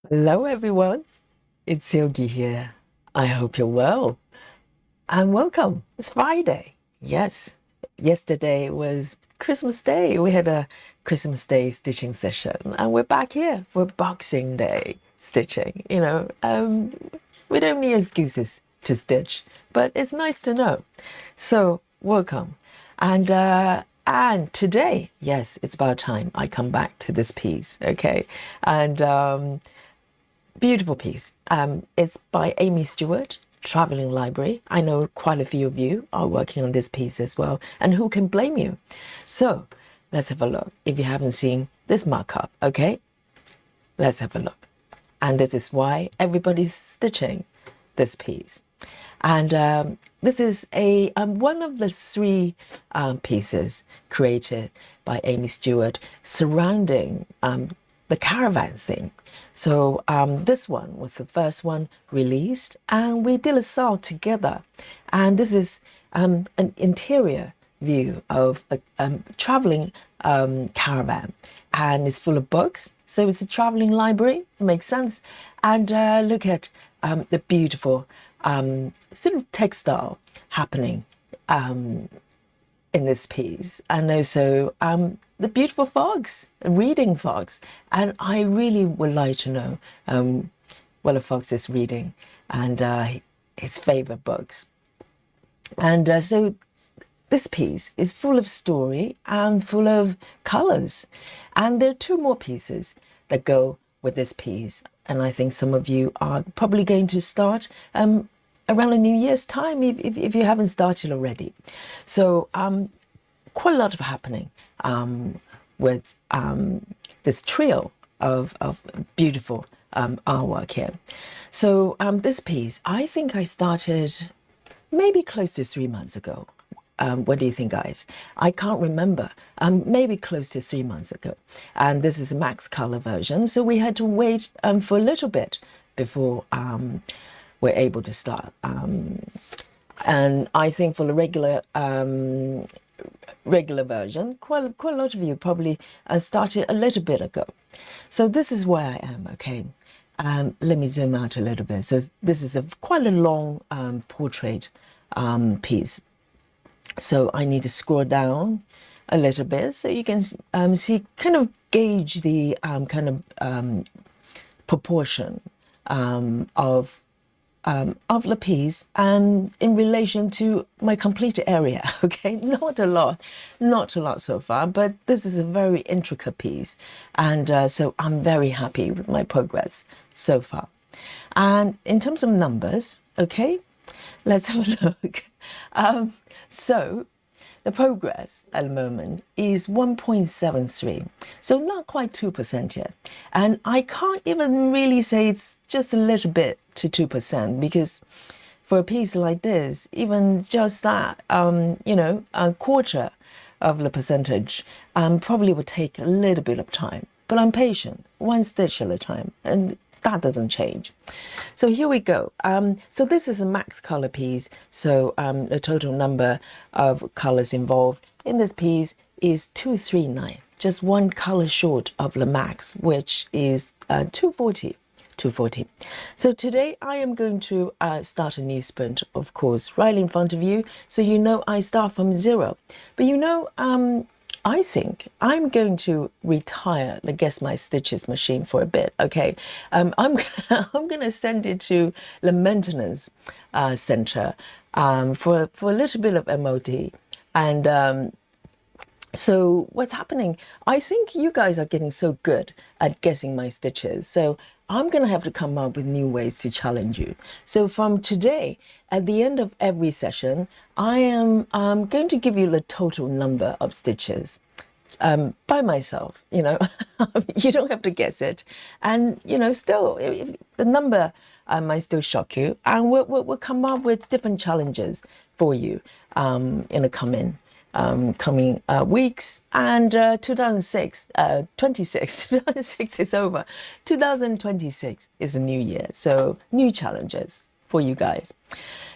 Hello, everyone. It's Yogi here. I hope you're well and welcome. It's Friday. Yes, yesterday was Christmas Day. We had a Christmas Day stitching session, and we're back here for Boxing Day stitching. We don't need excuses to stitch, but it's nice to know. So, welcome. And today, yes, it's about time I come back to this piece, okay? And Beautiful piece. It's by Aimee Stewart, Traveling Library. I know quite a few of you are working on this piece as well, and who can blame you? So let's have a look. If you haven't seen this markup, okay, let's have a look. And this is why everybody's stitching this piece. And this is a one of the three pieces created by Aimee Stewart surrounding the caravan thing. So this one was the first one released, and we did a song together. And this is an interior view of a traveling caravan, and it's full of books. So it's a traveling library. It makes sense. And look at the beautiful sort of textile happening in this piece, and also the beautiful fox, reading fox. And I really would like to know what a fox is reading and his favorite books. And so this piece is full of story and full of colors. And there are two more pieces that go with this piece. And I think some of you are probably going to start around the New Year's time if you haven't started already. So quite a lot of happening with this trio of beautiful artwork here. So this piece, I think I started maybe close to 3 months ago. What do you think, guys? I can't remember. Maybe close to 3 months ago. And this is a max color version, so we had to wait for a little bit before we're able to start. And I think for the regular version, quite a lot of you probably started a little bit ago. So this is where I am, okay? Let me zoom out a little bit. So this is quite a long portrait piece. So I need to scroll down a little bit so you can see, kind of gauge the proportion of the piece and in relation to my complete area. Okay, not a lot so far, but this is a very intricate piece, and so I'm very happy with my progress so far. And in terms of numbers, okay, let's have a look. So the progress at the moment is 1.73, so not quite 2% yet. And I can't even really say it's just a little bit to 2%, because for a piece like this, even just that, a quarter of the percentage probably would take a little bit of time. But I'm patient, one stitch at a time, and that doesn't change. So here we go. So this is a max color piece. So the total number of colors involved in this piece is 239, just one color short of the max, which is 240. So today I am going to start a new sprint, of course, right in front of you. So you know I start from zero. But you know, I think I'm going to retire the Guess My Stitches machine for a bit, okay? I'm going to send it to the maintenance center for a little bit of MOT. And so what's happening? I think you guys are getting so good at guessing my stitches. So I'm going to have to come up with new ways to challenge you. So from today, at the end of every session, I am going to give you the total number of stitches by myself. You know, you don't have to guess it. And, you know, still, the number might still shock you. And we'll come up with different challenges for you in the coming weeks. And 2026 is over. 2026 is a new year, so new challenges for you guys.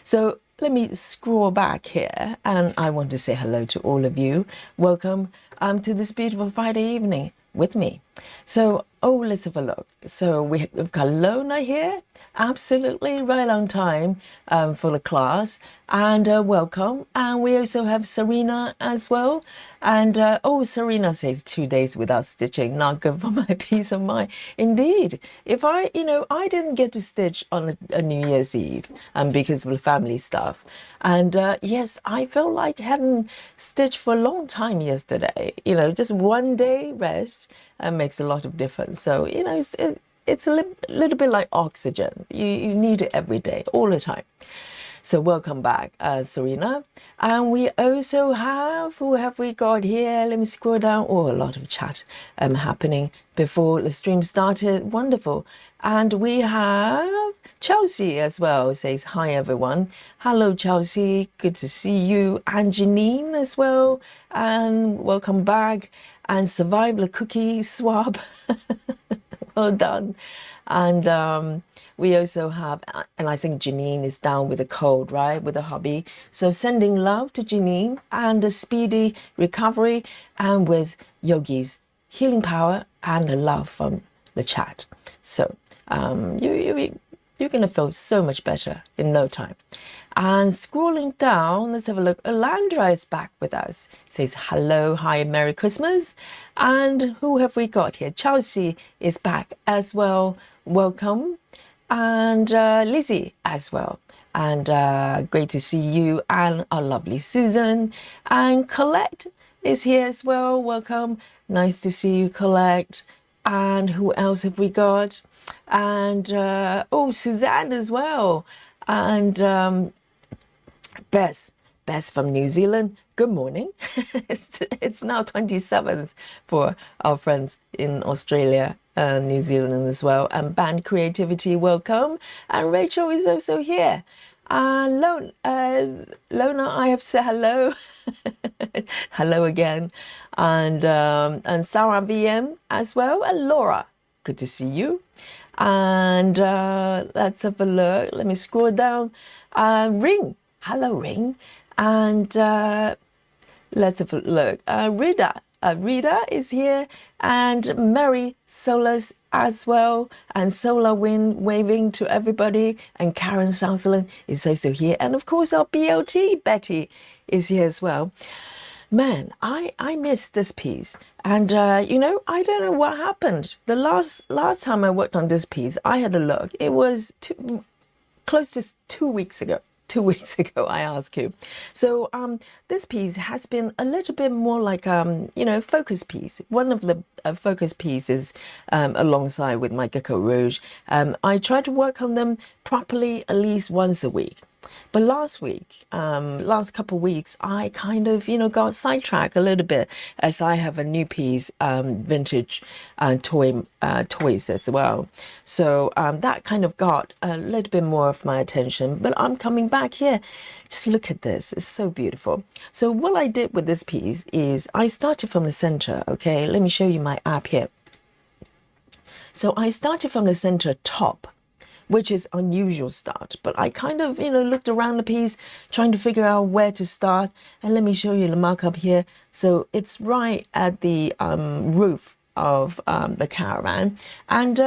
So let me scroll back here, and I want to say hello to all of you. Welcome to this beautiful Friday evening with me. So let's have a look. So we've got Lona here, absolutely right on time for the class, and welcome. And we also have Serena as well. And Serena says 2 days without stitching, not good for my peace of mind. Indeed, if I didn't get to stitch on a New Year's Eve because of the family stuff. And yes, I felt like I hadn't stitched for a long time yesterday. Just one day rest makes a lot of difference. So, it's a little bit like oxygen. You need it every day, all the time. So welcome back, Serena. And we also have, who have we got here? Let me scroll down. A lot of chat happening before the stream started. Wonderful. And we have Chelsea as well. It says, hi, everyone. Hello, Chelsea. Good to see you. And Janine as well. And welcome back. And survive the cookie swap. Well done. And we also have, and I think Janine is down with a cold, right, with a hubby. So sending love to Janine and a speedy recovery, and with Yogi's healing power and the love from the chat. So you're going to feel so much better in no time. And scrolling down, let's have a look. Alandra is back with us. Says hello, hi, Merry Christmas. And who have we got here? Chelsea is back as well. Welcome. And Lizzie as well. And great to see you. And our lovely Susan. And Colette is here as well. Welcome. Nice to see you, Colette. And who else have we got? And Suzanne as well. And Bess from New Zealand. Good morning. It's now 27th for our friends in Australia and New Zealand as well. And Band Creativity, welcome. And Rachel is also here. And Lona, I have said hello. Hello again. And Sarah VM as well. And Laura, good to see you. And let's have a look. Let me scroll down. Ring. Hello, Ring. And let's have a look. Rita is here. And Mary Solas as well. And Solar Wind waving to everybody. And Karen Southland is also here. And of course, our BLT, Betty, is here as well. Man, I missed this piece. And, I don't know what happened. The last time I worked on this piece, I had a look. It was close to 2 weeks ago. 2 weeks ago, I asked you. So this piece has been a little bit more like, focus piece. One of the focus pieces alongside with my Gecko Rouge. I try to work on them properly at least once a week. But last couple of weeks, I kind of, got sidetracked a little bit as I have a new piece, vintage toys as well. So that kind of got a little bit more of my attention. But I'm coming back here. Just look at this. It's so beautiful. So what I did with this piece is I started from the center. Okay, let me show you my app here. So I started from the center top, which is unusual start. But I kind of, looked around the piece, trying to figure out where to start. And let me show you the markup here. So it's right at the roof of the caravan. And,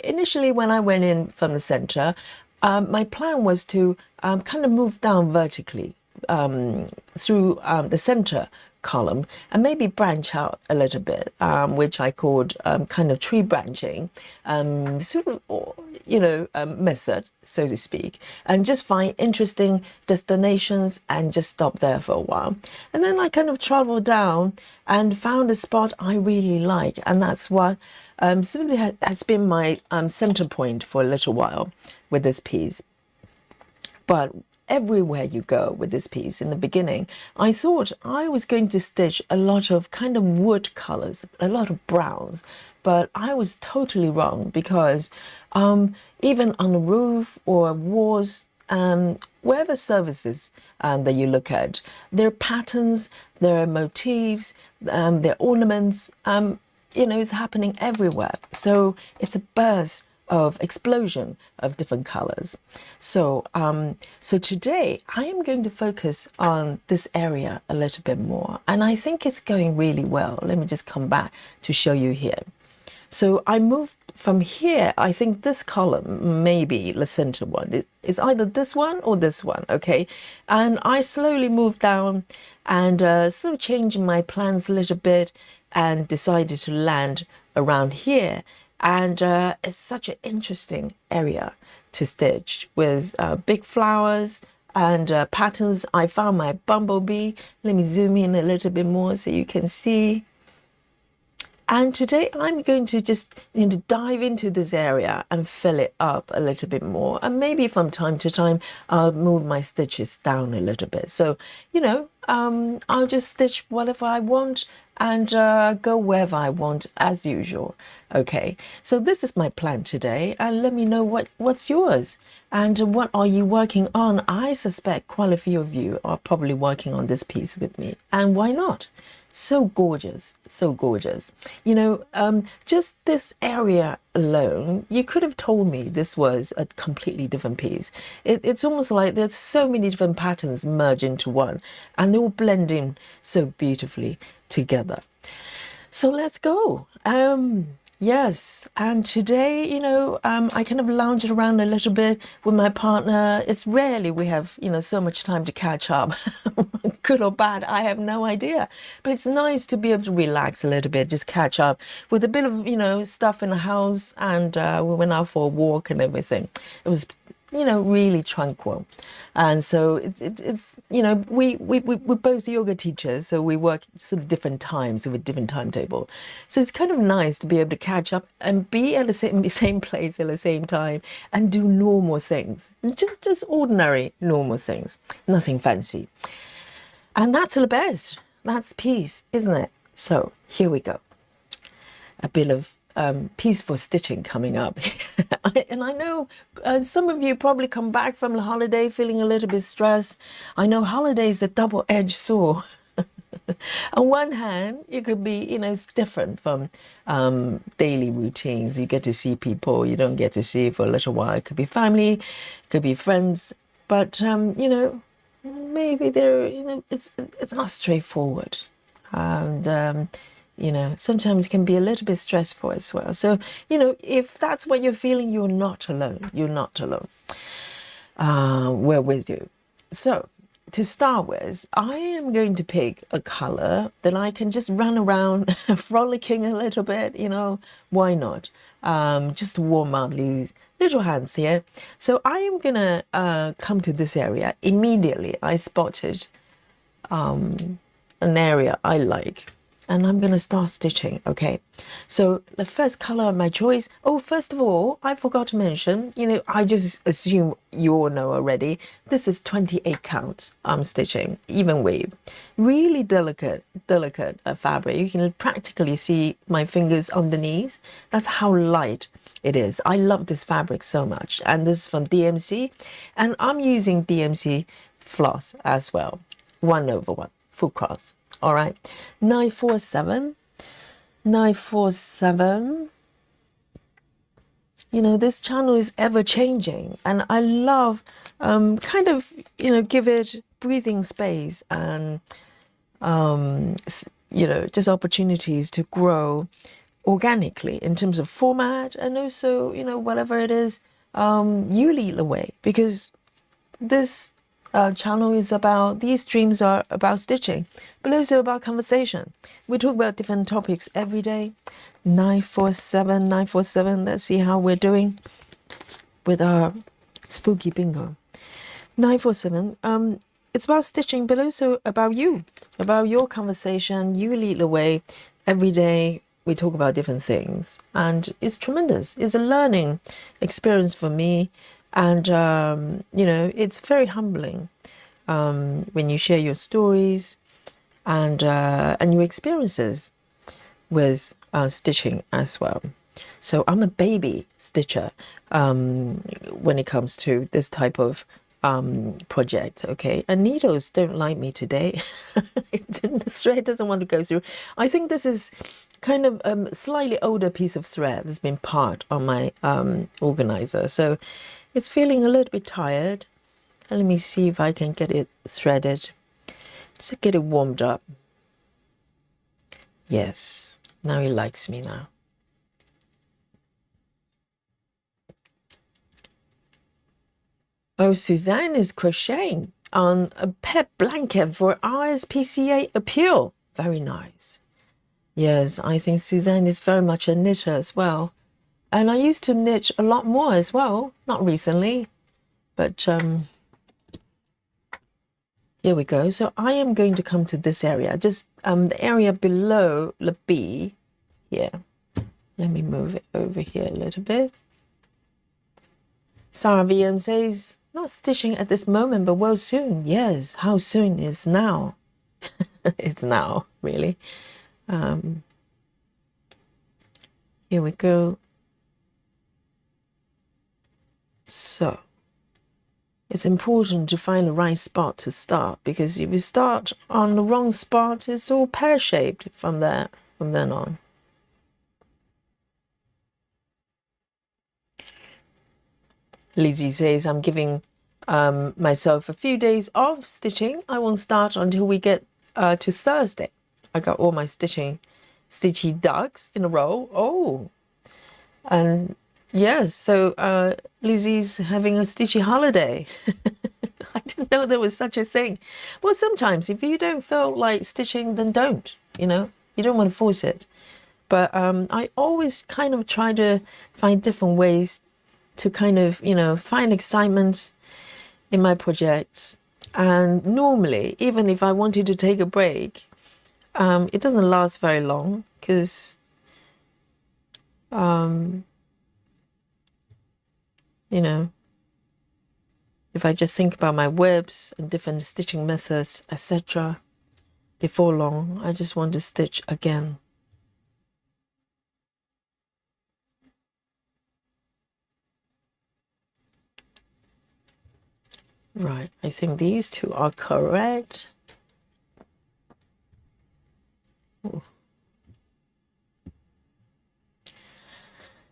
initially when I went in from the center, my plan was to kind of move down vertically through the center column and maybe branch out a little bit, which I called kind of tree branching, method, so to speak, and just find interesting destinations and just stop there for a while. And then I kind of traveled down and found a spot I really like, and that's what simply has been my center point for a little while with this piece. But everywhere you go with this piece in the beginning, I thought I was going to stitch a lot of kind of wood colors, a lot of browns, but I was totally wrong because even on the roof or walls, wherever surfaces that you look at, there are patterns, there are motifs, there are ornaments, it's happening everywhere. So it's a burst of explosion of different colors. So today I am going to focus on this area a little bit more, and I think it's going really well. Let me just come back to show you here. So I moved from here. I think this column may be the center one. It's either this one or this one, okay? And I slowly moved down and sort of changing my plans a little bit and decided to land around here. And it's such an interesting area to stitch with big flowers and patterns. I found my bumblebee. Let me zoom in a little bit more so you can see. And today I'm going to just dive into this area and fill it up a little bit more. And maybe from time to time, I'll move my stitches down a little bit. So, I'll just stitch whatever I want and go wherever I want as usual. Okay, so this is my plan today. And let me know what's yours and what are you working on. I suspect quite a few of you are probably working on this piece with me. And why not? So gorgeous, so gorgeous. Just this area alone, you could have told me this was a completely different piece. It's almost like there's so many different patterns merged into one, and they all blend in so beautifully together. So let's go. Yes, and today, I kind of lounged around a little bit with my partner. It's rarely we have, so much time to catch up. Good or bad, I have no idea. But it's nice to be able to relax a little bit, just catch up with a bit of, stuff in the house. And we went out for a walk and everything. It was really tranquil. And so it's we're both yoga teachers, so we work sort of different times with a different timetable. So it's kind of nice to be able to catch up and be at the same place at the same time and do normal things, just ordinary normal things, nothing fancy. And that's the best. That's peace, isn't it? So here we go. A bit of peaceful stitching coming up. And I know some of you probably come back from the holiday feeling a little bit stressed. I know holiday is a double-edged sword. On one hand, it could be, it's different from daily routines. You get to see people you don't get to see for a little while. It could be family, it could be friends, but maybe it's not straightforward. And sometimes it can be a little bit stressful as well. So, if that's what you're feeling, you're not alone. You're not alone. We're with you. So, to start with, I am going to pick a color that I can just run around frolicking a little bit, why not? Just to warm up these little hands here. So I am going to come to this area. Immediately, I spotted an area I like. And I'm going to start stitching, okay? So the first color of my choice, first of all, I forgot to mention, I just assume you all know already, this is 28 count I'm stitching, even weave. Really delicate fabric. You can practically see my fingers underneath. That's how light it is. I love this fabric so much. And this is from DMC. And I'm using DMC floss as well. 1/1, full cross. All right, 947. This channel is ever changing, and I love give it breathing space and just opportunities to grow organically in terms of format, and also whatever it is, you lead the way, because this channel is about, these streams are about stitching, but also about conversation. We talk about different topics every day. 947. Let's see how we're doing with our spooky bingo. 947. It's about stitching, but also about you, about your conversation. You lead the way. Every day we talk about different things, and it's tremendous. It's a learning experience for me. And, it's very humbling when you share your stories and your experiences with stitching as well. So I'm a baby stitcher when it comes to this type of project, okay? And needles don't like me today. The thread doesn't want to go through. I think this is kind of a slightly older piece of thread that's been part on my organizer. So it's feeling a little bit tired. Let me see if I can get it threaded. Just get it warmed up. Yes, now he likes me now. Oh, Suzanne is crocheting on a pet blanket for RSPCA appeal. Very nice. Yes, I think Suzanne is very much a knitter as well. And I used to knit a lot more as well, not recently, but here we go. So I am going to come to this area, just the area below the bee here. Let me move it over here a little bit. Sarah VM says, not stitching at this moment, but well soon. Yes, how soon is now? It's now, really. Here we go. So it's important to find the right spot to start, because if you start on the wrong spot, it's all pear-shaped from then on. Lizzie says, I'm giving myself a few days off stitching. I won't start until we get to Thursday. I got all my stitchy ducks in a row. Oh, and yes, so Lizzie's having a stitchy holiday. I didn't know there was such a thing. Well, sometimes if you don't feel like stitching, then don't, you know. You don't want to force it. But I always kind of try to find different ways to kind of, you know, find excitement in my projects. And normally, even if I wanted to take a break, it doesn't last very long, because you know, if I just think about my webs and different stitching methods, etc., before long, I just want to stitch again. Right, I think these two are correct. Ooh.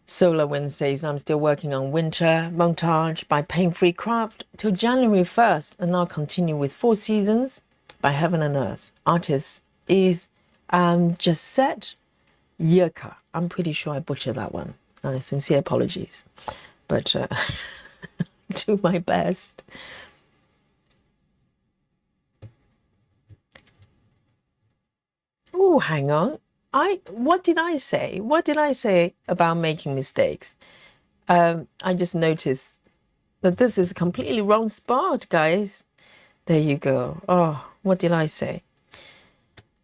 Solar Wind says, I'm still working on winter montage by Pain-Free Craft till January 1st, and I'll continue with 4 seasons by Heaven and Earth. Artist is Josette Yerka. I'm pretty sure I butchered that one. Sincere apologies, but do my best. Oh, hang on. What did I say? What did I say about making mistakes? I just noticed that this is a completely wrong spot, guys. There you go. Oh, what did I say?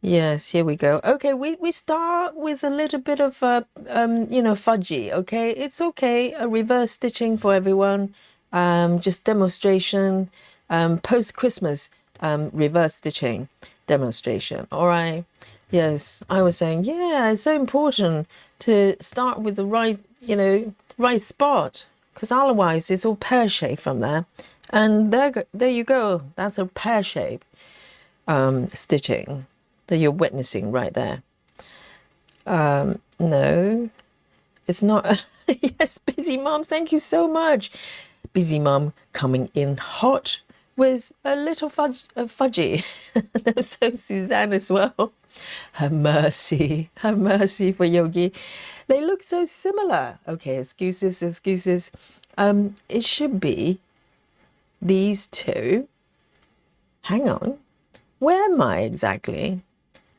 Yes, here we go. Okay, we start with a little bit of you know, fudgy. Okay, it's okay. A reverse stitching for everyone. Just demonstration. Post Christmas reverse stitching demonstration. All right. Yes, I was saying, yeah, it's so important to start with the right, you know, right spot, because otherwise it's all pear-shaped from there. And there you go. That's a pear-shape stitching that you're witnessing right there. No, it's not. Yes, Busy Mom, thank you so much. Busy Mom coming in hot with a little fudgy. So Suzanne as well. Have mercy for Yogi. They look so similar. Okay, excuses. It should be these two. Hang on, where am I exactly?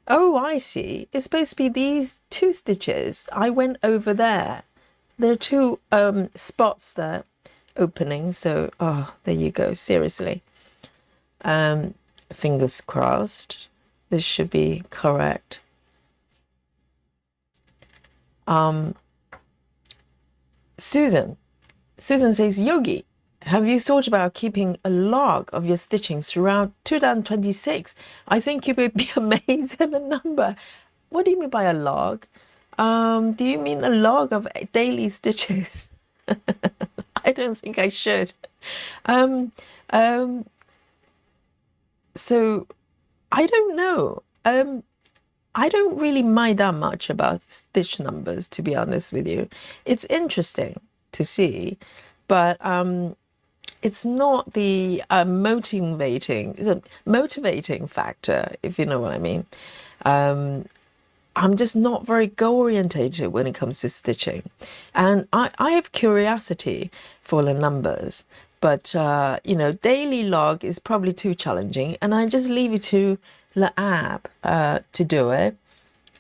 Oh, I see. It's supposed to be these 2 stitches. I went over there. There are 2 spots there opening. So, oh, there you go. Seriously. Fingers crossed. This should be correct. Susan says, Yogi, have you thought about keeping a log of your stitchings throughout 2026? I think you would be amazed at the number. What do you mean by a log? Do you mean a log of daily stitches? I don't think I should. So I don't know. I don't really mind that much about stitch numbers, to be honest with you. It's interesting to see, but it's not the motivating factor, if you know what I mean. I'm just not very goal orientated when it comes to stitching, and I have curiosity for the numbers, But, you know, daily log is probably too challenging, and I just leave it to the app to do it.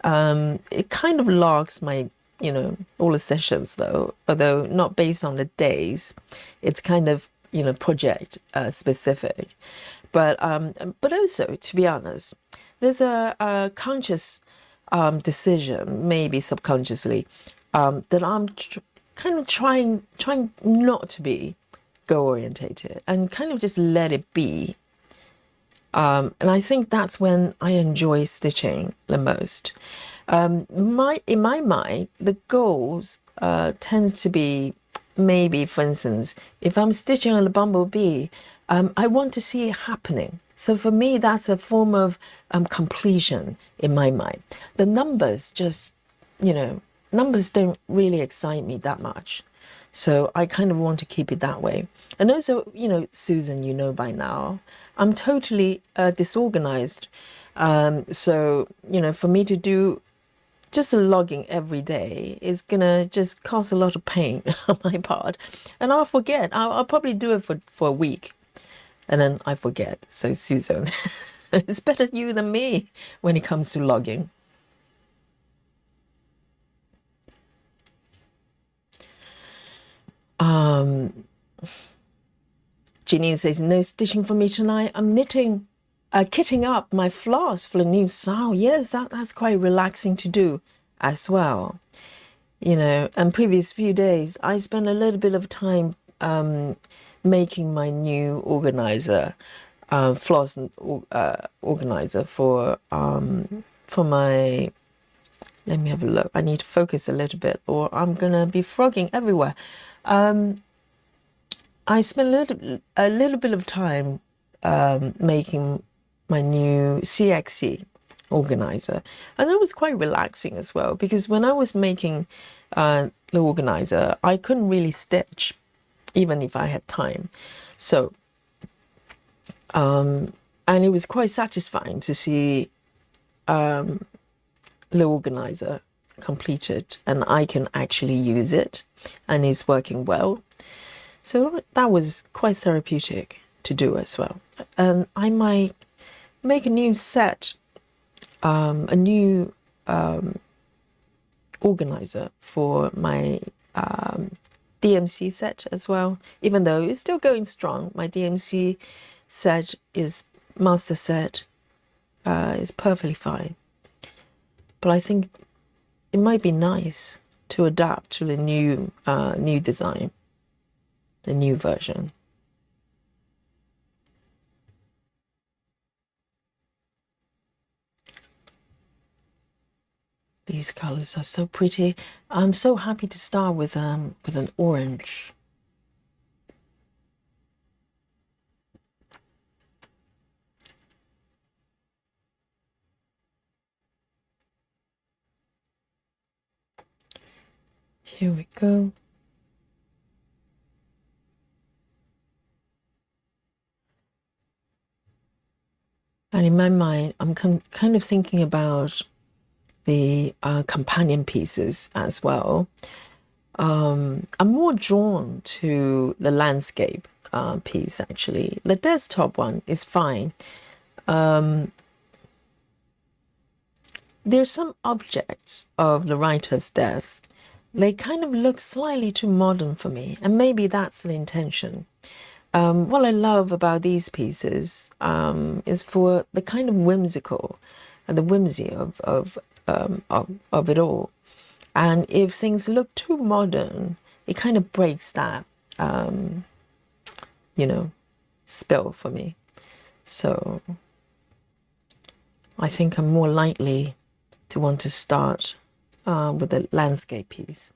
It kind of logs my, you know, all the sessions though, although not based on the days. It's kind of, you know, project specific. But also, to be honest, there's a conscious decision, maybe subconsciously, that I'm kind of trying not to be goal orientated and kind of just let it be. And I think that's when I enjoy stitching the most. In my mind, the goals tend to be maybe, for instance, if I'm stitching on a bumblebee, I want to see it happening. So for me, that's a form of completion in my mind. The numbers just, you know, numbers don't really excite me that much. So I kind of want to keep it that way. And also, you know, Susan, you know by now, I'm totally disorganized. So, you know, for me to do just a logging every day is gonna just cause a lot of pain on my part. And I'll forget. I'll probably do it for a week. And then I forget. So Susan, it's better you than me when it comes to logging. Jeanine says, no stitching for me tonight. I'm knitting, kitting up my floss for the new sow. Yes, that's quite relaxing to do as well. You know, and previous few days, I spent a little bit of time making my new organizer, floss organizer for my, let me have a look. I need to focus a little bit or I'm gonna be frogging everywhere. I spent a little bit of time making my new CXC organizer, and that was quite relaxing as well, because when I was making the organizer, I couldn't really stitch even if I had time. So and it was quite satisfying to see the organizer completed and I can actually use it and it's working well. So that was quite therapeutic to do as well. And I might make a new set, a new organizer for my DMC set as well. Even though it's still going strong, my DMC set is master set is perfectly fine. But I think it might be nice to adapt to the new design. The new version. These colors are so pretty. I'm so happy to start with an orange. Here we go. And in my mind, I'm kind of thinking about the companion pieces as well. I'm more drawn to the landscape piece, actually. The desktop one is fine. There's some objects of the writer's desk. They kind of look slightly too modern for me, and maybe that's the intention. What I love about these pieces is for the kind of whimsical and the whimsy of it all. And if things look too modern, it kind of breaks that, you know, spell for me. So I think I'm more likely to want to start with the landscape piece.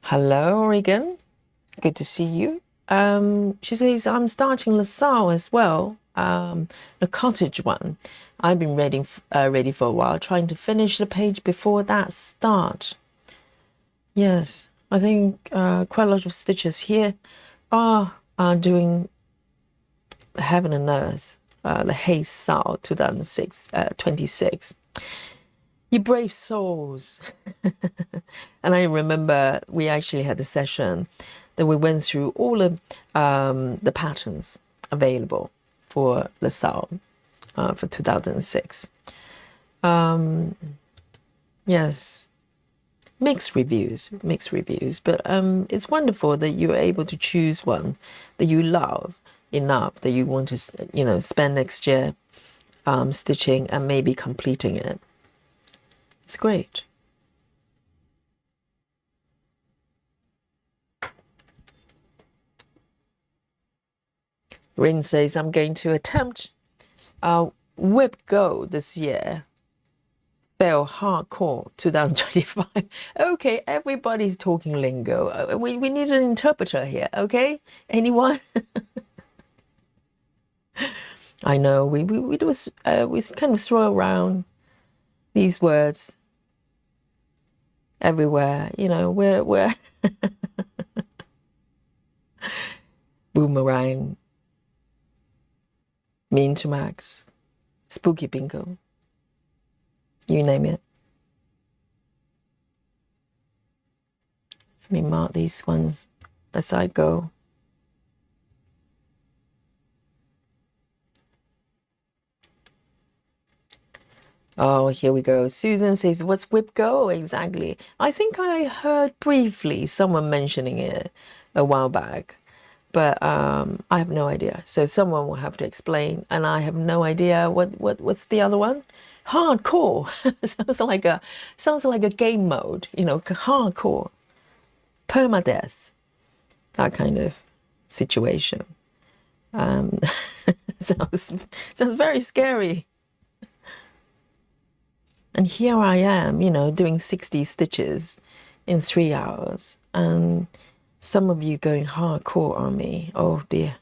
Hello, Oregon. Good to see you. She says, I'm starting LaSalle as well, the cottage one. I've been ready for a while, trying to finish the page before that start. Yes, I think quite a lot of stitchers here are doing Heaven and Earth, the Hay Sao 2026. You brave souls. And I remember we actually had a session that we went through all of the patterns available for LaSalle for 2006. Yes, mixed reviews, but it's wonderful that you're able to choose one that you love enough that you want to, spend next year stitching and maybe completing it. It's great. Rin says, I'm going to attempt whip go this year. Fail hardcore 2025. Okay, everybody's talking lingo. We need an interpreter here, okay? Anyone? I know, we kind of throw around these words everywhere. We're boomerang, mean to max, spooky bingo, you name it. Let me mark these ones as I go. Oh, here we go. Susan says, what's whip go exactly? I think I heard briefly someone mentioning it a while back, but I have no idea. So someone will have to explain, and I have no idea what's the other one. Hardcore. sounds like a game mode, hardcore. Permadeath. That kind of situation. Sounds very scary. And here I am, doing 60 stitches in 3 hours. And some of you going hardcore on me. Oh dear.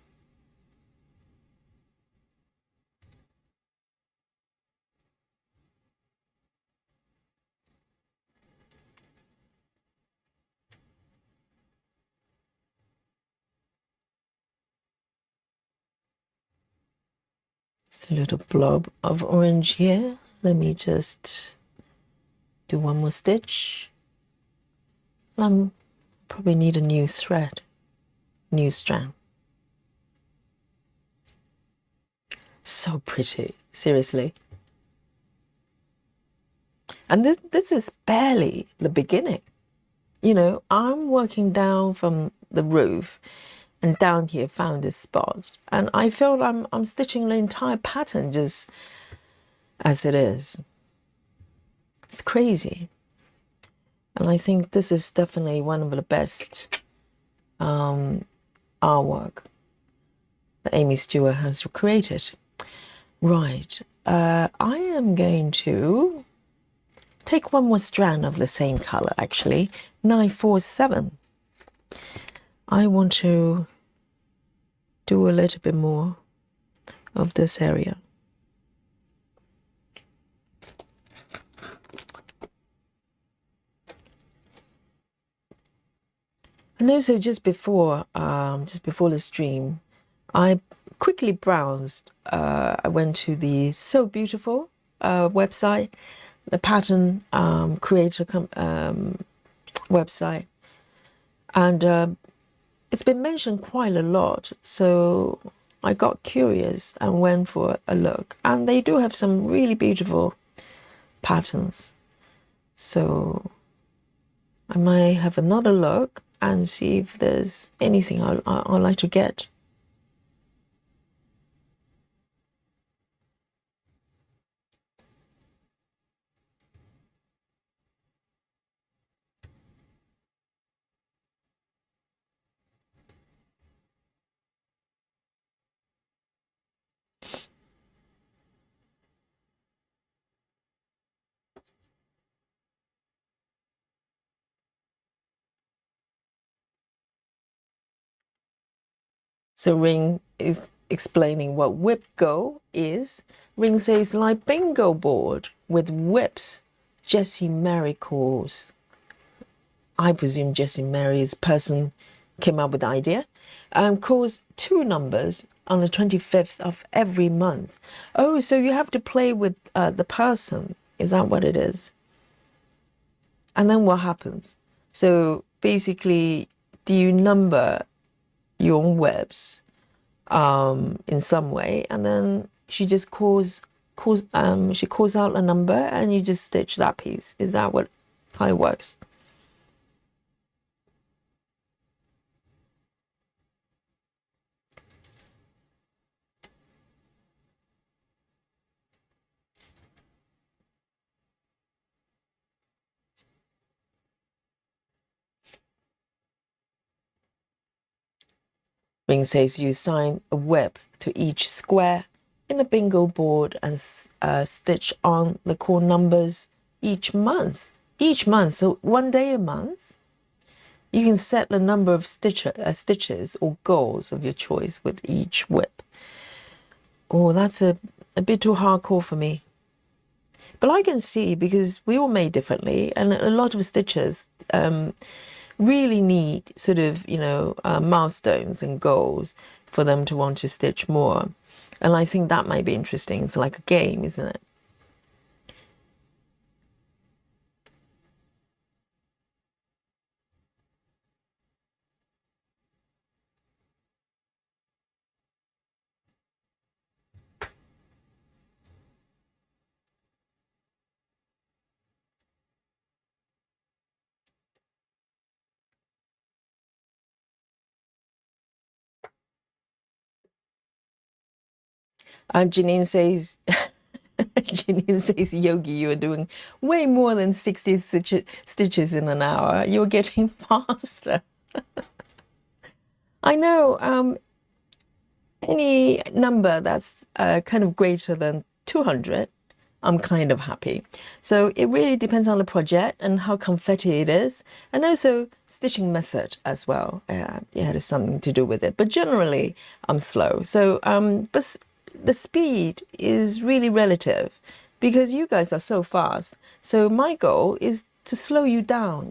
Just a little blob of orange here. Let me just do one more stitch. I probably need a new thread, new strand. So pretty, seriously. And this is barely the beginning. I'm working down from the roof and down here found this spot. And I feel I'm stitching the entire pattern just as it is. It's crazy. And I think this is definitely one of the best artwork that Aimee Stewart has created. Right, I am going to take one more strand of the same color, actually, 947. I want to do a little bit more of this area. And also just before the stream, I quickly browsed. I went to the So Beautiful website, the pattern creator website, and it's been mentioned quite a lot. So I got curious and went for a look, and they do have some really beautiful patterns. So I might have another look and see if there's anything I'd like to get. So Ring is explaining what whip go is. Ring says, like bingo board with whips. Jessie Mary calls. I presume Jessie Mary's person came up with the idea. Calls 2 numbers on the 25th of every month. Oh, so you have to play with the person. Is that what it is? And then what happens? So basically, do you number your own webs in some way, and then she just she calls out a number, and you just stitch that piece. Is that how it works? Bing says you assign a web to each square in a bingo board and stitch on the core numbers each month. Each month, so one day a month. You can set the number of stitches or goals of your choice with each whip. Oh, that's a bit too hardcore for me. But I can see, because we all made differently, and a lot of stitches really need sort of, milestones and goals for them to want to stitch more. And I think that might be interesting. It's like a game, isn't it? Janine says, Janine says, Yogi, you are doing way more than 60 stitches in an hour. You're getting faster. I know. Any number that's kind of greater than 200, I'm kind of happy. So it really depends on the project and how confetti it is, and also stitching method as well. Yeah, there's something to do with it. But generally, I'm slow. So, but the speed is really relative, because you guys are so fast. So my goal is to slow you down.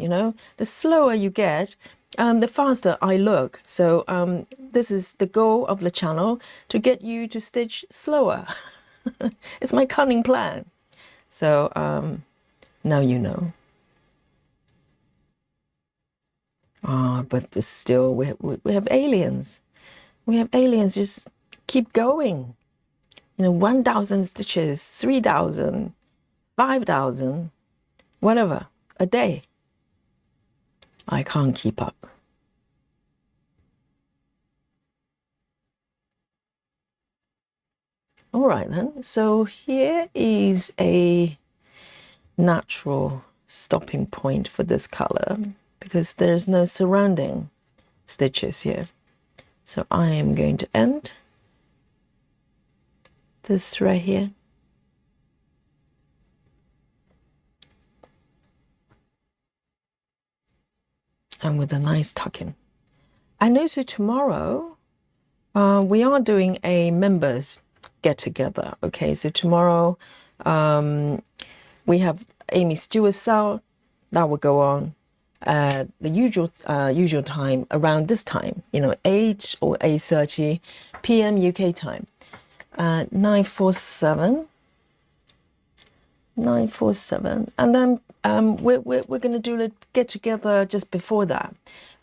The slower you get, the faster I look. So this is the goal of the channel, to get you to stitch slower. It's my cunning plan. So now you know. But still, we have aliens. We have aliens. Just keep going. 1,000 stitches, 3,000, 5,000, whatever, a day. I can't keep up. All right then, so here is a natural stopping point for this color, because there's no surrounding stitches here. So I am going to end this right here. And with a nice tuck-in. And also tomorrow, we are doing a members get-together. Okay, so tomorrow we have Aimee Stewart sale that will go on at the usual time, around this time, 8 or 8:30 p.m. UK time. 947, and then we're going to do a get together just before that.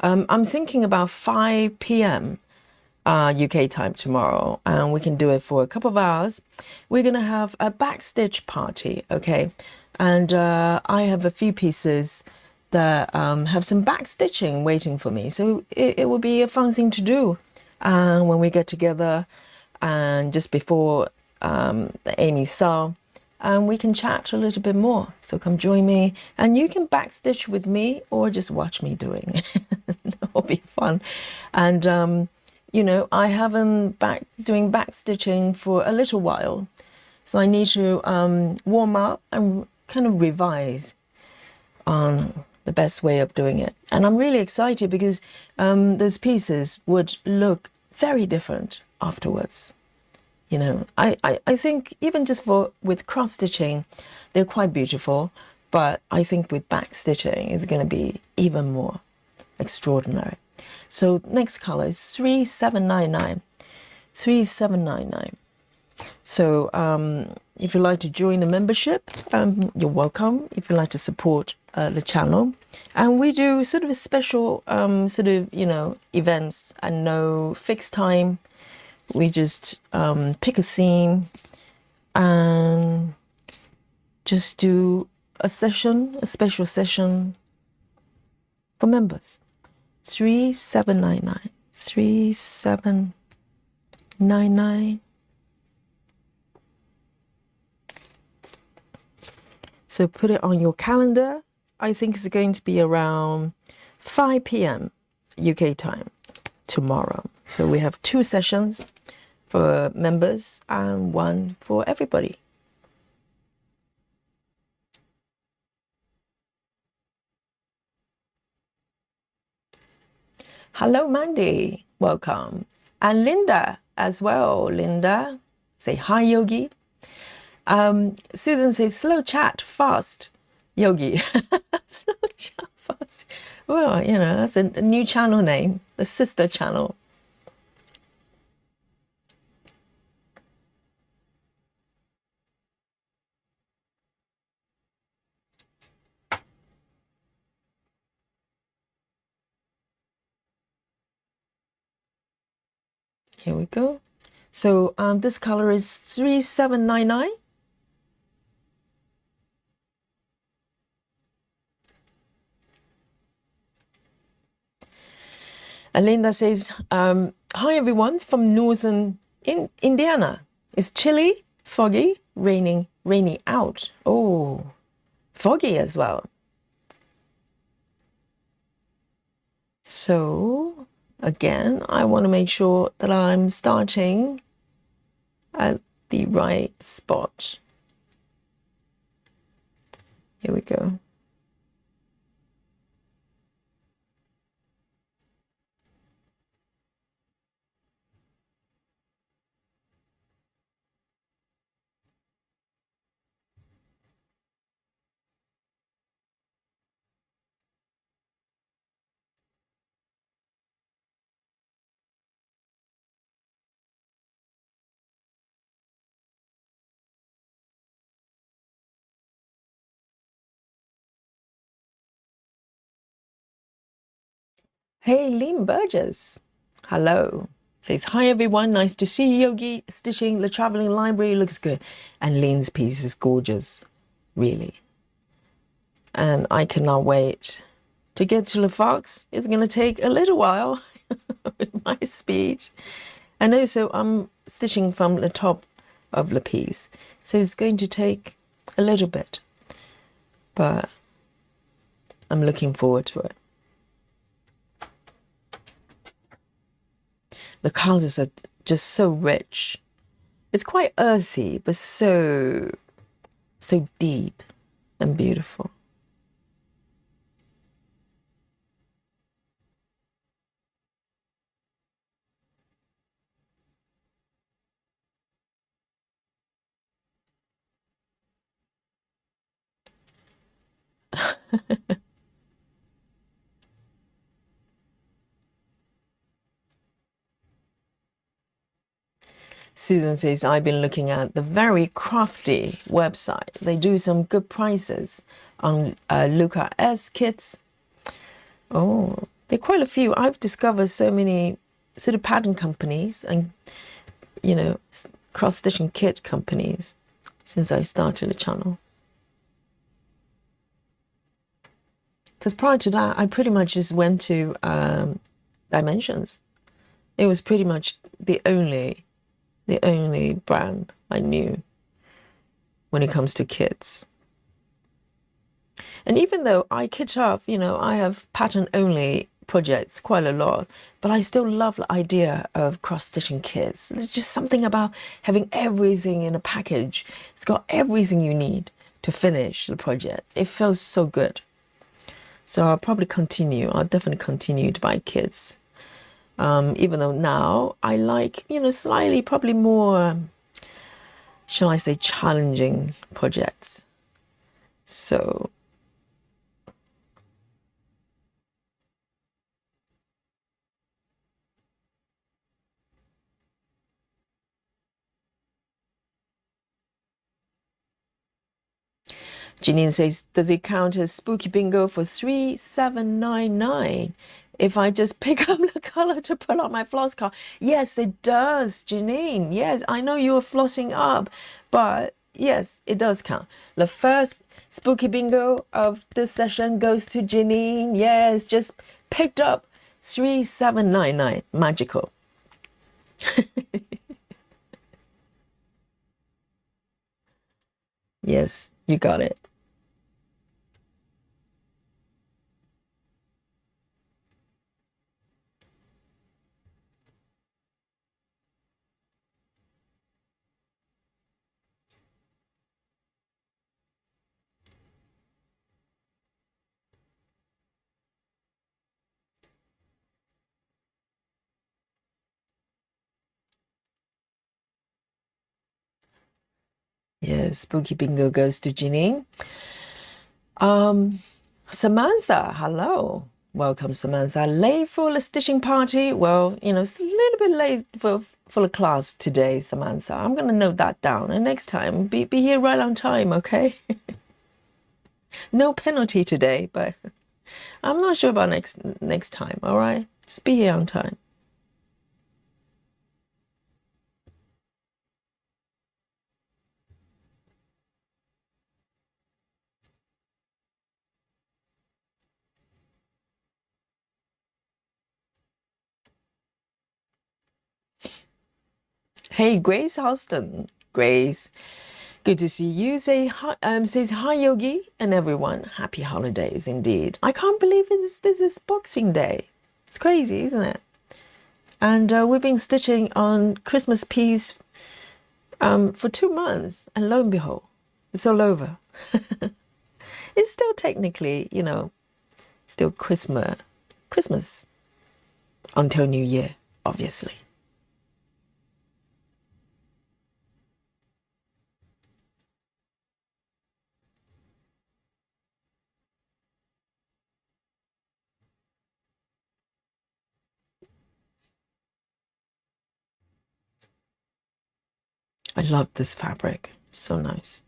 I'm thinking about 5 p.m. UK time tomorrow, and we can do it for a couple of hours. We're going to have a backstitch party, okay? And I have a few pieces that have some backstitching waiting for me, so it will be a fun thing to do when we get together, and just before the Aimee sale, and we can chat a little bit more. So come join me, and you can backstitch with me or just watch me doing it. It'll be fun. And I haven't doing backstitching for a little while, so I need to warm up and kind of revise on the best way of doing it. And I'm really excited, because those pieces would look very different afterwards. I think even just with cross stitching, they're quite beautiful, but I think with back stitching it's going to be even more extraordinary. So next color is 3799. 3799. So if you'd like to join the membership, you're welcome. If you'd like to support the channel, and we do sort of a special sort of, you know, events and no fixed time. We just pick a theme and just do a session, a special session for members. 3799 3799. So put it on your calendar. I think it's going to be around 5 p.m. UK time tomorrow. So we have 2 sessions for members and 1 for everybody. Hello, Mandy. Welcome. And Linda as well. Linda, say hi, Yogi. Susan says, slow chat, fast, Yogi. Slow chat, fast. Well, you know, that's a new channel name, the sister channel. Here we go. So this color is 3799. And Linda says, hi everyone from northern Indiana. It's chilly, foggy, raining, rainy out. Oh, foggy as well. So again, I want to make sure that I'm starting at the right spot. Here we go. Hey, Lynn Burgess. Hello. Says, hi everyone, nice to see you, Yogi. Stitching the traveling library looks good. And Lynn's piece is gorgeous, really. And I cannot wait to get to the fox. It's going to take a little while with my speed. And also I'm stitching from the top of the piece. So it's going to take a little bit. But I'm looking forward to it. The colors are just so rich. It's quite earthy, but so deep and beautiful. Susan says, I've been looking at the Very Crafty website. They do some good prices on Luca S kits. Oh, there are quite a few. I've discovered so many sort of pattern companies and, you know, cross-stitching kit companies since I started the channel. Because prior to that, I pretty much just went to Dimensions. It was pretty much the only brand I knew when it comes to kits. And even though I kit up, you know, I have pattern-only projects quite a lot, but I still love the idea of cross-stitching kits. There's just something about having everything in a package. It's got everything you need to finish the project. It feels so good. So I'll probably continue. I'll definitely continue to buy kits. Even though now I like, you know, slightly probably more, shall I say, challenging projects. So Janine says, does it count as spooky bingo for 3799 if I just pick up the color to put on my floss card? Yes, it does, Janine. Yes, I know you were flossing up, but yes, it does count. The first spooky bingo of this session goes to Janine. Yes, just picked up 3799. Magical. Yes, you got it. Yes, spooky bingo goes to Janine. Samantha, hello. Welcome, Samantha. Late for the stitching party? Well, it's a little bit late for the class today, Samantha. I'm going to note that down. And next time, be here right on time, okay? No penalty today, but I'm not sure about next time, all right? Just be here on time. Hey, Grace Houston. Grace, good to see you. Says hi, Yogi, and everyone. Happy holidays indeed. I can't believe this is Boxing Day. It's crazy, isn't it? And we've been stitching on Christmas piece for 2 months, and lo and behold, it's all over. It's still technically, still Christmas until New Year, obviously. I love this fabric. So nice.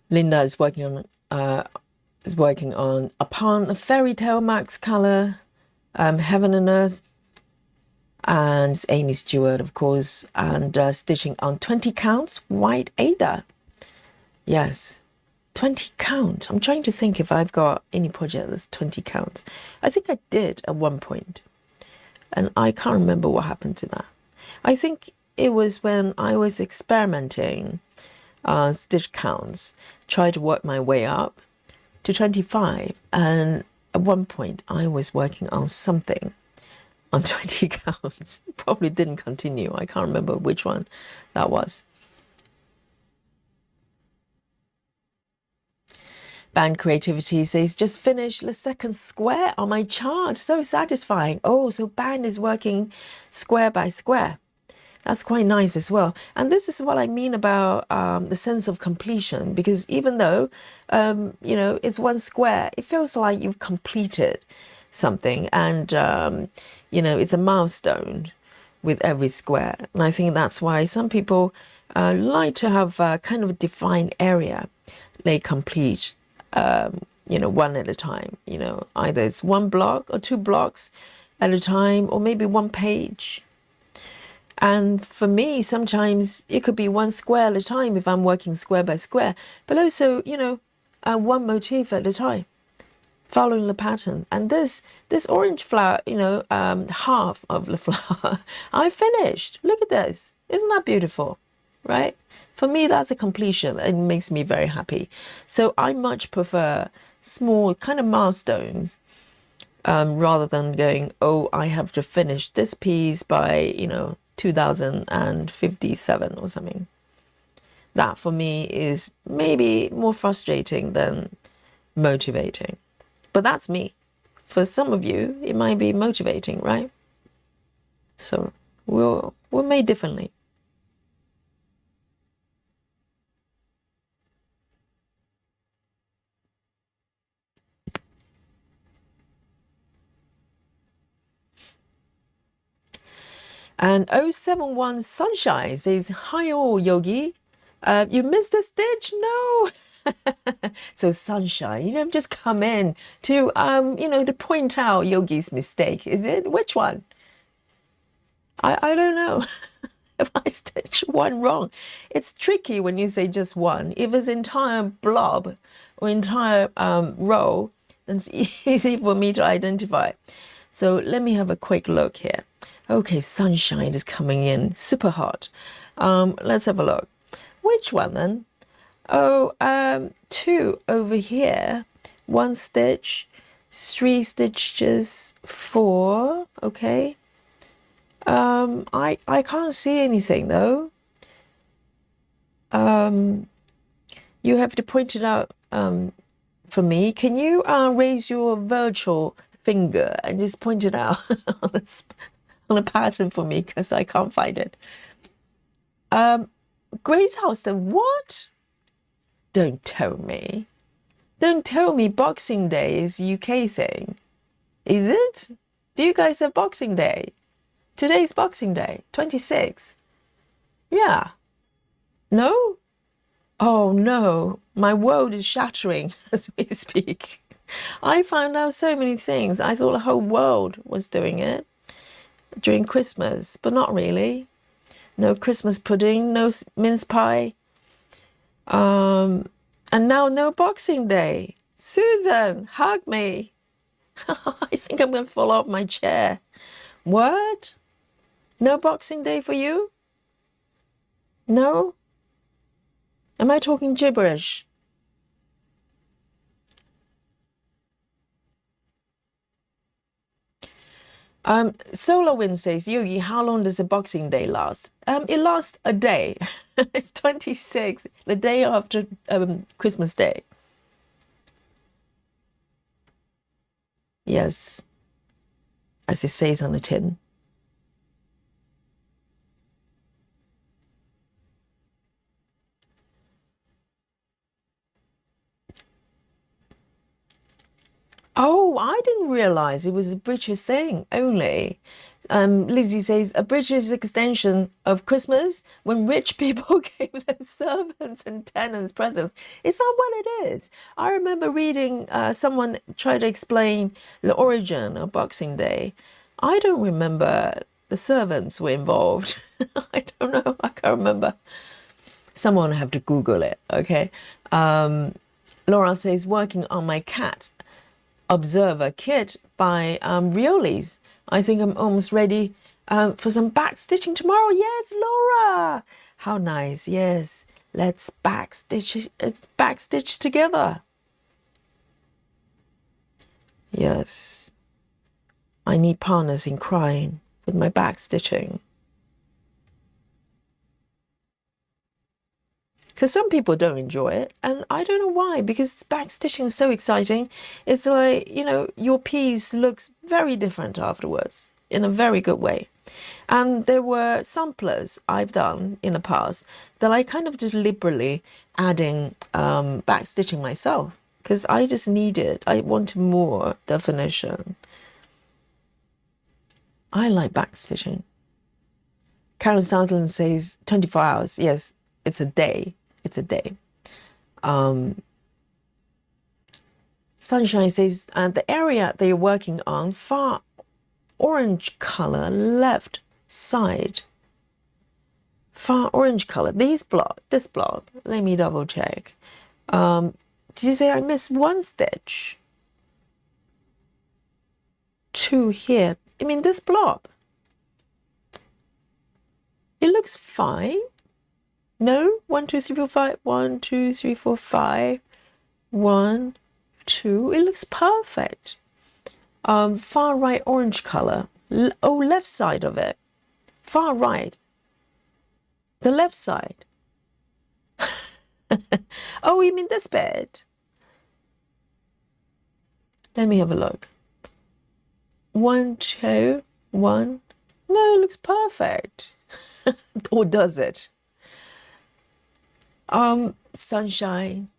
Linda is working on Upon a Fairy Tale Max color, Heaven and Earth, and Aimee Stewart, of course, and stitching on 20 counts white Ada. Yes, 20 count. I'm trying to think if I've got any project that's 20 counts. I think I did at one point, and I can't remember what happened to that. I think it was when I was experimenting stitch counts, tried to work my way up to 25, and at one point I was working on something on 20 counts. Probably didn't continue. I can't remember which one that was. Band Creativity says, just finished the second square on my chart. So satisfying. Oh, so Band is working square by square. That's quite nice as well. And this is what I mean about the sense of completion, because even though, it's one square, it feels like you've completed something, and, it's a milestone with every square. And I think that's why some people like to have a kind of a defined area they complete, one at a time. Either it's one block or 2 blocks at a time, or maybe 1 page. And for me, sometimes it could be 1 square at a time if I'm working square by square, but also, 1 motif at a time, following the pattern. And this orange flower, half of the flower, I finished. Look at this. Isn't that beautiful, right? For me, that's a completion. It makes me very happy. So I much prefer small kind of milestones rather than going, oh, I have to finish this piece by, 2057 or something. That for me is maybe more frustrating than motivating. But that's me. For some of you, it might be motivating, right? So we're made differently. And 071 Sunshine says, hi all, Yogi. You missed a stitch? No. So Sunshine, just come in to, to point out Yogi's mistake. Is it? Which one? I don't know. If I stitch one wrong, it's tricky when you say just one. If it's entire blob or entire row, then it's easy for me to identify. So let me have a quick look here. Okay, Sunshine is coming in super hot. Let's have a look. Which one then? Oh, 2 over here, 1 stitch, 3 stitches, 4. Okay. I can't see anything though. You have to point it out for me. Can you raise your virtual finger and just point it out on a pattern for me, because I can't find it. Grace Houston, what? Don't tell me. Don't tell me Boxing Day is UK thing. Is it? Do you guys have Boxing Day? Today's Boxing Day, 26. Yeah. No? Oh no, my world is shattering as we speak. I found out so many things. I thought the whole world was doing it during Christmas, but not really. No Christmas pudding, no mince pie. And now no Boxing Day. Susan, hug me. I think I'm going to fall off my chair. What? No Boxing Day for you? No? Am I talking gibberish? Solar Wind says, Yogi, how long does a Boxing Day last? It lasts a day. It's 26, the day after Christmas Day. Yes, as it says on the tin. Oh, I didn't realize it was a British thing only. Lizzie says, a British extension of Christmas when rich people gave their servants and tenants presents. Is that what it is? I remember reading someone try to explain the origin of Boxing Day. I don't remember the servants were involved. I don't know. I can't remember. Someone have to Google it, okay? Laura says, working on my cat observer kit by Riolis. I think I'm almost ready for some back stitching tomorrow. Yes, Laura. How nice. Yes, let's back stitch together. Yes, I need partners in crime with my back stitching. Because some people don't enjoy it, and I don't know why, because back stitching is so exciting. It's like, your piece looks very different afterwards in a very good way. And there were samplers I've done in the past that I kind of just liberally adding back stitching myself, because I just I wanted more definition. I like back stitching. Karen Sutherland says 24 hours. Yes, it's a day. It's a day. Sunshine says, the area that you're working on, far orange color, left side. Far orange color. This blob. Let me double check. Did you say I missed 1 stitch? 2 here. I mean, this blob. It looks fine. No, 1, 2, 3, 4, 5. 1, 2, 3, 4, 5. 1, 2. It looks perfect. Far right orange color. Left side of it. Far right. The left side. Oh, you mean this bit? Let me have a look. 1, 2, 1. No, it looks perfect. Or does it? Sunshine,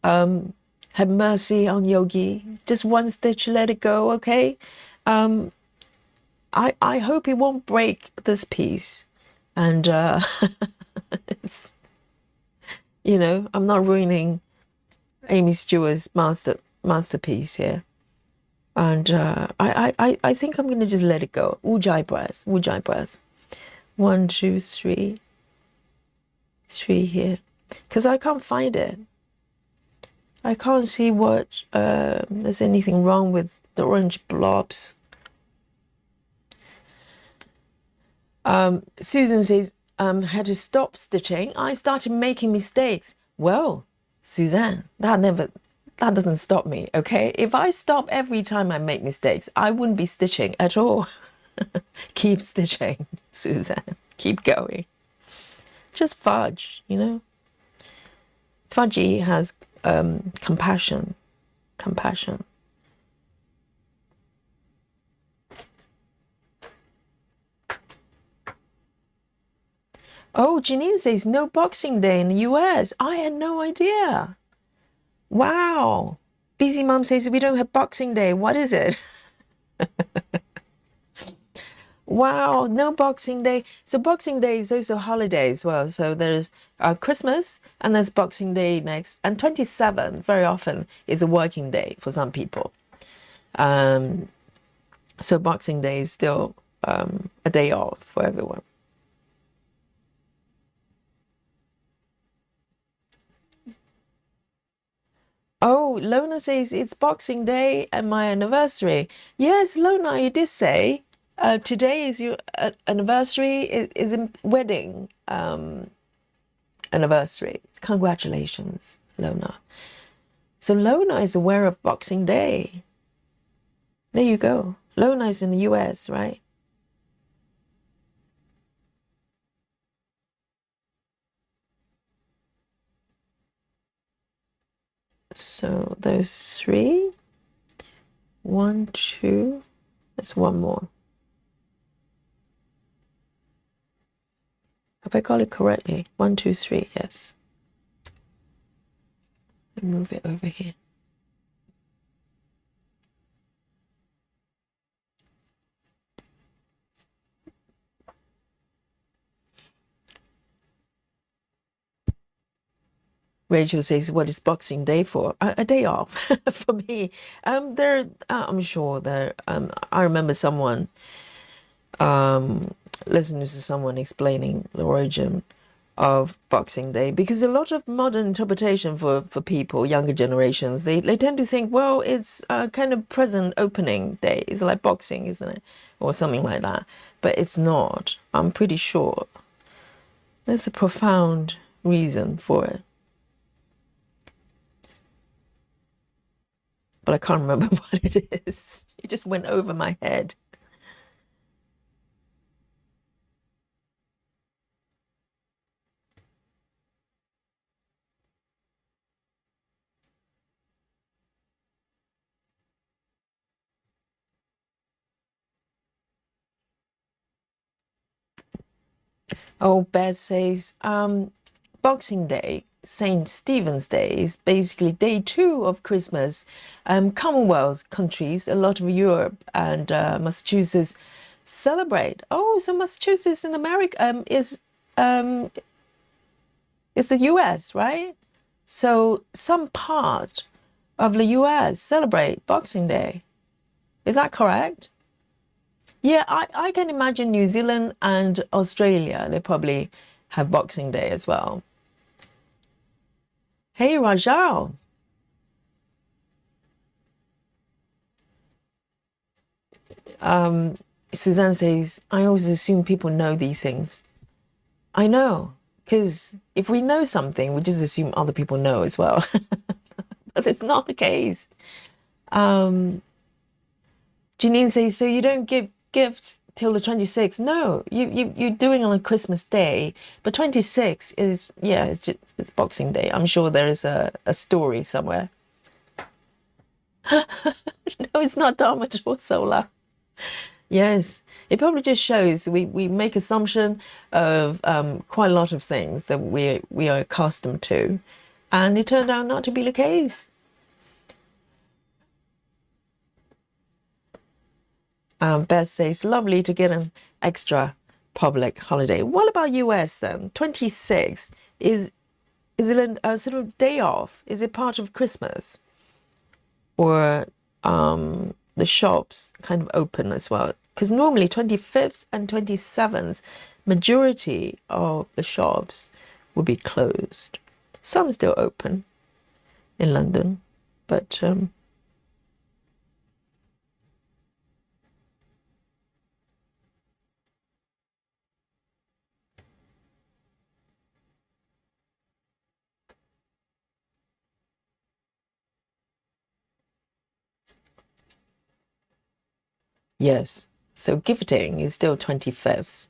have mercy on Yogi. Just 1 stitch, let it go, okay? I hope he won't break this piece. And, it's, you know, I'm not ruining Aimee Stewart's masterpiece here. And I think I'm going to just let it go. Ujjayi breath, ujjayi breath. 1, 2, 3. 3 here. Because I can't find it. I can't see what there's anything wrong with the orange blobs. Susan says, had to stop stitching. I started making mistakes. Well, Suzanne, that doesn't stop me, okay? If I stop every time I make mistakes, I wouldn't be stitching at all. Keep stitching, Suzanne. Keep going. Just fudge, you know? Fudgy has compassion. Compassion. Oh, Janine says no Boxing Day in the US. I had no idea. Wow. Busy Mom says we don't have Boxing Day. What is it? Wow, no Boxing Day. So Boxing Day is also a holiday as well. So there's Christmas and there's Boxing Day next. And 27 very often is a working day for some people. So Boxing Day is still a day off for everyone. Oh, Lona says it's Boxing Day and my anniversary. Yes, Lona, you did say today is your anniversary, is a wedding anniversary. Congratulations, Lona. So Lona is aware of Boxing Day. There you go. Lona is in the US, right? So those 3. 1, 2. There's one more. Have I got it correctly? 1, 2, 3. Yes. Let me move it over here. Rachel says, "What is Boxing Day for?" A day off for me. I'm sure there. I remember someone listening to someone explaining the origin of Boxing Day, because a lot of modern interpretation for people, younger generations, they tend to think, well, it's a kind of present opening day. It's like boxing, isn't it, or something like that? But it's not. I'm pretty sure there's a profound reason for it. But I can't remember what it is. It just went over my head. Oh, Beth says, Boxing Day, St. Stephen's Day, is basically day 2 of Christmas. Commonwealth countries, a lot of Europe and Massachusetts celebrate. Oh, so Massachusetts in America is the US, right? So some part of the US celebrate Boxing Day. Is that correct? Yeah, I can imagine New Zealand and Australia, they probably have Boxing Day as well. Hey, Rajal. Suzanne says, I always assume people know these things. I know, because if we know something, we just assume other people know as well. But it's not the case. Janine says, so you don't give gifts till the 26th? No, you're doing on a Christmas Day, but 26 is, yeah, it's Boxing Day. I'm sure there is a story somewhere. No, it's not Dharma or Solar. Yes, it probably just shows we make assumption of quite a lot of things that we are accustomed to, and it turned out not to be the case. Beth says, lovely to get an extra public holiday. What about US then? 26 is it a sort of day off? Is it part of Christmas? Or the shops kind of open as well? Because normally 25th and 27th, majority of the shops will be closed. Some still open in London, but yes. So gifting is still 25th.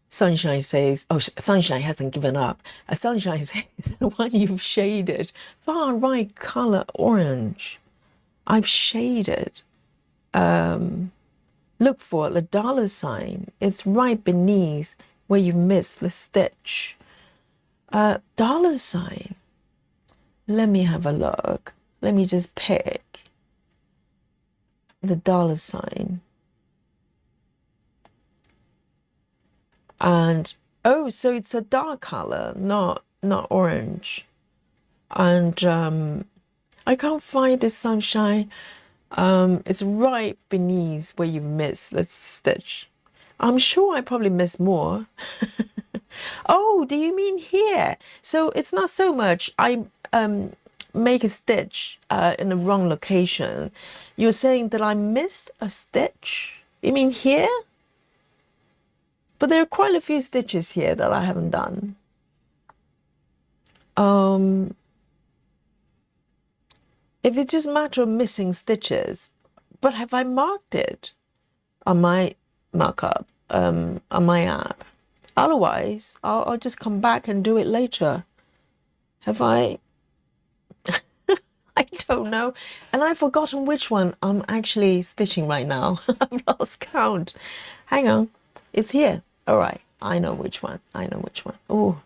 Sunshine says, oh, Sunshine hasn't given up. Sunshine says, the one you've shaded, far right color orange. I've shaded. Look for the dollar sign. It's right beneath where you missed the stitch. Dollar sign. Let me have a look. Let me just pick the dollar sign. And oh, so it's a dark color, not orange. And I can't find the sunshine. It's right beneath where you missed the stitch. I'm sure I probably missed more. Oh, do you mean here? So it's not so much I make a stitch in the wrong location. You're saying that I missed a stitch? You mean here? But there are quite a few stitches here that I haven't done. If it's just a matter of missing stitches, but have I marked it on my markup, on my app? Otherwise, I'll just come back and do it later. Have I? I don't know. And I've forgotten which one I'm actually stitching right now. I've lost count. Hang on. It's here. All right. I know which one. I know which one. Oh,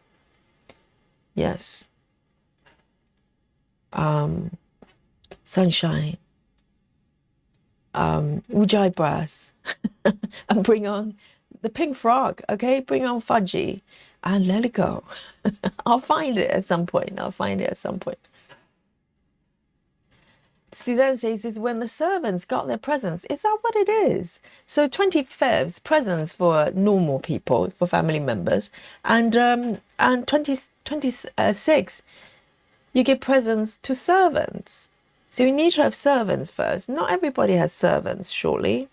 yes. Sunshine. Ujjayi brass. And bring on the pink frog. Okay. Bring on Fudgy and let it go. I'll find it at some point. I'll find it at some point. Suzanne says is when the servants got their presents. Is that what it is? So 25th presents for normal people, for family members, and 26 you give presents to servants. So you need to have servants first. Not everybody has servants, surely.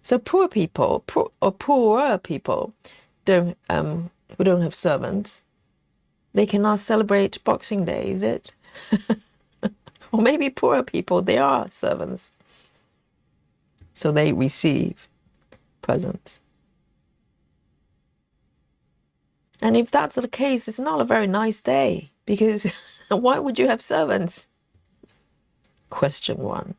So poor people or poorer people don't who don't have servants, they cannot celebrate Boxing Day, is it? Or maybe poorer people, they are servants. So they receive presents. And if that's the case, it's not a very nice day, because why would you have servants? Question one.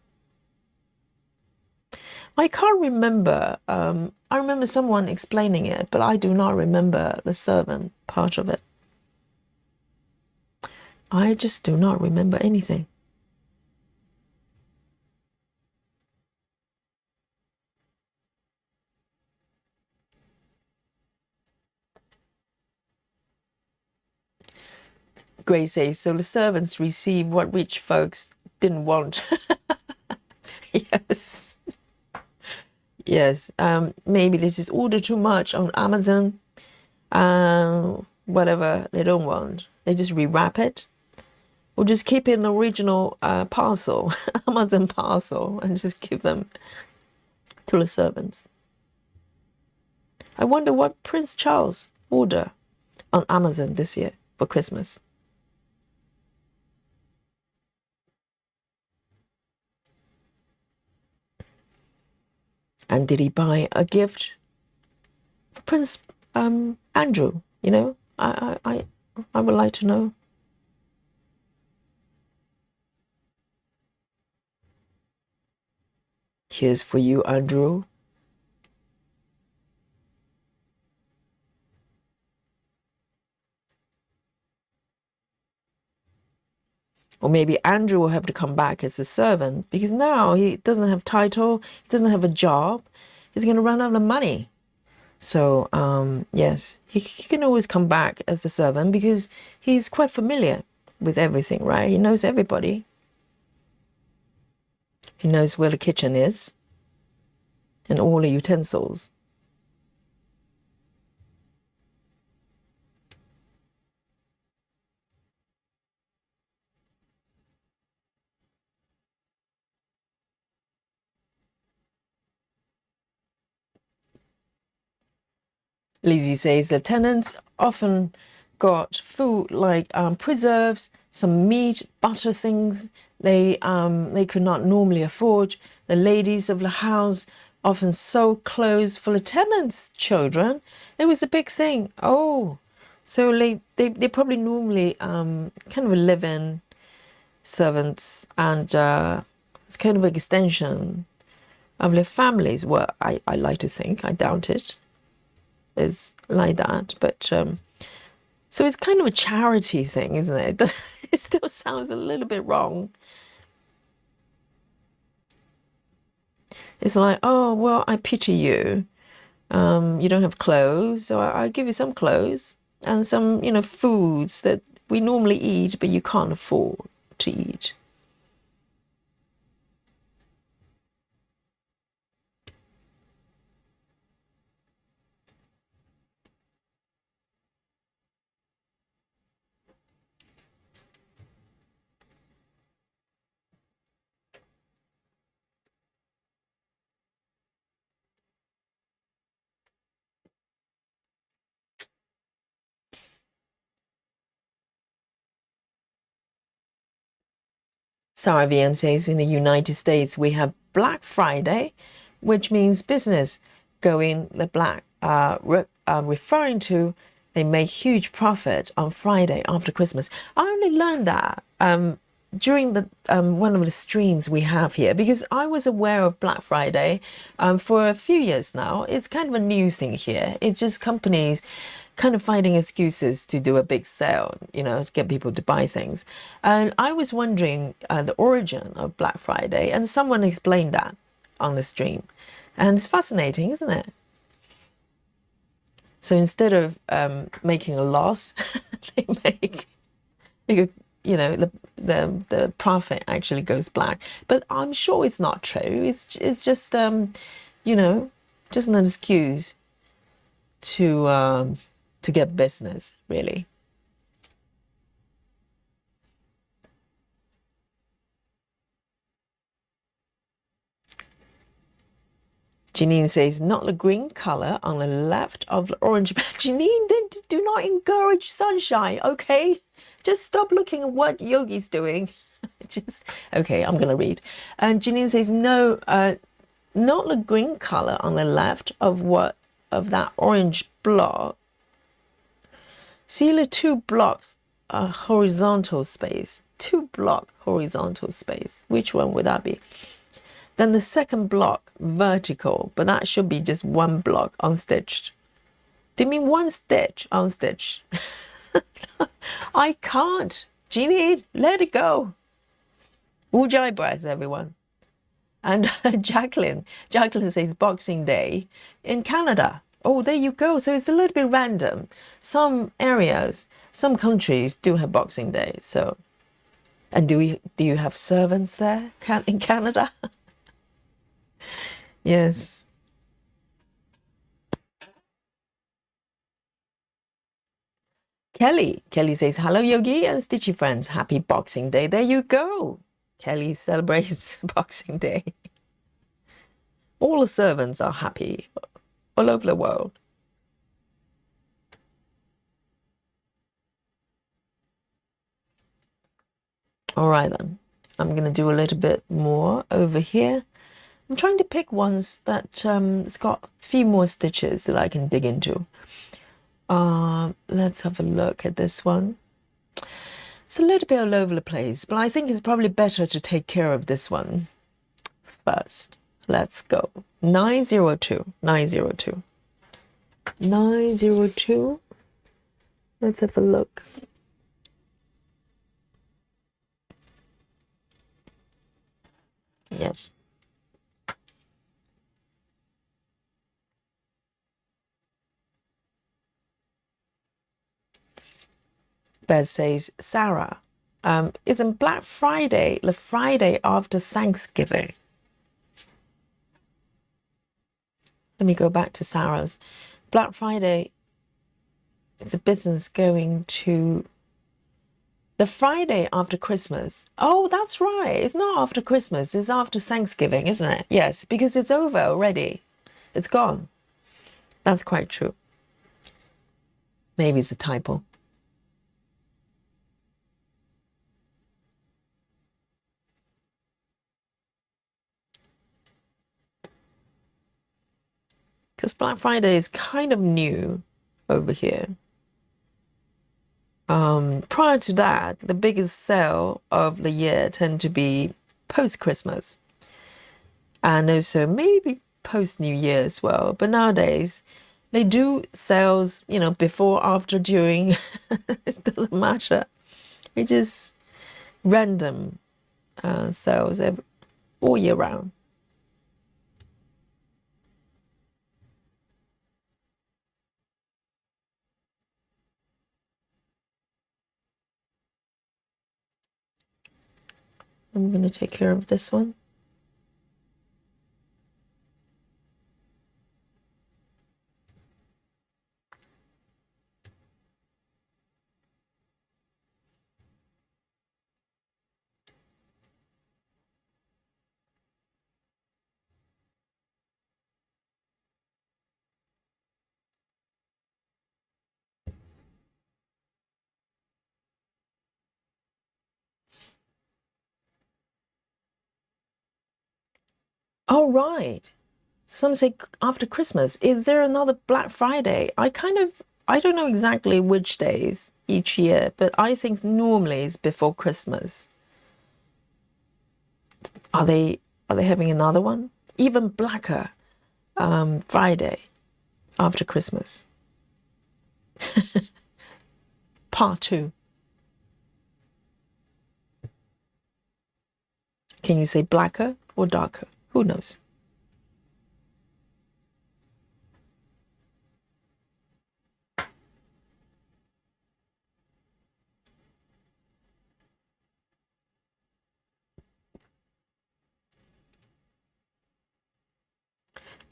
I can't remember. I remember someone explaining it, but I do not remember the servant part of it. I just do not remember anything. Grace says, so the servants receive what rich folks didn't want. Yes. Yes. Maybe they just order too much on Amazon. Whatever they don't want. They just rewrap it. Or just keep it in the original parcel, Amazon parcel, and just give them to the servants. I wonder what Prince Charles ordered on Amazon this year for Christmas. And did he buy a gift for Prince Andrew? You know, I would like to know. Here's for you, Andrew. Or maybe Andrew will have to come back as a servant because now he doesn't have title, he doesn't have a job, he's going to run out of money. So, yes, he can always come back as a servant because he's quite familiar with everything, right? He knows everybody. He knows where the kitchen is and all the utensils. Lizzie says the tenants often got food like preserves, some meat, butter things they could not normally afford. The ladies of the house often sew clothes for the tenants' children. It was a big thing. Oh, so they probably normally kind of live-in servants, and it's kind of an extension of their families. Well, I like to think. I doubt it is like that, but so it's kind of a charity thing, isn't it? It still sounds a little bit wrong. It's like, oh well, I pity you. You don't have clothes, so I give you some clothes and some, foods that we normally eat, but you can't afford to eat. Sarah VM says in the United States we have Black Friday, which means business going the black, referring to they make huge profit on Friday after Christmas. I only learned that during the one of the streams we have here, because I was aware of Black Friday for a few years now. It's kind of a new thing here. It's just companies kind of finding excuses to do a big sale, to get people to buy things. And I was wondering the origin of Black Friday, and someone explained that on the stream. And it's fascinating, isn't it? So instead of making a loss, they make the profit actually goes black. But I'm sure it's not true. It's just just an excuse to get business, really. Janine says, not the green color on the left of the orange. Janine, do not encourage sunshine, okay? Just stop looking at what Yogi's doing. Okay, I'm going to read. And Janine says, no, not the green color on the left of that orange block. See the 2 blocks horizontal space. 2 block horizontal space. Which one would that be? Then the second block vertical, but that should be just 1 block unstitched. Do you mean 1 stitch unstitched? I can't. Jeannie, let it go. Wooj eyebrows, everyone. And Jacqueline says Boxing Day in Canada. Oh, there you go. So it's a little bit random. Some areas, some countries do have Boxing Day. So, and do you have servants there in Canada? Yes. Kelly says, hello, Yogi and Stitchy friends. Happy Boxing Day. There you go. Kelly celebrates Boxing Day. All the servants are happy all over the world. All right, then. I'm going to do a little bit more over here. I'm trying to pick ones that it's got a few more stitches that I can dig into. Let's have a look at this one. It's a little bit all over the place, but I think it's probably better to take care of this one first. Let's go. 902. 902. 902. Let's have a look. Yes. Beth says, Sarah, isn't Black Friday the Friday after Thanksgiving? Let me go back to Sarah's. Black Friday, it's a business going to the Friday after Christmas. Oh, that's right. It's not after Christmas. It's after Thanksgiving, isn't it? Yes, because it's over already. It's gone. That's quite true. Maybe it's a typo. Because Black Friday is kind of new over here. Prior to that, the biggest sale of the year tend to be post-Christmas. And also maybe post-New Year as well. But nowadays, they do sales, before, after, during. It doesn't matter. It's just random sales all year round. I'm going to take care of this one. All right. Some say after Christmas. Is there another Black Friday? I don't know exactly which days each year, but I think normally it's before Christmas. Are they having another one? Even blacker Friday after Christmas. Part 2. Can you say blacker or darker? Who knows?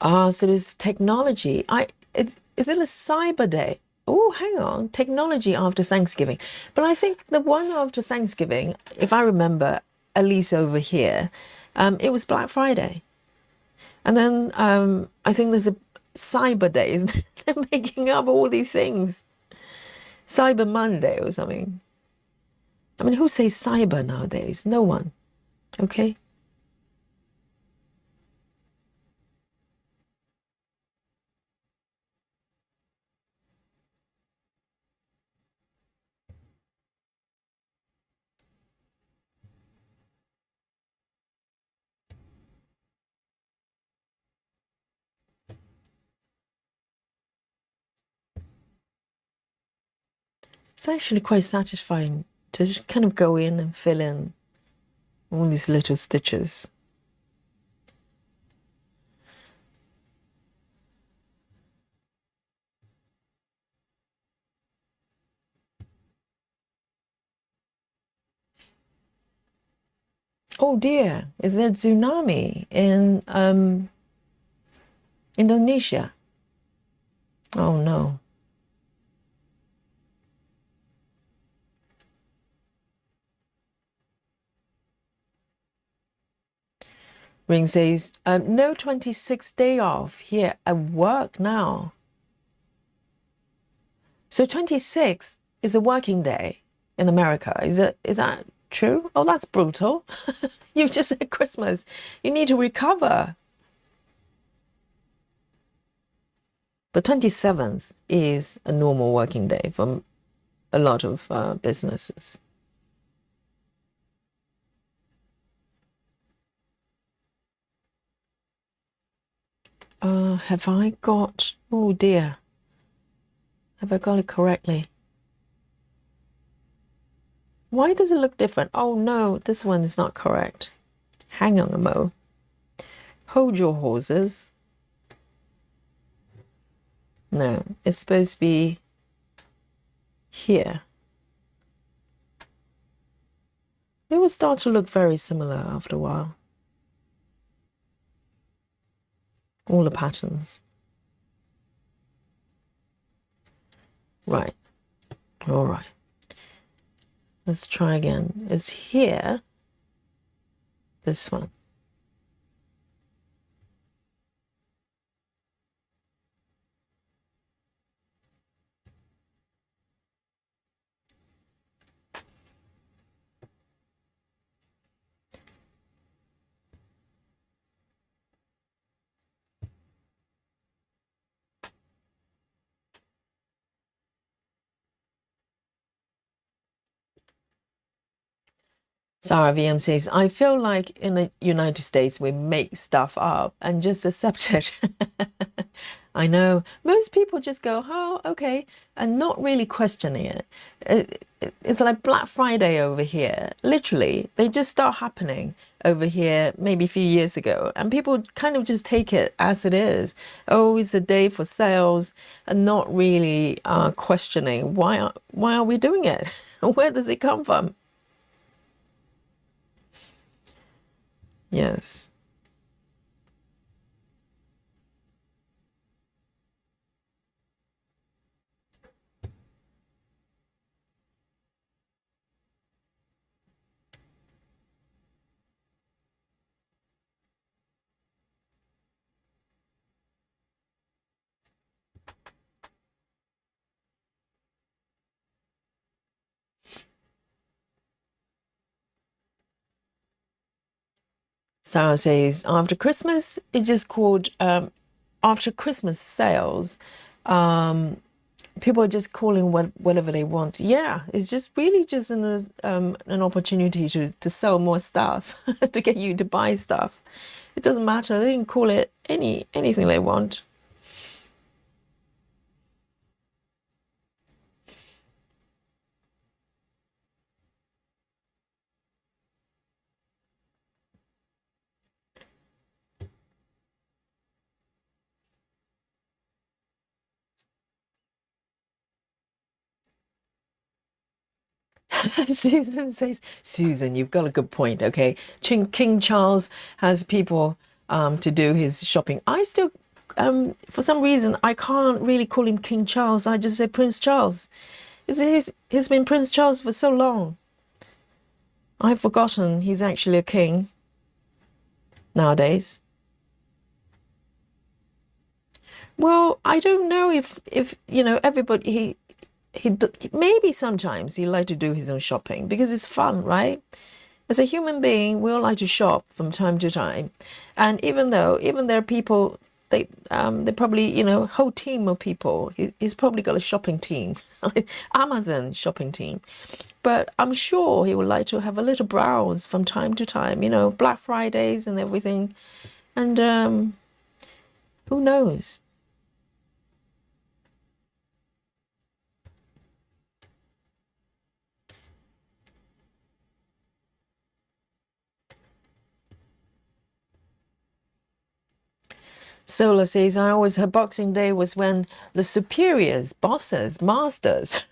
So there's technology. Is it a Cyber Day? Oh, hang on. Technology after Thanksgiving. But I think the one after Thanksgiving, if I remember, at least over here, it was Black Friday. And then I think there's a Cyber Day. They're making up all these things. Cyber Monday or something. I mean, who says cyber nowadays? No one. Okay? It's actually quite satisfying to just kind of go in and fill in all these little stitches. Oh dear, is there tsunami in Indonesia? Oh no. Ring says, no 26th day off here at work now. So 26th is a working day in America. Is that true? Oh, that's brutal. You've just said Christmas. You need to recover. But 27th is a normal working day for a lot of businesses. Have I got, oh dear. Have I got it correctly? Why does it look different? Oh no, this one is not correct. Hang on a mo. Hold your horses. No, it's supposed to be here. It will start to look very similar after a while. All the patterns. Right. All right. Let's try again. It's here. This one. Sarah VM says, I feel like in the United States we make stuff up and just accept it. I know. Most people just go, oh, okay, and not really questioning it. It's like Black Friday over here. Literally, they just start happening over here maybe a few years ago. And people kind of just take it as it is. Oh, it's a day for sales, and not really questioning why are we doing it? Where does it come from? Yes. Sarah says, after Christmas, it's just called, after Christmas sales, people are just calling whatever they want. Yeah, it's just really just an opportunity to sell more stuff, to get you to buy stuff. It doesn't matter. They can call it anything they want. Susan says, Susan, you've got a good point. Okay, King Charles has people to do his shopping. I still, for some reason, I can't really call him King Charles. I just say Prince Charles. He's been Prince Charles for so long. I've forgotten he's actually a king nowadays. Well, I don't know if you know everybody. Maybe sometimes he like to do his own shopping because it's fun, right? As a human being, we all like to shop from time to time, and even there are people, they probably, you know, whole team of people. He's probably got a shopping team, Amazon shopping team, but I'm sure he would like to have a little browse from time to time, you know, Black Fridays and everything, and who knows? Sola says, I always heard Boxing Day was when the superiors, bosses, masters,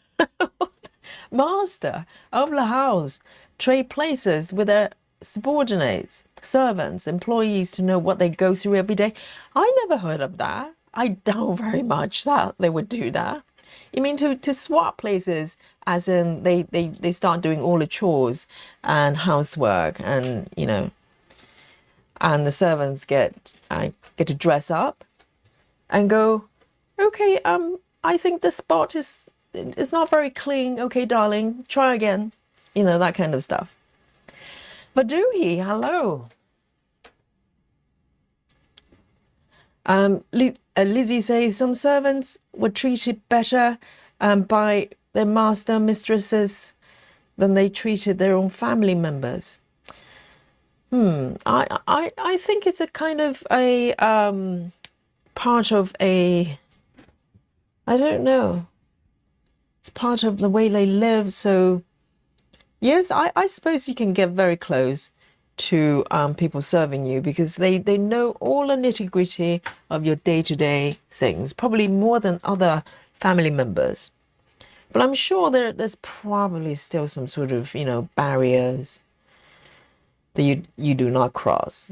master of the house trade places with their subordinates, servants, employees to know what they go through every day. I never heard of that. I doubt very much that they would do that. You mean to swap places, as in they start doing all the chores and housework, and you know, and the servants get to dress up and go, okay, I think the spot is not very clean. Okay, darling, try again. You know, that kind of stuff. But do he? Hello. Lizzie says some servants were treated better by their master mistresses than they treated their own family members. I think it's a kind of a part of a, I don't know. It's part of the way they live. So yes, I suppose you can get very close to people serving you, because they know all the nitty-gritty of your day-to-day things, probably more than other family members. But I'm sure there's probably still some sort of, barriers that you do not cross.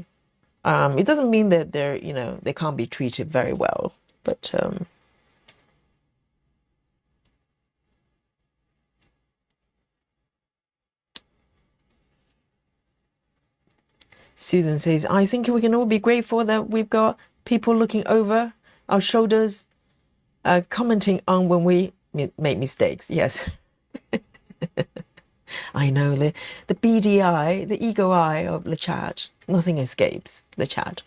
It doesn't mean that they can't be treated very well, but Susan says, I think we can all be grateful that we've got people looking over our shoulders, commenting on when we make mistakes. Yes. I know the beady eye, the ego eye of the chat. Nothing escapes the chat.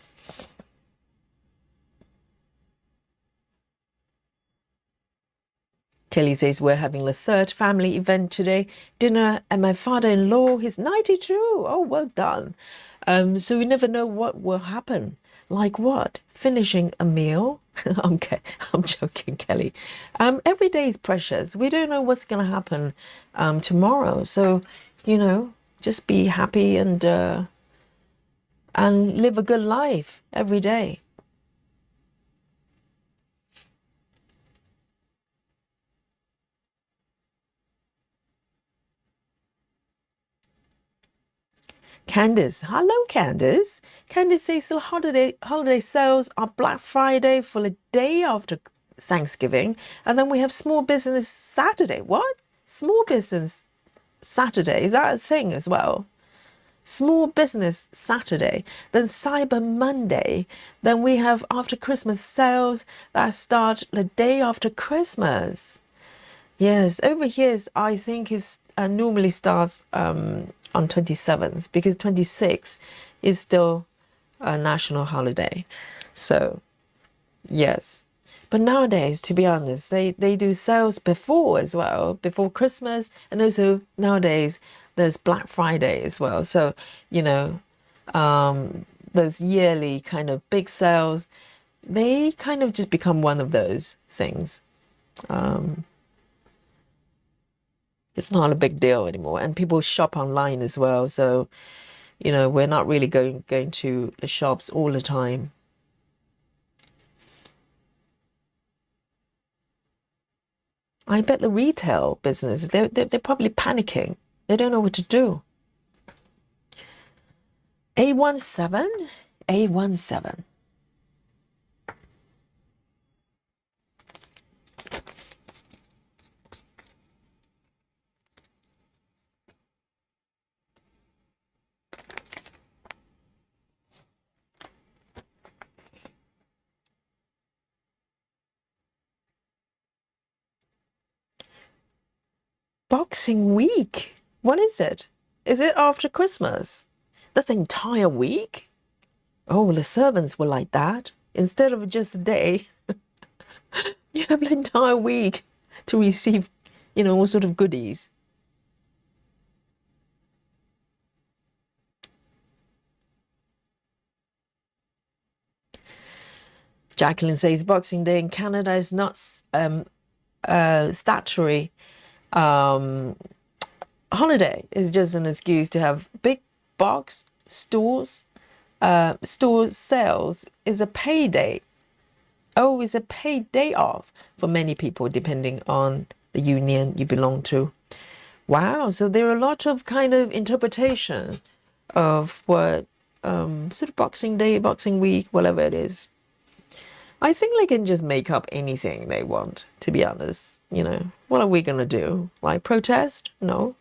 Kelly says, we're having the third family event today. Dinner, and my father-in-law, he's 92. Oh, well done. So we never know what will happen. Like what? Finishing a meal? Okay, I'm joking, Kelly. Every day is precious. We don't know what's going to happen tomorrow. So, just be happy and live a good life every day. Candice, hello Candice. Candice says the holiday sales are Black Friday for the day after Thanksgiving, and then we have Small Business Saturday. What? Small Business Saturday, is that a thing as well? Small Business Saturday, then Cyber Monday, then we have after Christmas sales that start the day after Christmas. Yes, over here I think is normally starts on 27th, because 26th is still a national holiday. So yes, but nowadays, to be honest, they do sales before as well, before Christmas, and also nowadays there's Black Friday as well. So those yearly kind of big sales, they kind of just become one of those things. It's not a big deal anymore, and people shop online as well. So, we're not really going to the shops all the time. I bet the retail business, they're probably panicking. They don't know what to do. A17, A17. Boxing Week. What is it? Is it after Christmas? That's the entire week? Oh, the servants were like that. Instead of just a day, you have the entire week to receive, all sort of goodies. Jacqueline says Boxing Day in Canada is not statutory holiday. It's just an excuse to have big box stores. Store sales is a payday. Oh, it's a paid day off for many people, depending on the union you belong to. Wow, so there are a lot of kind of interpretation of what sort of Boxing Day, Boxing Week, whatever it is. I think they can just make up anything they want, to be honest. What are we going to do? Like protest? No.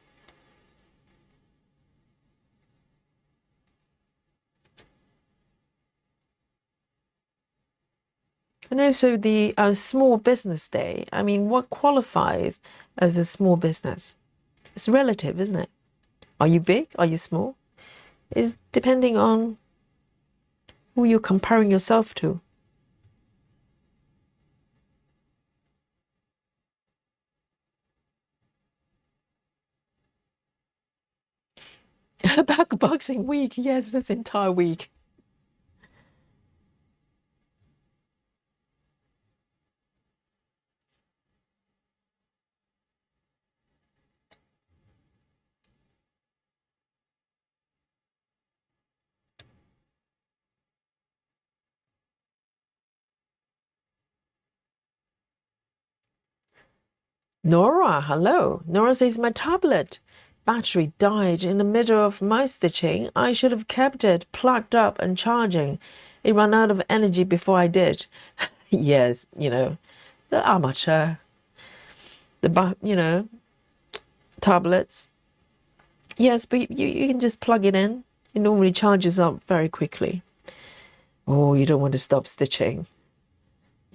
And also the small business day. I mean, what qualifies as a small business? It's relative, isn't it? Are you big? Are you small? It's depending on who you're comparing yourself to. Back Boxing Week, yes, that's entire week. Nora, hello. Nora says, my tablet battery died in the middle of my stitching. I should have kept it plugged up and charging. It ran out of energy before I did. Yes, the amateur, tablets. Yes, but you can just plug it in. It normally charges up very quickly. Oh, you don't want to stop stitching,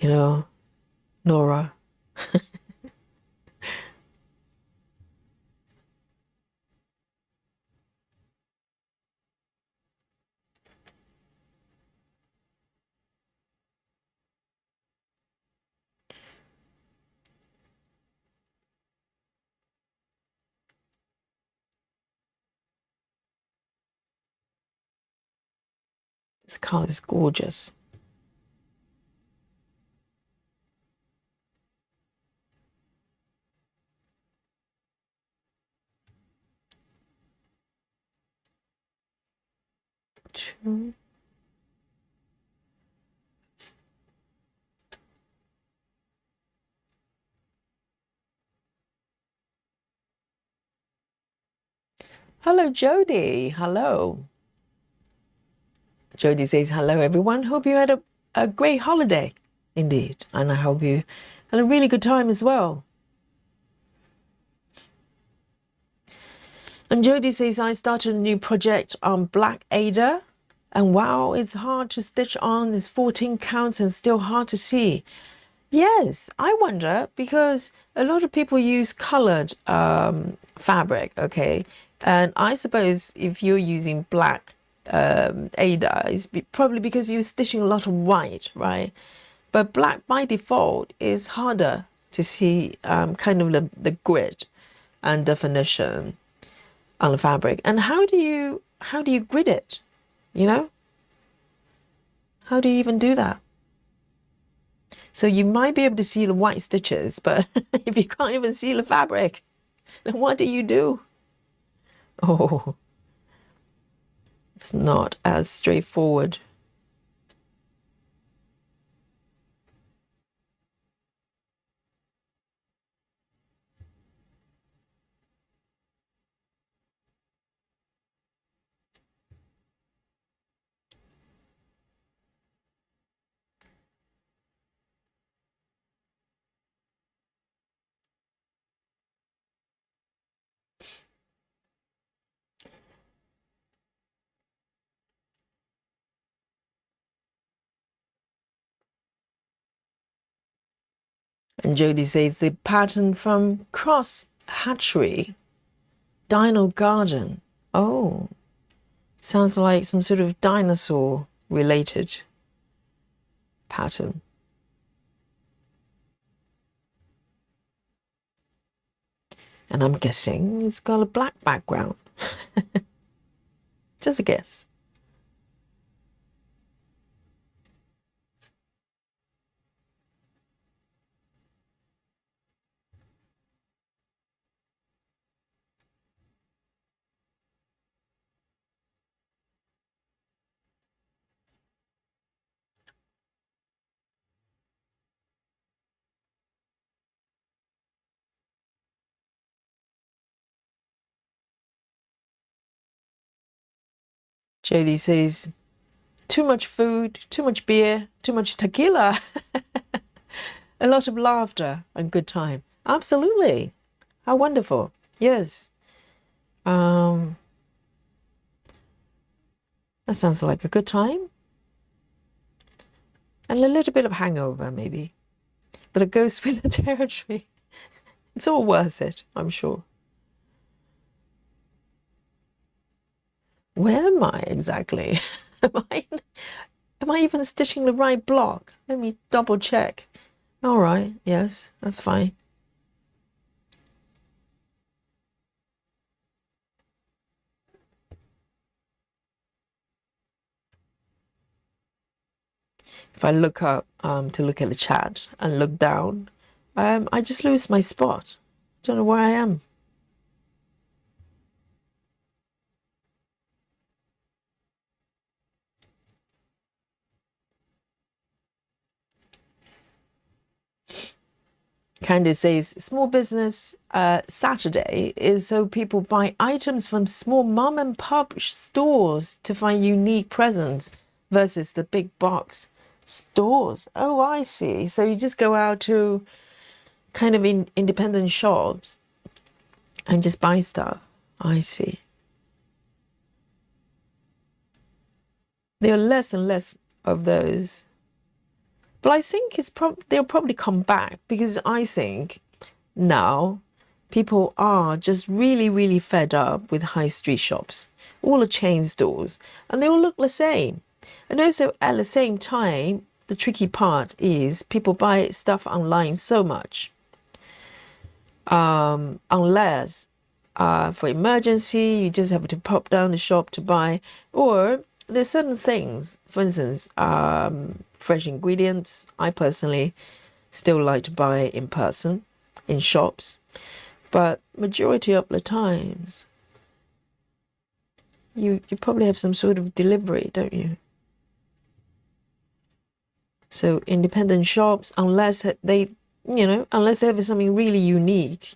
Nora. This color is gorgeous. Two. Hello, Jody. Hello. Jody says, hello, everyone. Hope you had a great holiday. Indeed. And I hope you had a really good time as well. And Jody says, I started a new project on Black Ada. And wow, it's hard to stitch on. There's 14 counts and still hard to see. Yes, I wonder, because a lot of people use colored fabric, okay? And I suppose if you're using black Ada, it's probably because you're stitching a lot of white, right? But black by default is harder to see kind of the grid and definition on the fabric. And how do you grid it? How do you even do that? So you might be able to see the white stitches, but if you can't even see the fabric, then what do you do? Oh, it's not as straightforward. And Jody says the pattern from Cross Hatchery, Dino Garden. Oh, sounds like some sort of dinosaur related pattern. And I'm guessing it's got a black background. Just a guess. Jody says, too much food, too much beer, too much tequila. A lot of laughter and good time. Absolutely. How wonderful. Yes. That sounds like a good time. And a little bit of hangover, maybe. But it goes with the territory. It's all worth it, I'm sure. Where am I exactly? Am I even stitching the right block? Let me double check. All right, yes, that's fine. If I look up to look at the chat and look down, I just lose my spot. I don't know where I am. Candice says, small business Saturday is so people buy items from small mom and pop stores to find unique presents versus the big box stores. Oh, I see. So you just go out to kind of independent shops and just buy stuff. I see. There are less and less of those. But I think they'll probably come back, because I think now people are just really, really fed up with high street shops, all the chain stores, and they all look the same. And also at the same time, the tricky part is people buy stuff online so much. Unless for emergency, you just have to pop down the shop to buy, or there's certain things, for instance, fresh ingredients, I personally still like to buy in person, in shops. But majority of the times, you probably have some sort of delivery, don't you? So independent shops, unless they have something really unique.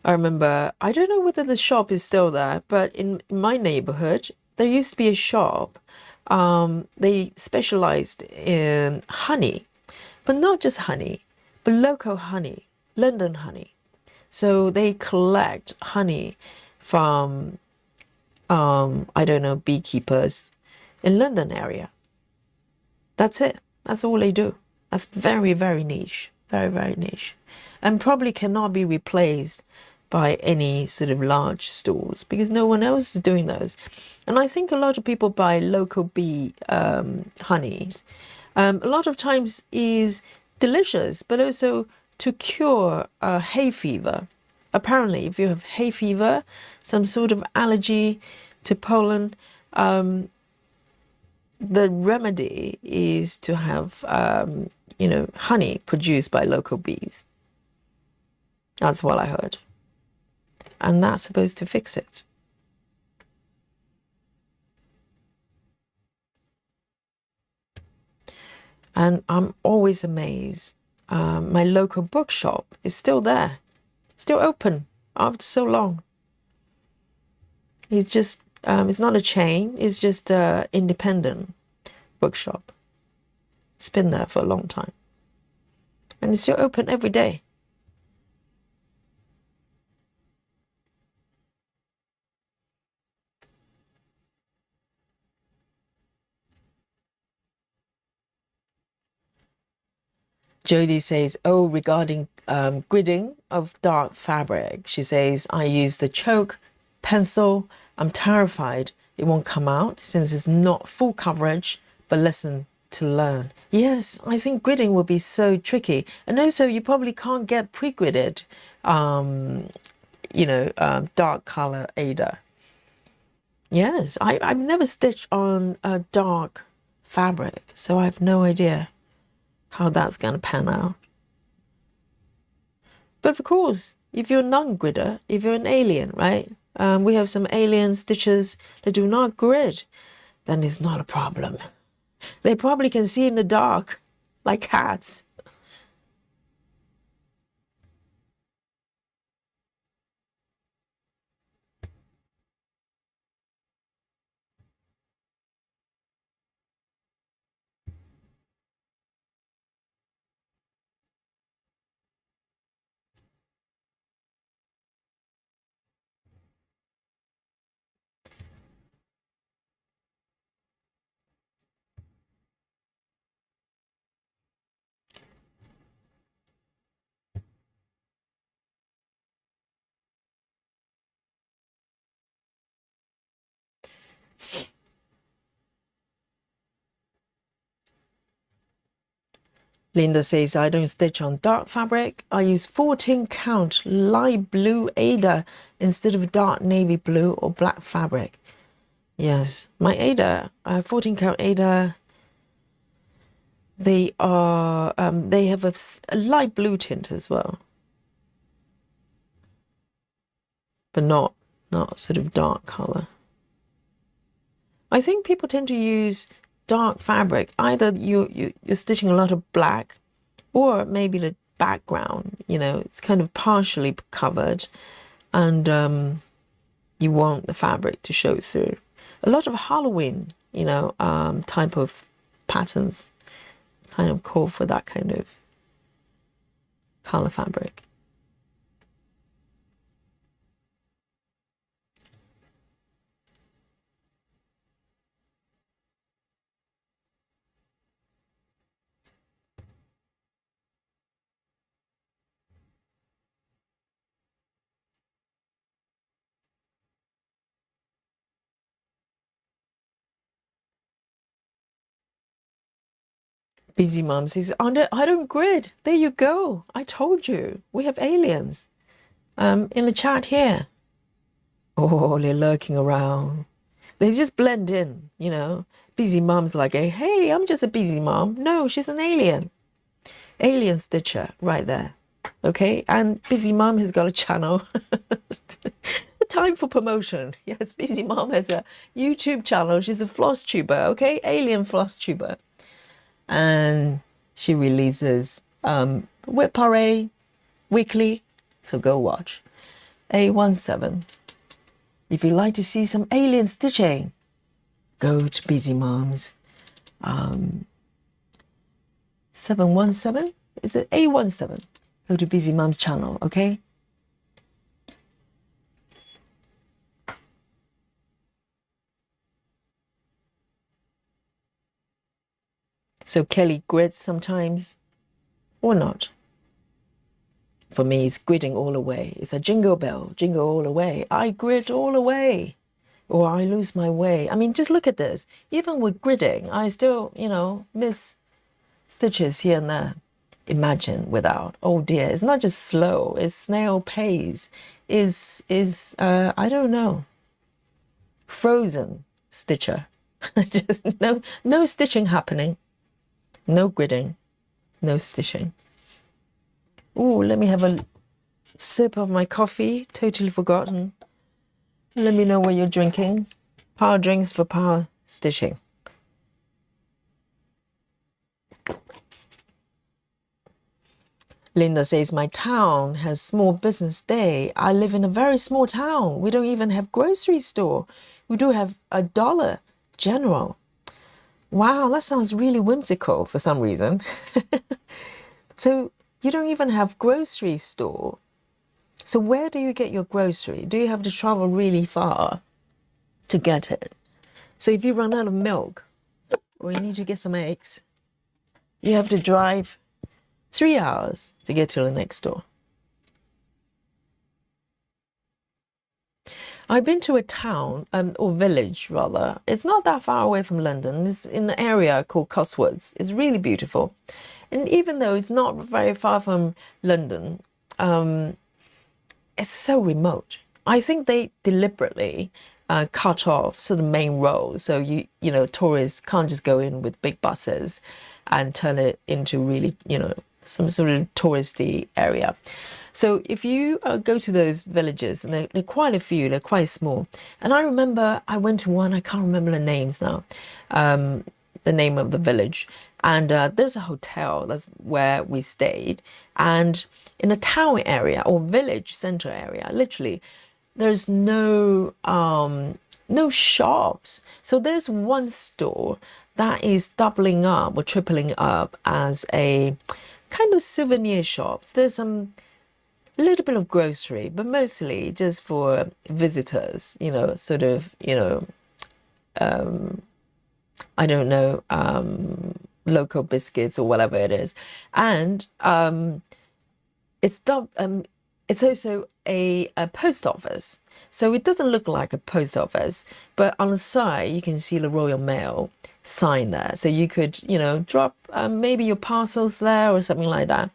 I remember, I don't know whether the shop is still there, but in my neighborhood, there used to be a shop. They specialized in honey, but not just honey, but local honey, London honey. So they collect honey from, I don't know, beekeepers in London area. That's it. That's all they do. That's very, very niche. Very, very niche. And probably cannot be replaced by any sort of large stores, because no one else is doing those. And I think a lot of people buy local bee honeys. A lot of times is delicious, but also to cure hay fever. Apparently, if you have hay fever, some sort of allergy to pollen, the remedy is to have, honey produced by local bees. That's what I heard. And that's supposed to fix it. And I'm always amazed. My local bookshop is still there, still open after so long. It's just, it's not a chain, it's just an independent bookshop. It's been there for a long time. And it's still open every day. Jody says, oh, regarding gridding of dark fabric, she says, I use the chalk pencil. I'm terrified it won't come out since it's not full coverage, but listen to learn. Yes, I think gridding will be so tricky. And also you probably can't get pre-gridded, dark color Ada. Yes, I've never stitched on a dark fabric, so I have no idea how that's going to pan out. But of course, if you're a non-gridder, if you're an alien, right? We have some alien stitchers that do not grid, then it's not a problem. They probably can see in the dark, like cats. Linda says, I don't stitch on dark fabric. I use 14 count light blue Ada instead of dark navy blue or black fabric. Yes, my Ada, 14 count Ada, they are, they have a light blue tint as well. But not sort of dark color. I think people tend to use dark fabric, either you're stitching a lot of black, or maybe the background, it's kind of partially covered, and you want the fabric to show through. A lot of Halloween, type of patterns kind of call for that kind of color fabric. Busy Mom says, I don't grid. There you go. I told you. We have aliens. In the chat here. Oh, they're lurking around. They just blend in, Busy Mom's like, hey, I'm just a busy mom. No, she's an alien. Alien stitcher right there. Okay, and Busy Mom has got a channel. Time for promotion. Yes, Busy Mom has a YouTube channel. She's a floss tuber, okay? Alien floss tuber. And she releases Whip Parade weekly, so go watch. A17. If you'd like to see some alien stitching, go to Busy Mom's 717. Is it A17? Go to Busy Mom's channel, okay? So Kelly grids sometimes, or not. For me, it's gridding all the way. It's a jingle bell, jingle all the way. I grid all the way, or I lose my way. I mean, just look at this. Even with gridding, I still, miss stitches here and there. Imagine without. Oh dear, it's not just slow. It's snail pace. I don't know. Frozen stitcher. Just no stitching happening. No gridding, no stitching. Ooh, let me have a sip of my coffee. Totally forgotten. Let me know what you're drinking. Power drinks for power stitching. Linda says, my town has small business day. I live in a very small town. We don't even have grocery store. We do have a Dollar General. Wow, that sounds really whimsical for some reason. So you don't even have grocery store. So where do you get your grocery? Do you have to travel really far to get it? So if you run out of milk, or you need to get some eggs, you have to drive 3 hours to get to the next store. I've been to a town, or village rather. It's not that far away from London. It's in an area called Cosworths. It's really beautiful. And even though it's not very far from London, it's so remote. I think they deliberately cut off sort of main roads. So, tourists can't just go in with big buses and turn it into really, some sort of touristy area. So if you go to those villages, and they're quite a few, they're quite small. And I remember I went to one, I can't remember the names now, the name of the village. And there's a hotel, that's where we stayed. And in a town area or village center area, literally, there's no shops. So there's one store that is doubling up or tripling up as a kind of souvenir shops. There's a little bit of grocery, but mostly just for visitors, I don't know, local biscuits or whatever it is. And it's also a post office. So it doesn't look like a post office, but on the side, you can see the Royal Mail sign there. So you could, drop maybe your parcels there or something like that.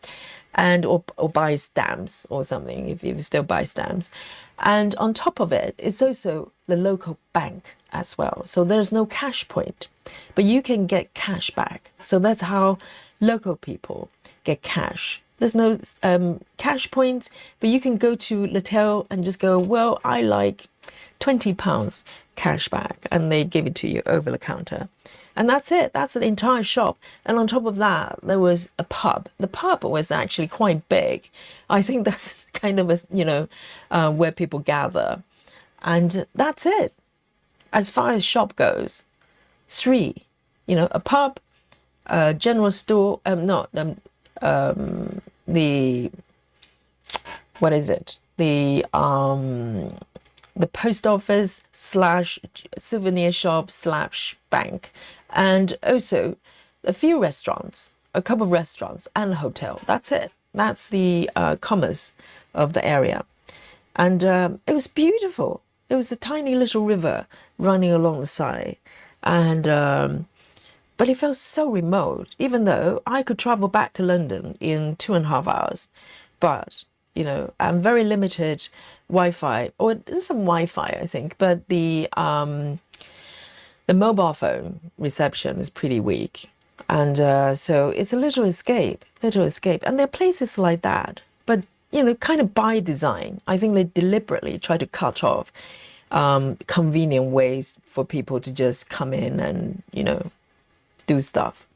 And or buy stamps or something if you still buy stamps. And on top of it, it's also the local bank as well. So there's no cash point, but you can get cash back. So that's how local people get cash. There's no cash point, but you can go to the till and just go, well, I like £20. cash back, and they give it to you over the counter. And that's it. That's an entire shop. And on top of that, there was a pub. The pub was actually quite big. I think that's kind of a, where people gather. And that's it. As far as shop goes, three, a pub, a general store, the what is it? The post office / souvenir shop / bank, and also a few restaurants, a couple of restaurants and a hotel. That's it. That's the commerce of the area. And it was beautiful. It was a tiny little river running along the side. And but it felt so remote, even though I could travel back to London in 2.5 hours. But, I'm very limited Wi-Fi, or there's some Wi-Fi, I think, but the mobile phone reception is pretty weak. And so it's a little escape. And there are places like that. But, kind of by design, I think they deliberately try to cut off convenient ways for people to just come in and, do stuff.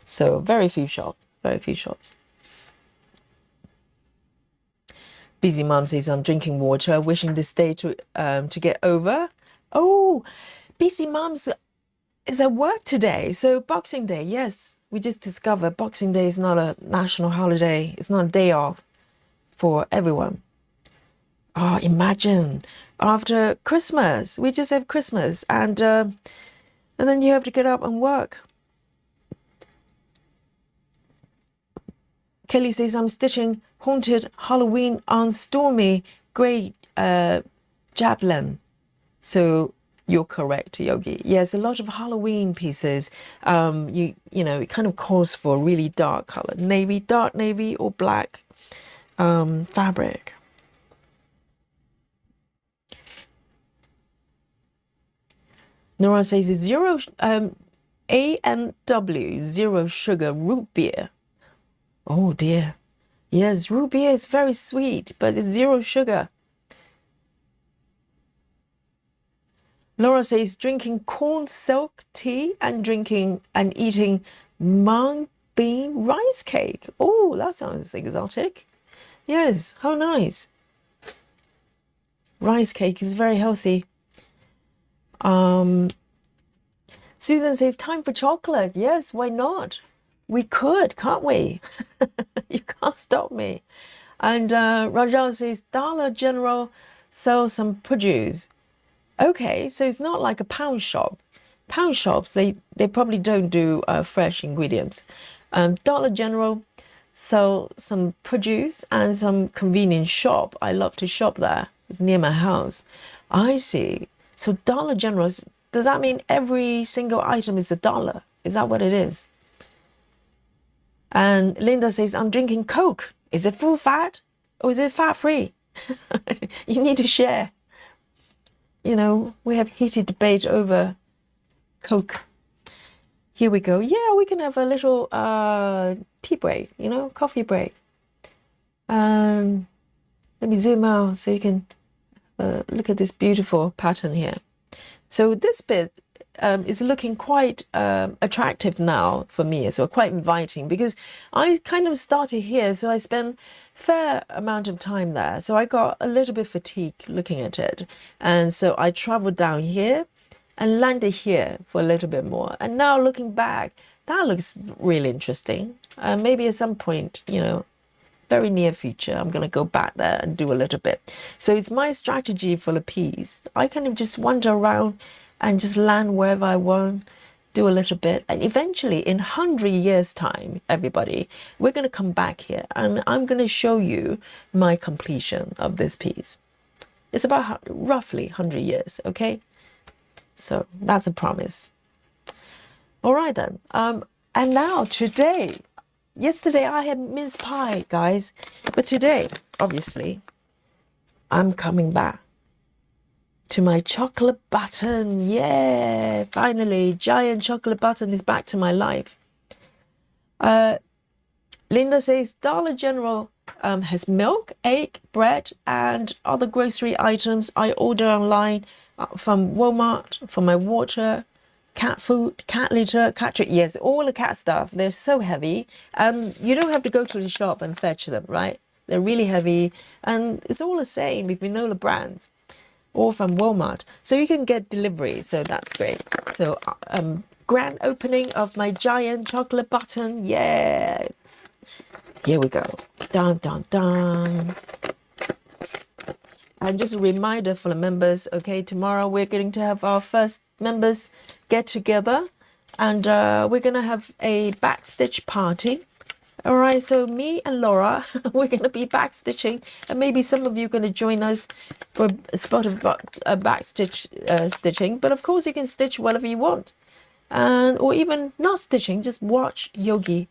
So very few shops. Busy Mom says, I'm drinking water, wishing this day to get over. Oh, Busy Mom's is at work today. So Boxing Day, yes, we just discovered Boxing Day is not a national holiday. It's not a day off for everyone. Oh, imagine after Christmas, we just have Christmas, and then you have to get up and work. Kelly says, I'm stitching Haunted Halloween on Stormy Grey Jablin. So you're correct, Yogi. Yes, a lot of Halloween pieces. It kind of calls for a really dark color, dark navy or black fabric. Nora says it's zero A&W, zero sugar root beer. Oh dear. Yes, root beer is very sweet, but it's zero sugar. Laura says drinking corn silk tea and eating mung bean rice cake. Oh, that sounds exotic. Yes, how nice. Rice cake is very healthy. Susan says time for chocolate. Yes, why not? We could, can't we? You can't stop me. And Rajal says Dollar General sells some produce. Okay, so it's not like a pound shop. Pound shops, they probably don't do fresh ingredients. Dollar General sell some produce and some convenience shop. I love to shop there. It's near my house. I see. So Dollar General, does that mean every single item is $1? Is that what it is? And Linda says, I'm drinking Coke. Is it full fat or is it fat-free? You need to share. We have heated debate over Coke. Here we go. Yeah, we can have a little tea break, coffee break. Let me zoom out so you can look at this beautiful pattern here. So this bit is looking quite attractive now for me, so quite inviting, because I kind of started here, so I spent fair amount of time there, so I got a little bit fatigued looking at it, and so I traveled down here and landed here for a little bit more, and now looking back, that looks really interesting. Maybe at some point, very near future, I'm going to go back there and do a little bit. So it's my strategy for the piece. I kind of just wander around and just land wherever I want, do a little bit. And eventually, in 100 years' time, everybody, we're going to come back here and I'm going to show you my completion of this piece. It's about roughly 100 years, okay? So that's a promise. All right then. And now today, yesterday I had mince pie, guys. But today, obviously, I'm coming back to my chocolate button. Yeah, finally, giant chocolate button is back to my life. Linda says Dollar General has milk, egg, bread, and other grocery items I order online from Walmart for my water, cat food, cat litter, cat treat. Yes, all the cat stuff. They're so heavy. You don't have to go to the shop and fetch them, right? They're really heavy, and it's all the same if you know the brands, or from Walmart. So you can get delivery. So that's great. So grand opening of my giant chocolate button. Yeah. Here we go. Dun, dun, dun. And just a reminder for the members, okay, tomorrow we're going to have our first members get together, and we're going to have a backstitch party. All right, so me and Laura, we're going to be backstitching, and maybe some of you are going to join us for a spot of backstitch stitching. But of course, you can stitch whatever you want, and or even not stitching, just watch Yogi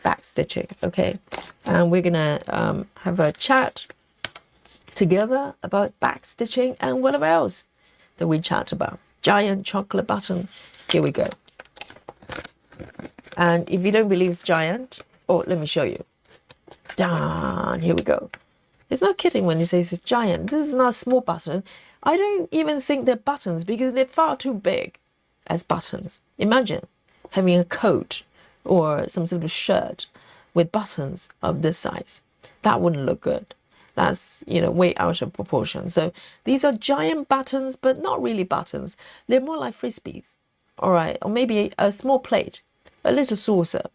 backstitching, okay? And we're going to have a chat together about backstitching and whatever else that we chat about. Giant chocolate button. Here we go. And if you don't believe it's giant, oh, let me show you. Done. Here we go. It's not kidding when you say it's giant. This is not a small button. I don't even think they're buttons because they're far too big as buttons. Imagine having a coat or some sort of shirt with buttons of this size. That wouldn't look good. That's, you know, way out of proportion. So these are giant buttons, but not really buttons. They're more like frisbees, all right? Or maybe a small plate, a little saucer.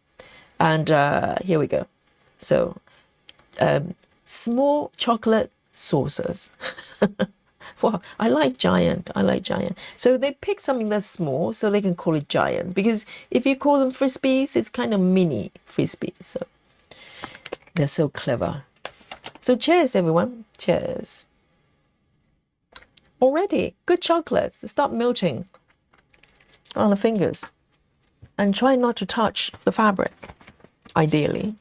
And here we go. So small chocolate saucers. Well, I like giant. I like giant. So they pick something that's small so they can call it giant. Because if you call them frisbees, it's kind of mini frisbees. So they're so clever. So cheers, everyone. Cheers. Already, good chocolates. Stop melting on the fingers. And try not to touch the fabric, ideally.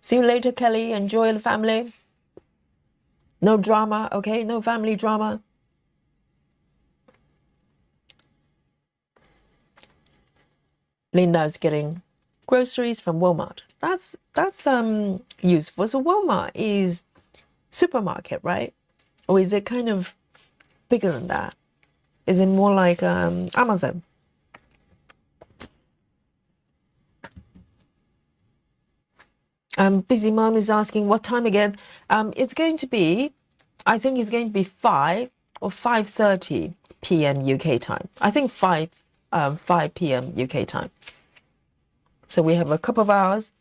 See you later, Kelly. Enjoy the family. No drama, okay? No family drama. Linda's getting groceries from Walmart. That's useful. So Walmart is supermarket, right? Or is it kind of bigger than that? Is it more like Amazon? Busy Mom is asking what time again? It's going to be, I think it's going to be 5 or 5:30 p.m. UK time. I think 5 p.m. UK time. So we have a couple of hours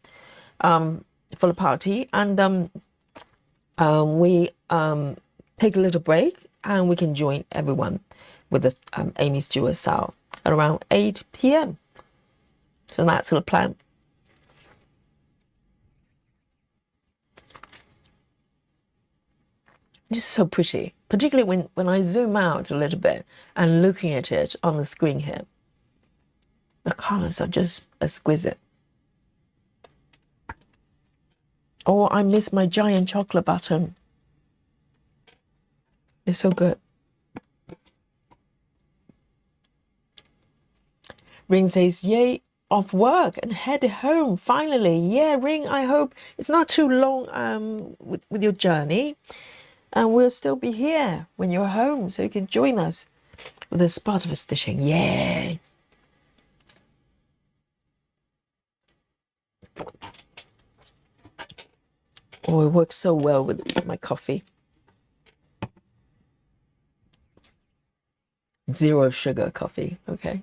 for the party, and we take a little break, and we can join everyone with the Aimee Stewart style at around 8 p.m. So that's the plan. Just so pretty, particularly when I zoom out a little bit and looking at it on the screen here. The colors are just exquisite. Oh, I miss my giant chocolate button. It's so good. Ring says, yay, off work and headed home finally. Yeah, Ring, I hope it's not too long with your journey. And we'll still be here when you're home, so you can join us with a spot of stitching. Yay! Oh, it works so well with my coffee. 0 sugar coffee, okay?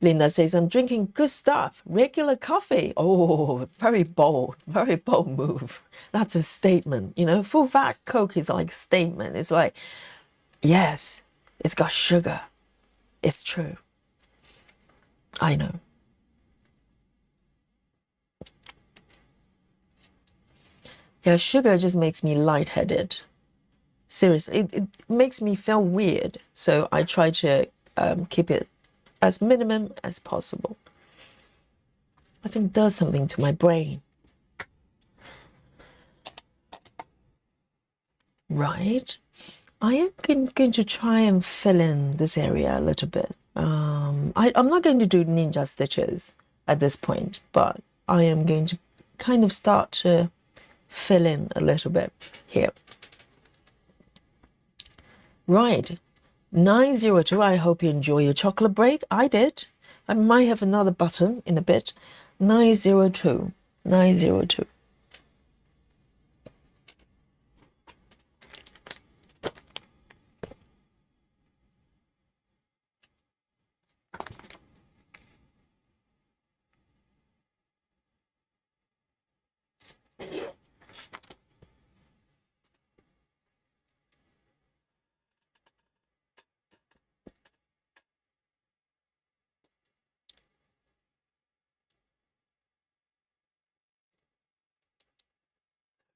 Linda says, I'm drinking good stuff, regular coffee. Oh, very bold move. That's a statement. You know, full fat Coke is like a statement. It's like, yes, it's got sugar. It's true. I know. Yeah, sugar just makes me lightheaded. Seriously, it makes me feel weird. So I try to keep it as minimum as possible. I think it does something to my brain. Right. I am going to try and fill in this area a little bit. I'm not going to do ninja stitches at this point, but I am going to kind of start to fill in a little bit here. Right, 902, I hope you enjoy your chocolate break. I did. I might have another button in a bit. 902, 902.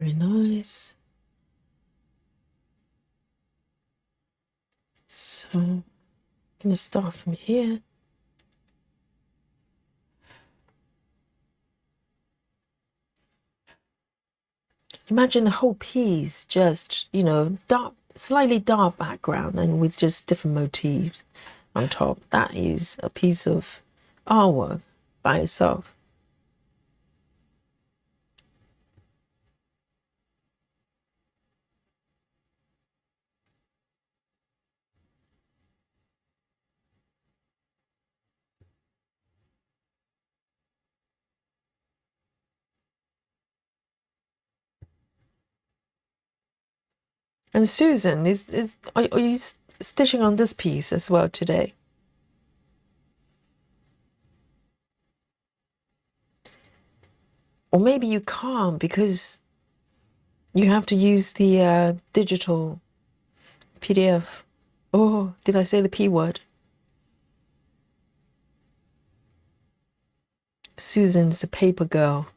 Very nice. So I'm going to start from here. Imagine the whole piece just, you know, dark, slightly dark background and with just different motifs on top. That is a piece of artwork by itself. And Susan, are you stitching on this piece as well today? Or maybe you can't because you have to use the digital PDF. Oh, did I say the P word? Susan's a paper girl.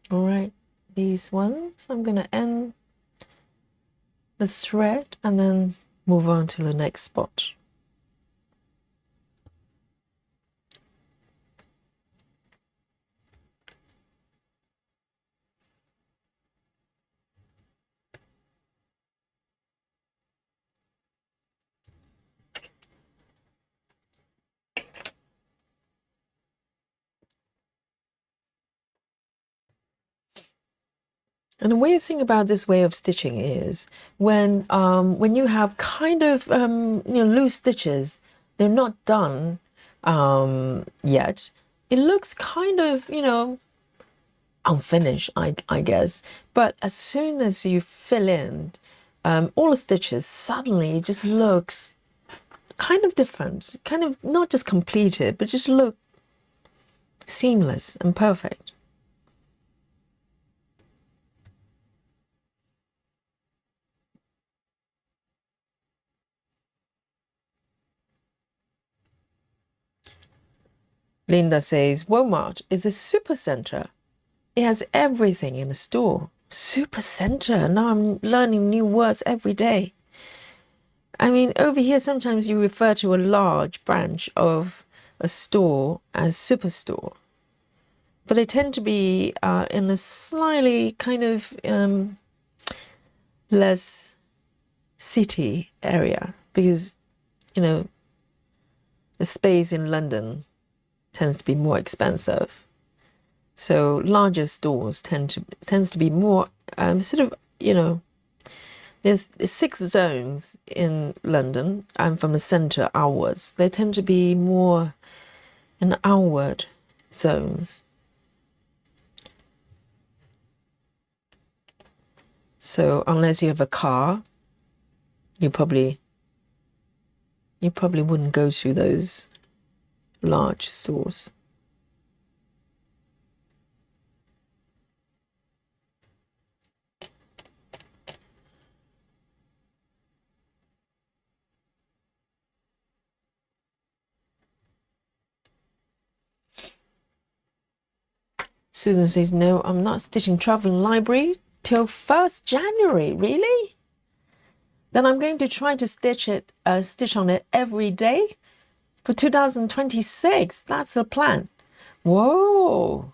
All right, these ones, I'm going to end the thread and then move on to the next spot. And the weird thing about this way of stitching is when you have kind of loose stitches, they're not done yet. It looks kind of unfinished, I guess. But as soon as you fill in all the stitches, suddenly it just looks kind of different, kind of not just completed, but just look seamless and perfect. Linda says, Walmart is a super center. It has everything in the store. Super center. Now I'm learning new words every day. I mean, over here, sometimes you refer to a large branch of a store as superstore. But they tend to be in a slightly kind of less city area because, the space in London tends to be more expensive. So larger stores tends to be more there's 6 zones in London and from the centre outwards. They tend to be more in outward zones. So unless you have a car, you probably wouldn't go to those large stores. Susan says, no, I'm not stitching Traveling Library till 1st January. Really? Then I'm going to try to stitch on it every day for 2026. That's the plan. Whoa.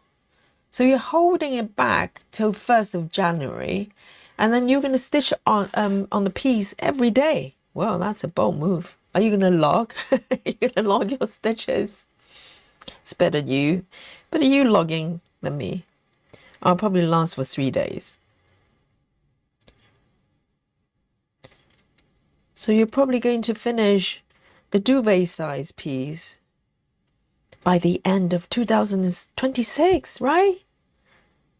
So you're holding it back till 1st of January, and then you're going to stitch on the piece every day. Well, that's a bold move. Are you going to log? Are you going to log your stitches? It's better you logging than me. I'll probably last for 3 days. So you're probably going to finish the duvet size piece by the end of 2026, right?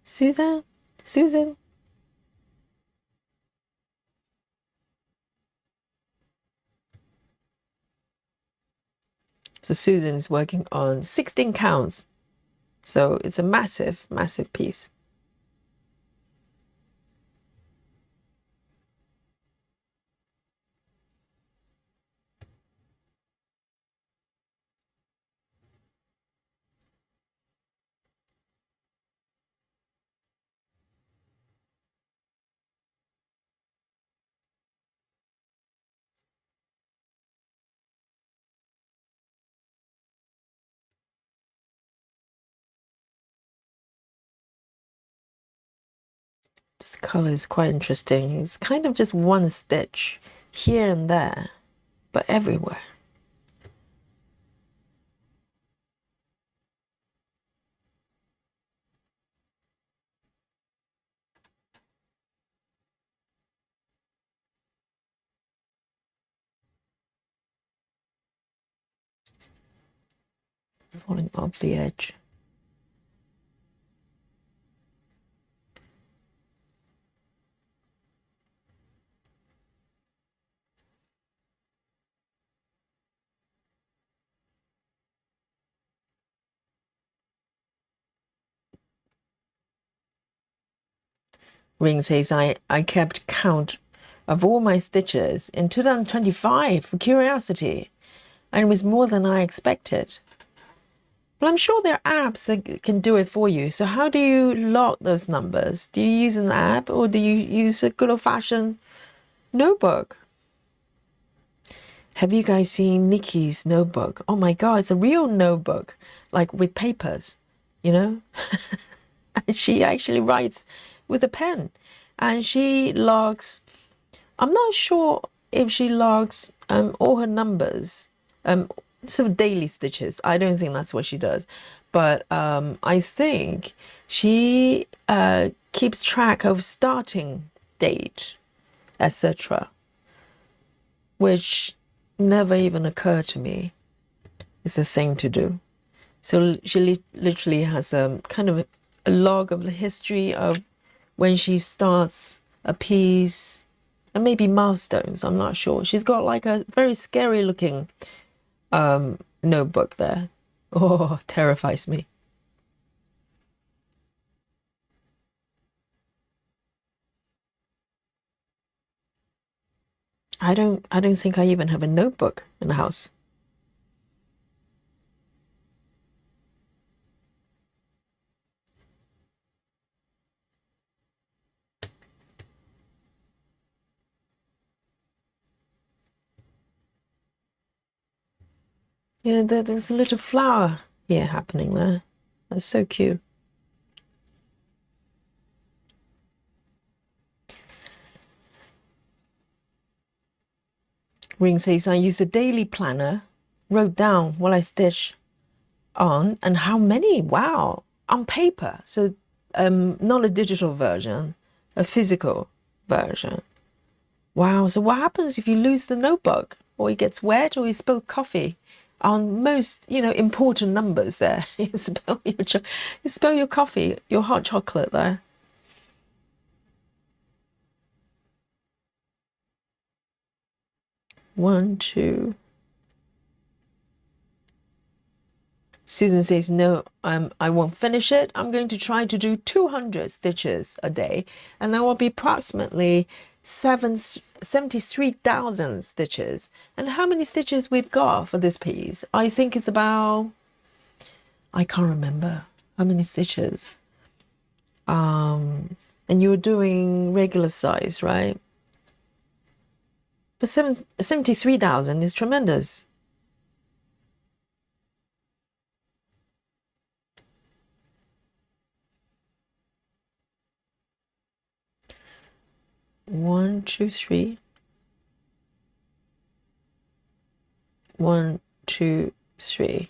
Susan? Susan? So Susan's working on 16 counts. So it's a massive, massive piece. This color is quite interesting. It's kind of just one stitch here and there, but everywhere. Falling off the edge. Ring says, I kept count of all my stitches in 2025 for curiosity, and it was more than I expected. But I'm sure there are apps that can do it for you. So how do you log those numbers? Do you use an app or do you use a good old-fashioned notebook? Have you guys seen Nikki's notebook? Oh my God, it's a real notebook, like with papers, you know? And she actually writes with a pen and she logs, I'm not sure if she logs all her numbers, sort of daily stitches. I don't think that's what she does. But I think she keeps track of starting date, etc., which never even occurred to me. It's a thing to do. So she literally has a kind of a log of the history of when she starts a piece and maybe milestones. I'm not sure. She's got like a very scary looking notebook there. Oh, terrifies me. I don't think I even have a notebook in the house. You know, there's a little flower here happening there. That's so cute. Ring says, I use a daily planner, wrote down what I stitch on and how many. Wow, on paper. So not a digital version, a physical version. Wow, so what happens if you lose the notebook or it gets wet or you spill coffee on most, important numbers there? You spill your coffee, your hot chocolate there. One, two. Susan says, no, I won't finish it. I'm going to try to do 200 stitches a day, and that will be approximately 73,000 stitches. And how many stitches we've got for this piece? I think it's about, I can't remember how many stitches. And you were doing regular size, right? But 73,000 is tremendous. 1, 2, 3. 1, 2, 3.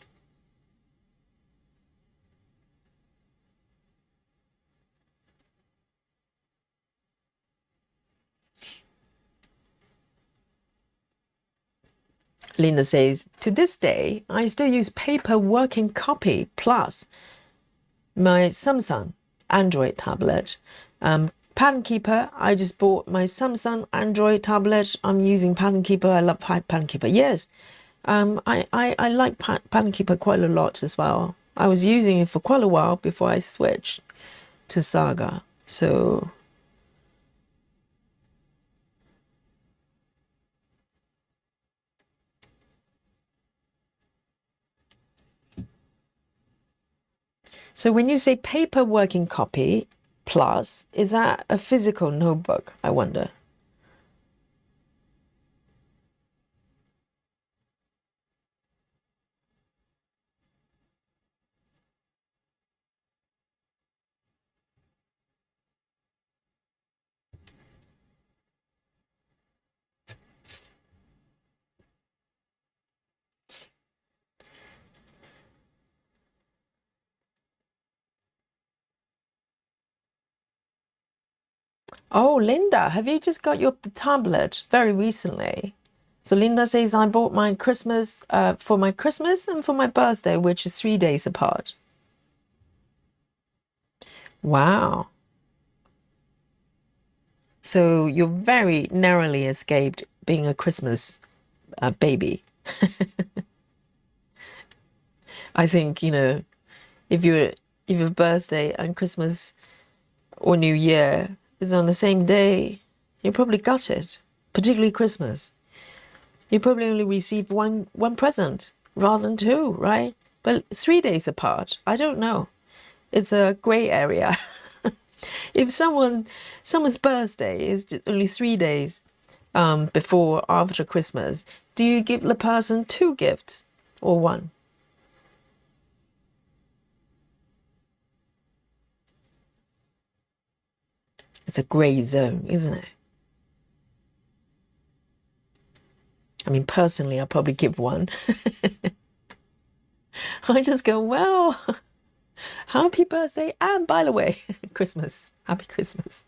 Linda says, to this day, I still use paper working copy plus my Samsung Android tablet. Pattern Keeper, I just bought my Samsung Android tablet. I'm using Pattern Keeper. I love Pattern Keeper. Yes, I like Pattern Keeper quite a lot as well. I was using it for quite a while before I switched to Saga. So when you say paper working copy plus, is that a physical notebook, I wonder? Oh, Linda, have you just got your tablet very recently? So Linda says, I bought my Christmas for my Christmas and for my birthday, which is 3 days apart. Wow. So you're very narrowly escaped being a Christmas baby. I think, if your birthday and Christmas or New Year is on the same day, you probably got it, particularly Christmas. You probably only received one present rather than two, right? But 3 days apart, I don't know. It's a gray area. If someone's birthday is only 3 days before or after Christmas, do you give the person 2 gifts or 1? It's a gray zone, isn't it? I mean, personally, I'll probably give 1. I just go, well, happy birthday, and by the way, Christmas. Happy Christmas.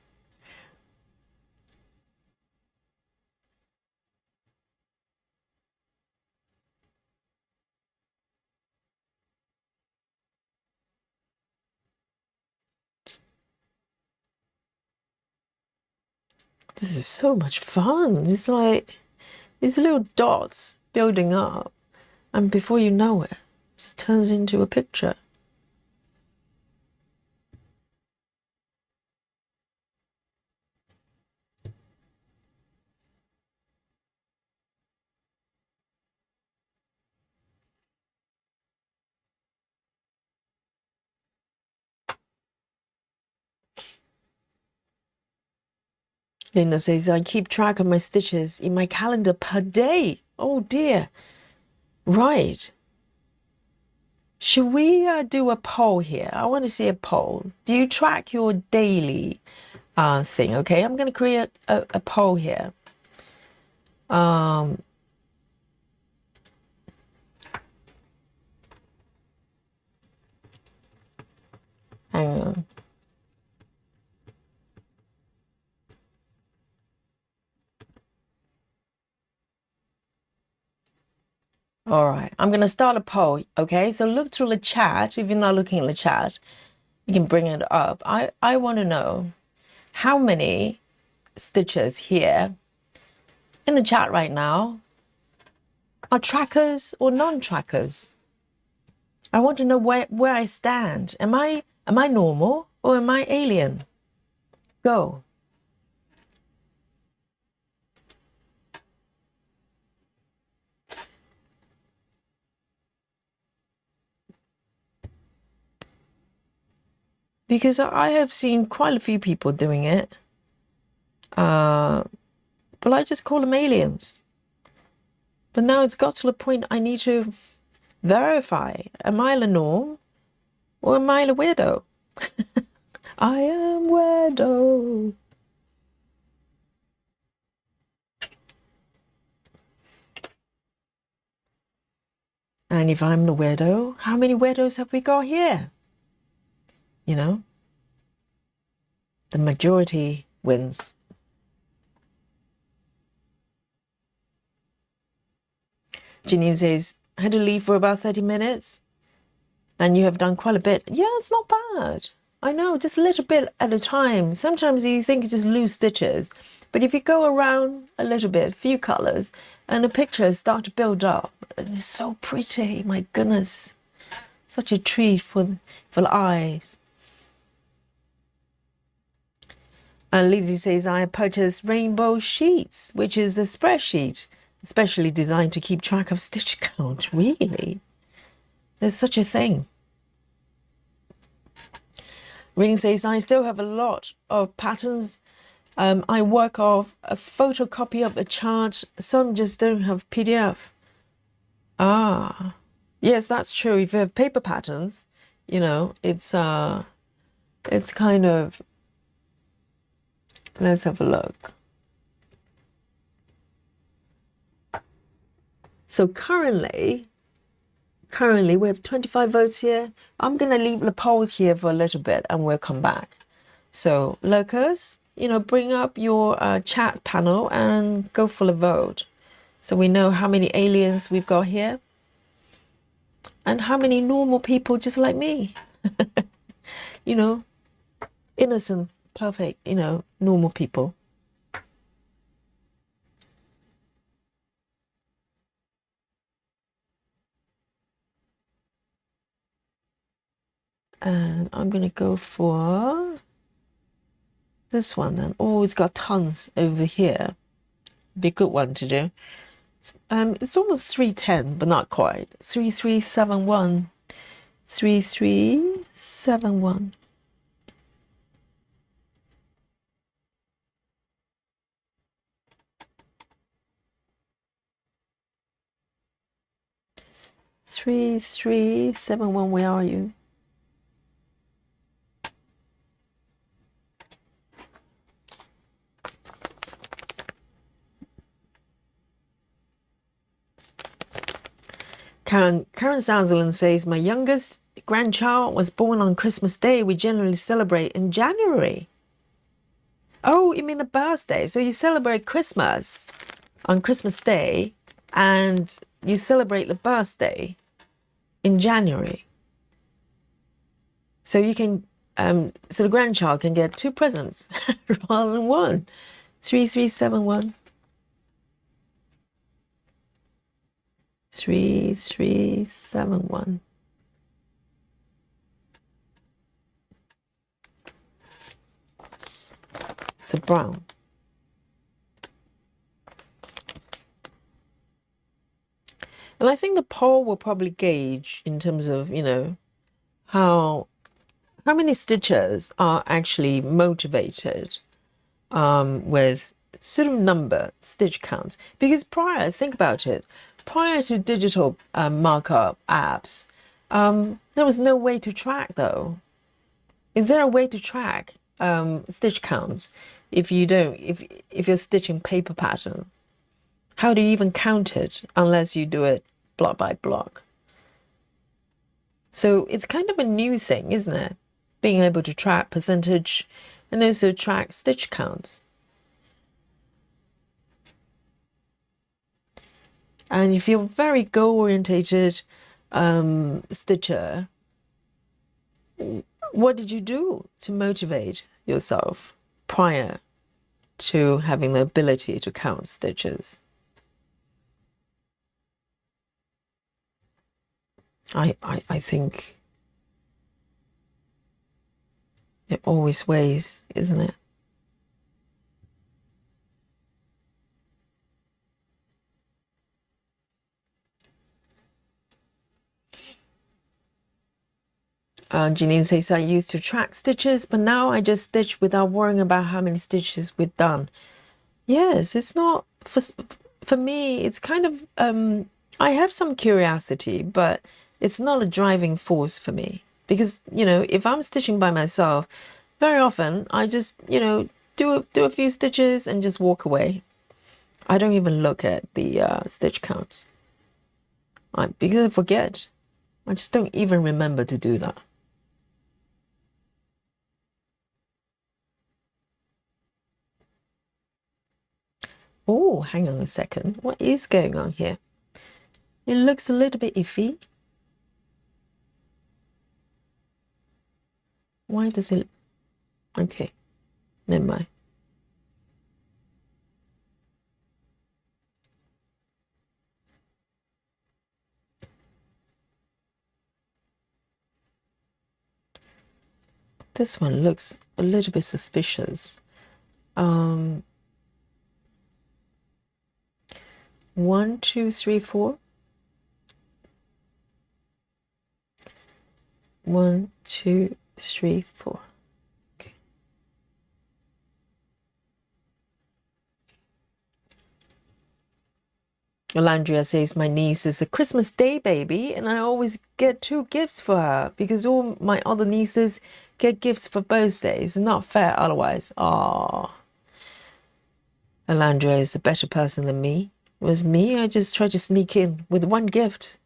This is so much fun. It's like these little dots building up, and before you know it, it just turns into a picture. Linda says, I keep track of my stitches in my calendar per day. Oh dear. Right. Should we do a poll here? I want to see a poll. Do you track your daily thing? Okay, I'm going to create a poll here. Hang on. All right, I'm going to start a poll, okay? So look through the chat. If you're not looking at the chat, you can bring it up. I want to know how many stitches here in the chat right now are trackers or non-trackers. I want to know where I stand. Am I normal or am I alien? Go. Because I have seen quite a few people doing it. But I just call them aliens. But now it's got to the point I need to verify. Am I the norm or am I the weirdo? I am weirdo. And if I'm the weirdo, how many weirdos have we got here? You know, the majority wins. Janine says, had to leave for about 30 minutes. And you have done quite a bit. Yeah, it's not bad. I know, just a little bit at a time. Sometimes you think you just lose stitches. But if you go around a little bit, a few colors, and the pictures start to build up, and it's so pretty, my goodness. Such a treat for the eyes. And Lizzie says, I purchased rainbow sheets, which is a spreadsheet, especially designed to keep track of stitch count. Really? There's such a thing. Ring says, I still have a lot of patterns. I work off a photocopy of a chart. Some just don't have PDF. Ah, yes, that's true. If you have paper patterns, you know, it's kind of, let's have a look. So currently we have 25 votes here. I'm going to leave the poll here for a little bit and we'll come back. So lurkers, you know, bring up your chat panel and go for the vote. So we know how many aliens we've got here and how many normal people just like me. You know, innocent, perfect, you know, normal people. And I'm going to go for this one then. Oh, it's got tons over here. Be a good one to do. It's almost 310, but not quite. 3371. 3371. Three, 371, where are you? Karen Sutherland says, my youngest grandchild was born on Christmas Day. We generally celebrate in January. Oh, you mean a birthday? So you celebrate Christmas on Christmas Day and you celebrate the birthday in January. So you can, so the grandchild can get 2 presents rather than 1. 3371. 3371. It's a brown. And I think the poll will probably gauge in terms of, you know, how many stitchers are actually motivated with sort of number stitch counts. Because prior, think about it, prior to digital markup apps, there was no way to track though. Is there a way to track stitch counts if you don't, if you're stitching paper pattern? How do you even count it unless you do it block by block? So it's kind of a new thing, isn't it? Being able to track percentage and also track stitch counts. And if you're a very goal-orientated stitcher, what did you do to motivate yourself prior to having the ability to count stitches? I think it always weighs, isn't it? Janine says, I used to track stitches, but now I just stitch without worrying about how many stitches we've done. Yes, it's not, for me, it's kind of, I have some curiosity, but it's not a driving force for me. Because, you know, if I'm stitching by myself, very often I just, you know, do a few stitches and just walk away. I don't even look at the stitch counts. Because I forget. I just don't even remember to do that. Oh, hang on a second. What is going on here? It looks a little bit iffy. Why does it... Okay, never mind. This one looks a little bit suspicious. 1, 2, 3, 4. 1, 2, 3, 4. Okay. Alandria says my niece is a Christmas Day baby, and I always get 2 gifts for her because all my other nieces get gifts for birthdays. It's not fair otherwise. Oh, Alandria is a better person than me. It was me, I just tried to sneak in with 1 gift.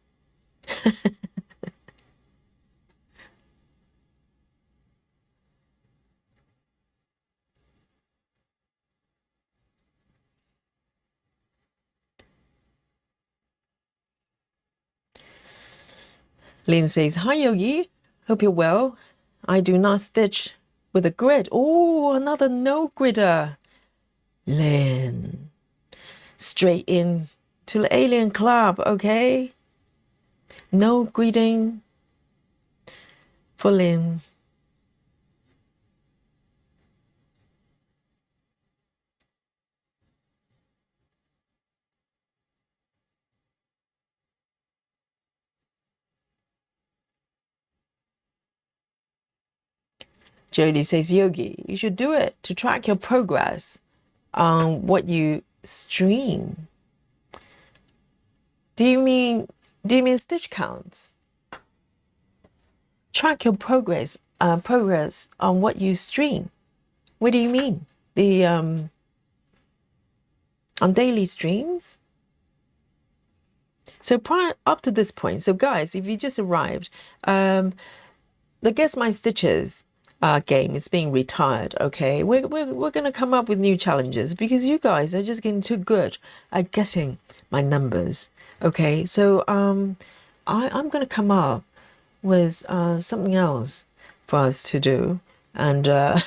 Lynn says, hi Yogi, hope you're well. I do not stitch with a grid. Oh, another no gridder. Lynn, straight in to the Alien Club, okay? No greeting for Lynn. Jody says, Yogi, you should do it to track your progress on what you stream. Do you mean stitch counts? Track your progress on what you stream. What do you mean? The on daily streams? So up to this point, so guys, if you just arrived, the Guess My Stitches game is being retired, okay? We're going to come up with new challenges because you guys are just getting too good at guessing my numbers, okay? So I'm going to come up with something else for us to do and to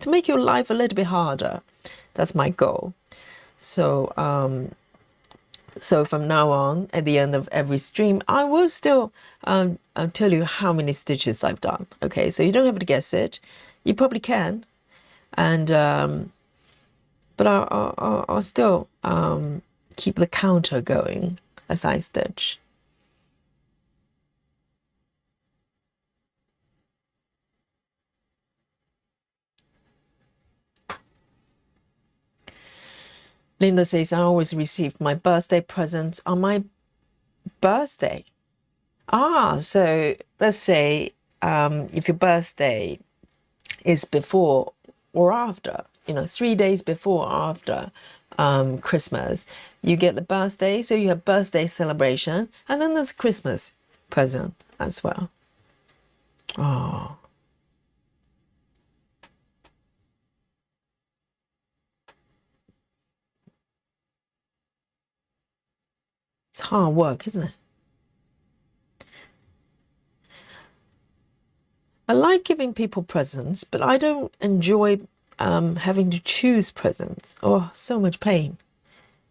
make your life a little bit harder. That's my goal. So so from now on, at the end of every stream, I will still tell you how many stitches I've done. Okay, so you don't have to guess it. You probably can, and but I'll still keep the counter going as I stitch. Linda says, I always receive my birthday presents on my birthday. So let's say if your birthday is before or after, 3 days before or after Christmas, you get the birthday, so you have birthday celebration, and then there's Christmas present as well. Oh. It's hard work, isn't it? I like giving people presents, but I don't enjoy having to choose presents. Oh, so much pain.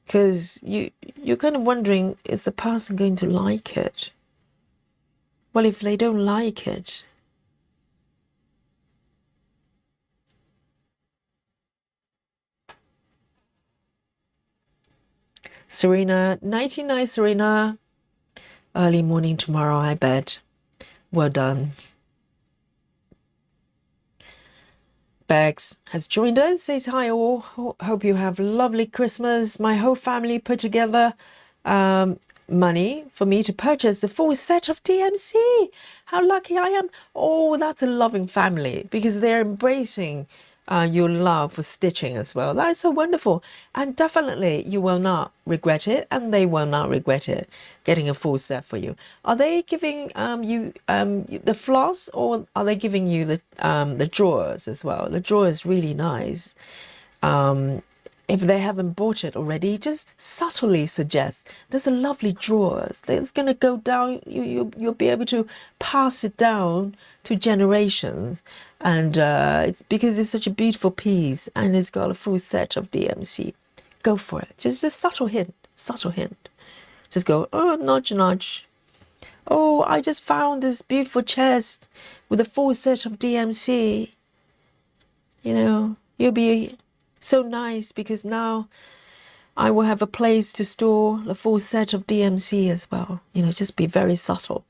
Because you're kind of wondering, is the person going to like it? Well, if they don't like it... Serena, 99 Serena. Early morning tomorrow, I bet. Well done. Bex has joined us, says hi all. Hope you have a lovely Christmas. My whole family put together money for me to purchase a full set of DMC. How lucky I am. Oh, that's a loving family because they're embracing your love for stitching as well. That is so wonderful. And definitely you will not regret it, and they will not regret it, getting a full set for you. Are they giving you the floss, or are they giving you the drawers as well? The drawer is really nice. If they haven't bought it already, just subtly suggest there's a lovely drawers that's going to go down. You'll be able to pass it down to generations, and it's because it's such a beautiful piece and it's got a full set of DMC. Go for it. Just a subtle hint, subtle hint. Just go, oh, nudge, nudge. Oh, I just found this beautiful chest with a full set of DMC. You know, you'll be so nice because now I will have a place to store the full set of DMC as well. You know, just be very subtle.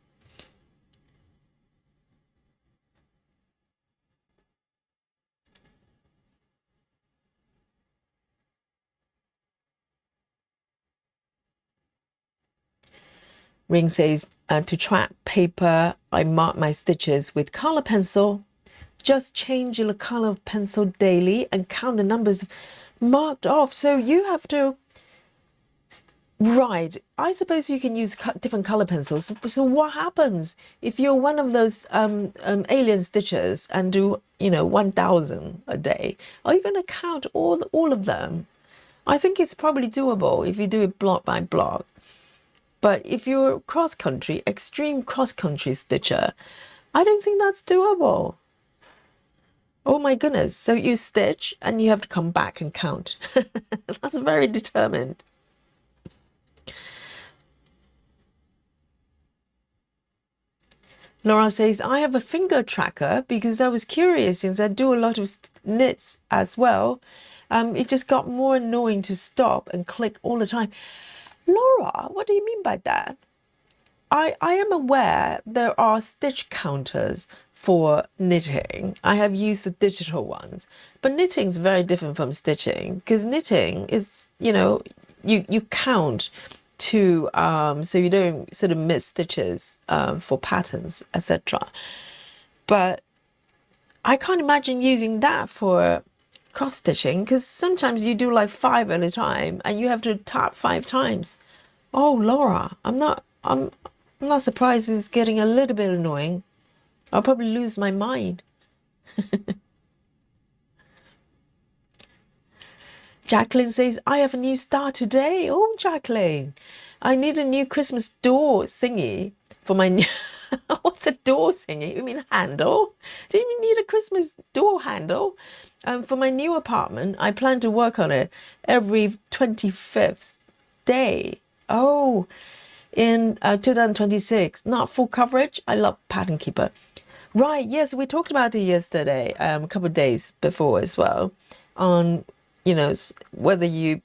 Ring says, to track paper, I mark my stitches with color pencil. Just change your color of pencil daily and count the numbers marked off. So you have to, right, I suppose you can use different color pencils. So what happens if you're one of those alien stitchers and do, 1,000 a day? Are you going to count all of them? I think it's probably doable if you do it block by block. But if you're cross-country, extreme cross-country stitcher, I don't think that's doable. Oh my goodness. So you stitch and you have to come back and count. That's very determined. Laura says, I have a finger tracker because I was curious since I do a lot of knits as well. It just got more annoying to stop and click all the time. Laura, what do you mean by that? I am aware there are stitch counters for knitting. I have used the digital ones, but knitting is very different from stitching because knitting is, you count to so you don't sort of miss stitches for patterns, etc. But I can't imagine using that for cross stitching because sometimes you do like 5 at a time and you have to tap 5 times. Oh, Laura, I'm not surprised it's getting a little bit annoying. I'll probably lose my mind. Jacqueline says, I have a new start today. Oh, Jacqueline, I need a new Christmas door thingy for my new... What's a door thingy? You mean handle? Do you need a Christmas door handle? For my new apartment, I plan to work on it every 25th day. Oh, in 2026. Not full coverage. I love Pattern Keeper. Right, yes, we talked about it yesterday, a couple of days before as well, on, whether you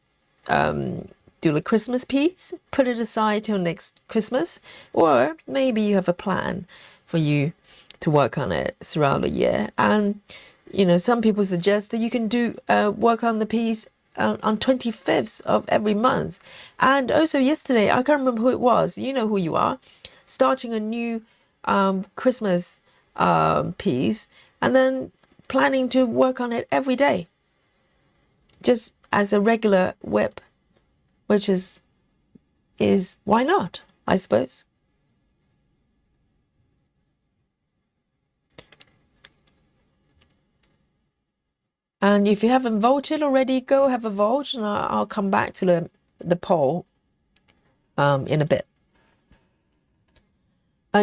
do the Christmas piece, put it aside till next Christmas, or maybe you have a plan for you to work on it throughout the year. And, some people suggest that you can do work on the piece on 25th of every month. And also yesterday, I can't remember who it was, you know who you are, starting a new Christmas piece and then planning to work on it every day, just as a regular whip, which is why not, I suppose. And if you haven't voted already, go have a vote, and I'll come back to the poll in a bit.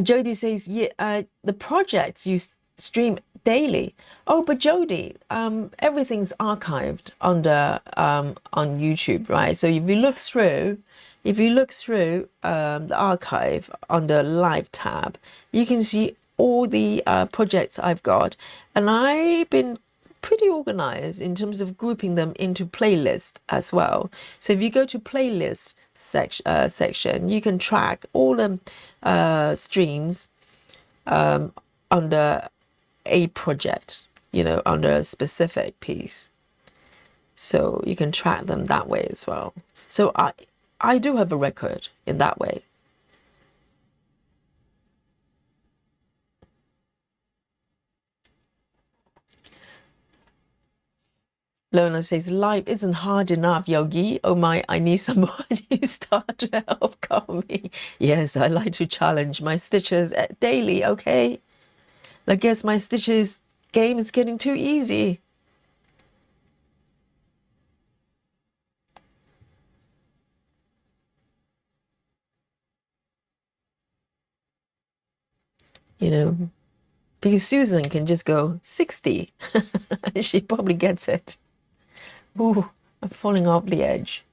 Jody says, yeah, the projects you stream daily. Oh, but Jody, everything's archived under on YouTube, right? So if you look through the archive under live tab, you can see all the projects I've got, and I've been pretty organized in terms of grouping them into playlist as well. So if you go to playlist section, you can track all the streams under a project, under a specific piece. So you can track them that way as well. So I do have a record in that way. Lona says, life isn't hard enough, Yogi. Oh my, I need someone who start to help calm me. Yes, I like to challenge my stitches daily, okay? I guess my stitches game is getting too easy. You know, because Susan can just go 60. She probably gets it. Ooh, I'm falling off the edge.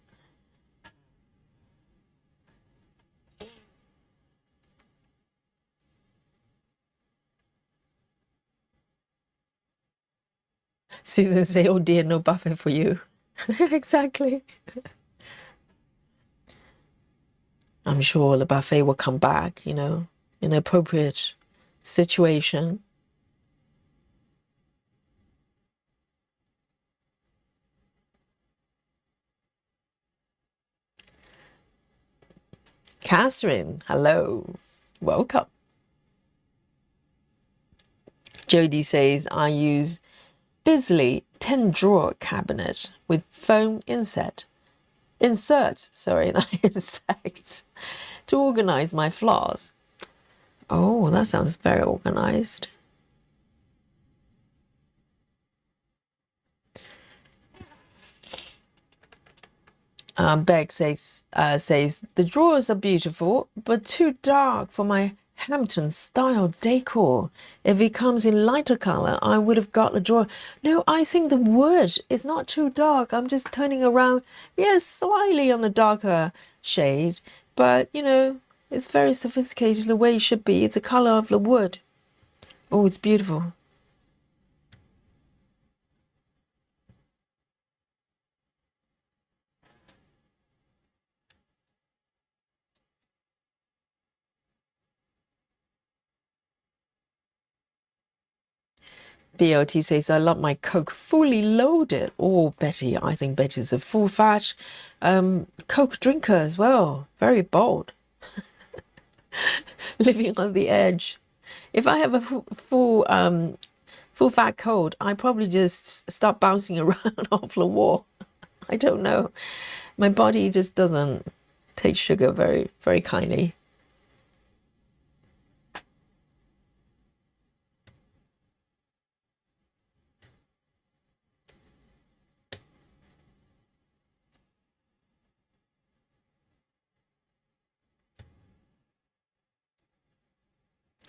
Susan say, oh dear, no buffet for you. Exactly. I'm sure the buffet will come back, you know, in an appropriate situation. Catherine, hello. Welcome. Jody says, I use Bisley 10 drawer cabinet with foam insert, not insect, to organize my floss. Oh, that sounds very organized. Beck says, the drawers are beautiful, but too dark for my Hampton style decor. If it comes in lighter color, I would have got a drawer. No, I think the wood is not too dark. I'm just turning around. Yes, slightly on the darker shade, but you know, it's very sophisticated the way it should be. It's the color of the wood. Oh, it's beautiful. BLT says, I love my Coke fully loaded. Oh, Betty, I think Betty's a full-fat Coke drinker as well. Very bold. Living on the edge. If I have a full fat cold, I probably just start bouncing around off the wall. I don't know. My body just doesn't take sugar very, very kindly.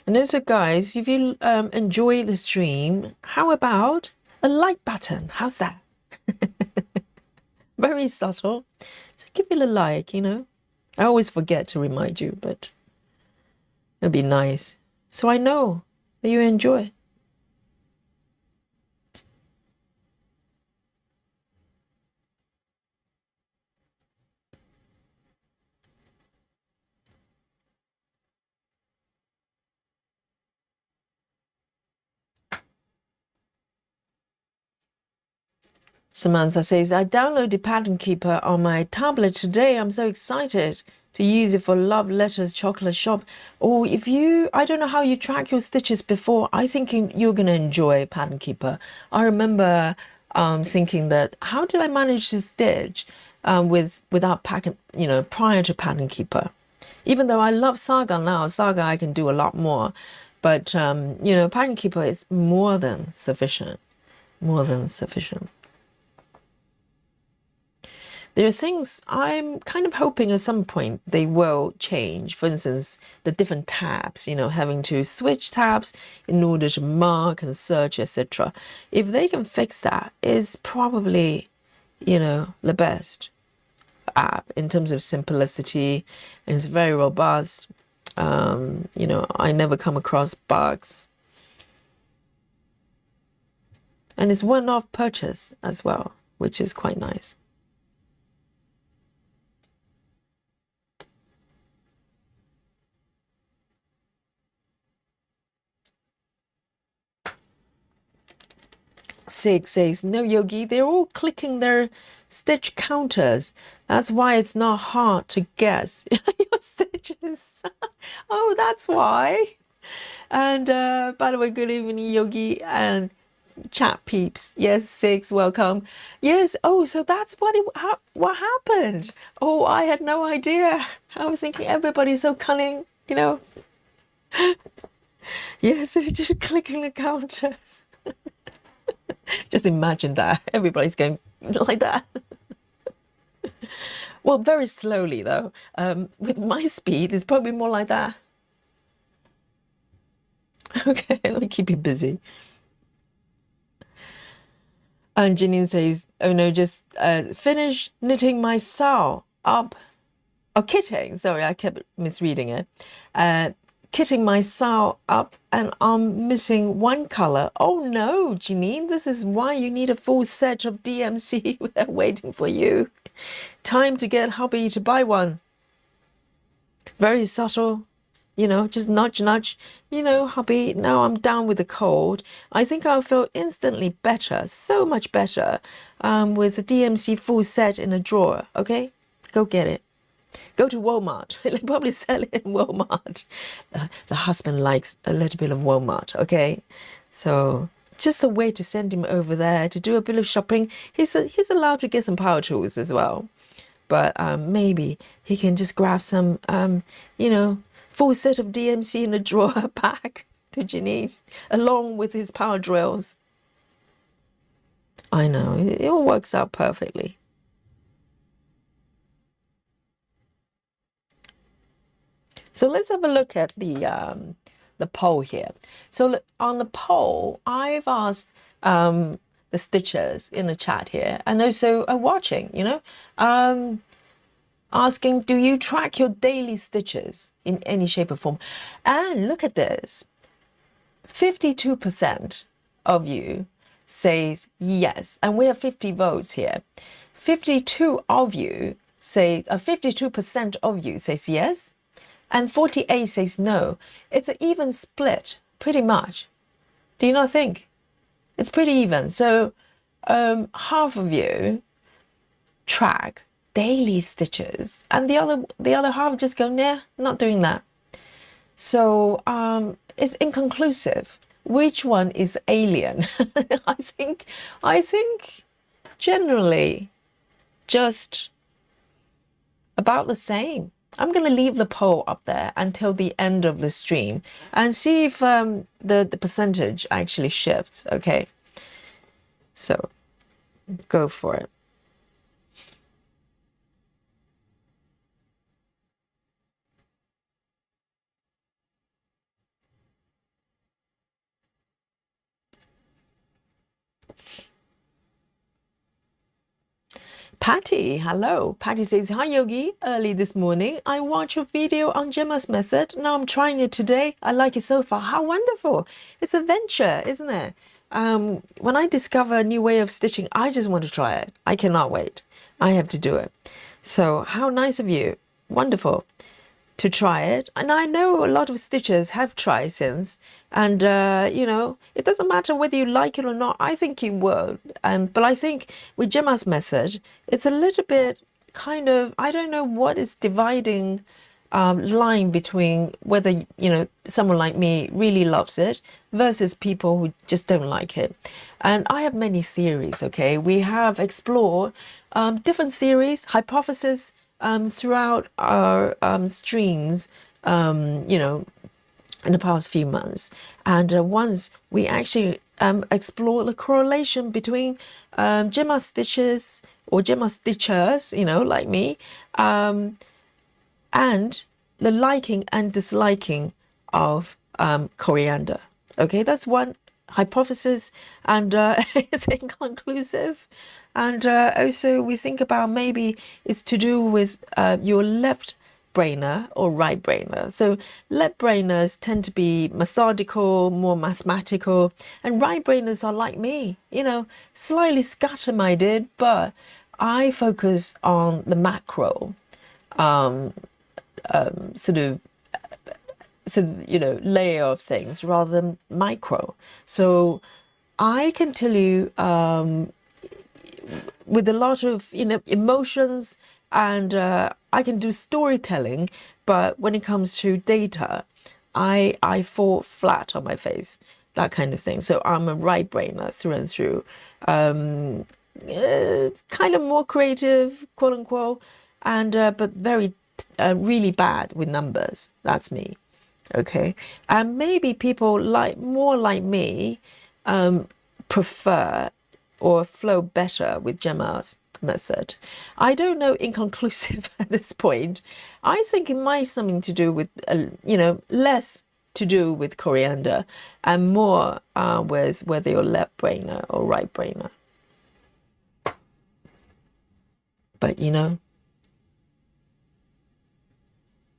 And also, guys, if you enjoy the stream, how about a like button? How's that? Very subtle. So give it a like, you know. I always forget to remind you, but it'd be nice. So I know that you enjoy. Samantha says, I downloaded Pattern Keeper on my tablet today. I'm so excited to use it for Love Letters Chocolate Shop. Or if you, I don't know how you track your stitches before. I think you're going to enjoy Pattern Keeper. I remember thinking that, how did I manage to stitch without pattern, you know, prior to Pattern Keeper? Even though I love Saga now, Saga I can do a lot more. But, you know, Pattern Keeper is more than sufficient. More than sufficient. There are things I'm kind of hoping at some point they will change. For instance, the different tabs, you know, having to switch tabs in order to mark and search, etc. If they can fix that, it's probably, you know, the best app in terms of simplicity, and it's very robust. You know, I never come across bugs. And it's one-off purchase as well, which is quite nice. Sig says, no, Yogi, they're all clicking their stitch counters. That's why it's not hard to guess your stitches. Oh, that's why. And by the way, good evening, Yogi. And Chat peeps. Yes, six, welcome. Yes, oh, so that's what happened. Oh, I had no idea. I was thinking everybody's so cunning, you know. Yes, they're just clicking the counters. Just imagine that. Everybody's going like that. Well, very slowly though. With my speed, it's probably more like that. Okay, let me keep you busy. And Janine says, oh no, just finish knitting my sow up. Oh, kitting. Sorry, I kept misreading it. Kitting my sow up and I'm missing one color. Oh no, Janine, this is why you need a full set of DMC. They're waiting for you. Time to get hubby to buy one. Very subtle, you know, just nudge, nudge. You know, hubby, now I'm down with the cold. I think I'll feel instantly better, so much better, with the DMC full set in a drawer, okay? Go get it. Go to Walmart. They probably sell it in Walmart. The husband likes a little bit of Walmart, okay? So just a way to send him over there to do a bit of shopping. He's allowed to get some power tools as well. But maybe he can just grab some, you know, full set of DMC in a drawer back to Janine, along with his power drills. I know, it all works out perfectly. So let's have a look at the poll here. So on the poll, I've asked the stitchers in the chat here, and also watching, you know, asking, do you track your daily stitches in any shape or form? And look at this, 52% of you says yes, and we have 50 votes here. 52 of you say, 52% of you says yes, and 48 says no. It's an even split, pretty much. Do you not think? It's pretty even. So half of you track daily stitches, and the other half just go, nah, not doing that. So it's inconclusive. Which one is alien? I think generally just about the same. I'm going to leave the poll up there until the end of the stream and see if the percentage actually shifts. Okay, so go for it. Patty, hello. Patty says, hi Yogi, early this morning. I watched your video on Gemma's method. Now I'm trying it today. I like it so far. How wonderful. It's a venture, isn't it? When I discover a new way of stitching, I just want to try it. I cannot wait. I have to do it. So how nice of you. Wonderful to try it. And I know a lot of stitchers have tried since. And, you know, it doesn't matter whether you like it or not. I think you will. But I think with Gemma's method, it's a little bit kind of, I don't know what is dividing line between whether, you know, someone like me really loves it versus people who just don't like it. And I have many theories, okay? We have explored different theories, hypotheses, throughout our streams, you know, in the past few months. And once we actually explore the correlation between Gemma stitches or Gemma stitchers, you know, like me, and the liking and disliking of coriander. Okay, that's one hypothesis, and it's inconclusive. And also we think about maybe it's to do with your left brainer or right brainer. So left brainers tend to be methodical, more mathematical, and right brainers are like me, you know, slightly scatter-minded, but I focus on the macro sort of you know, layer of things rather than micro. So I can tell you with a lot of, you know, emotions, and I can do storytelling, but when it comes to data, I fall flat on my face. that kind of thing. So I'm a right brainer through and through. Kind of more creative, quote unquote, and but very really bad with numbers. That's me. Okay, and maybe people more like me prefer or flow better with Gemma's method. I don't know, inconclusive at this point. I think it might something to do with less to do with coriander and more with whether you're left brainer or right brainer. But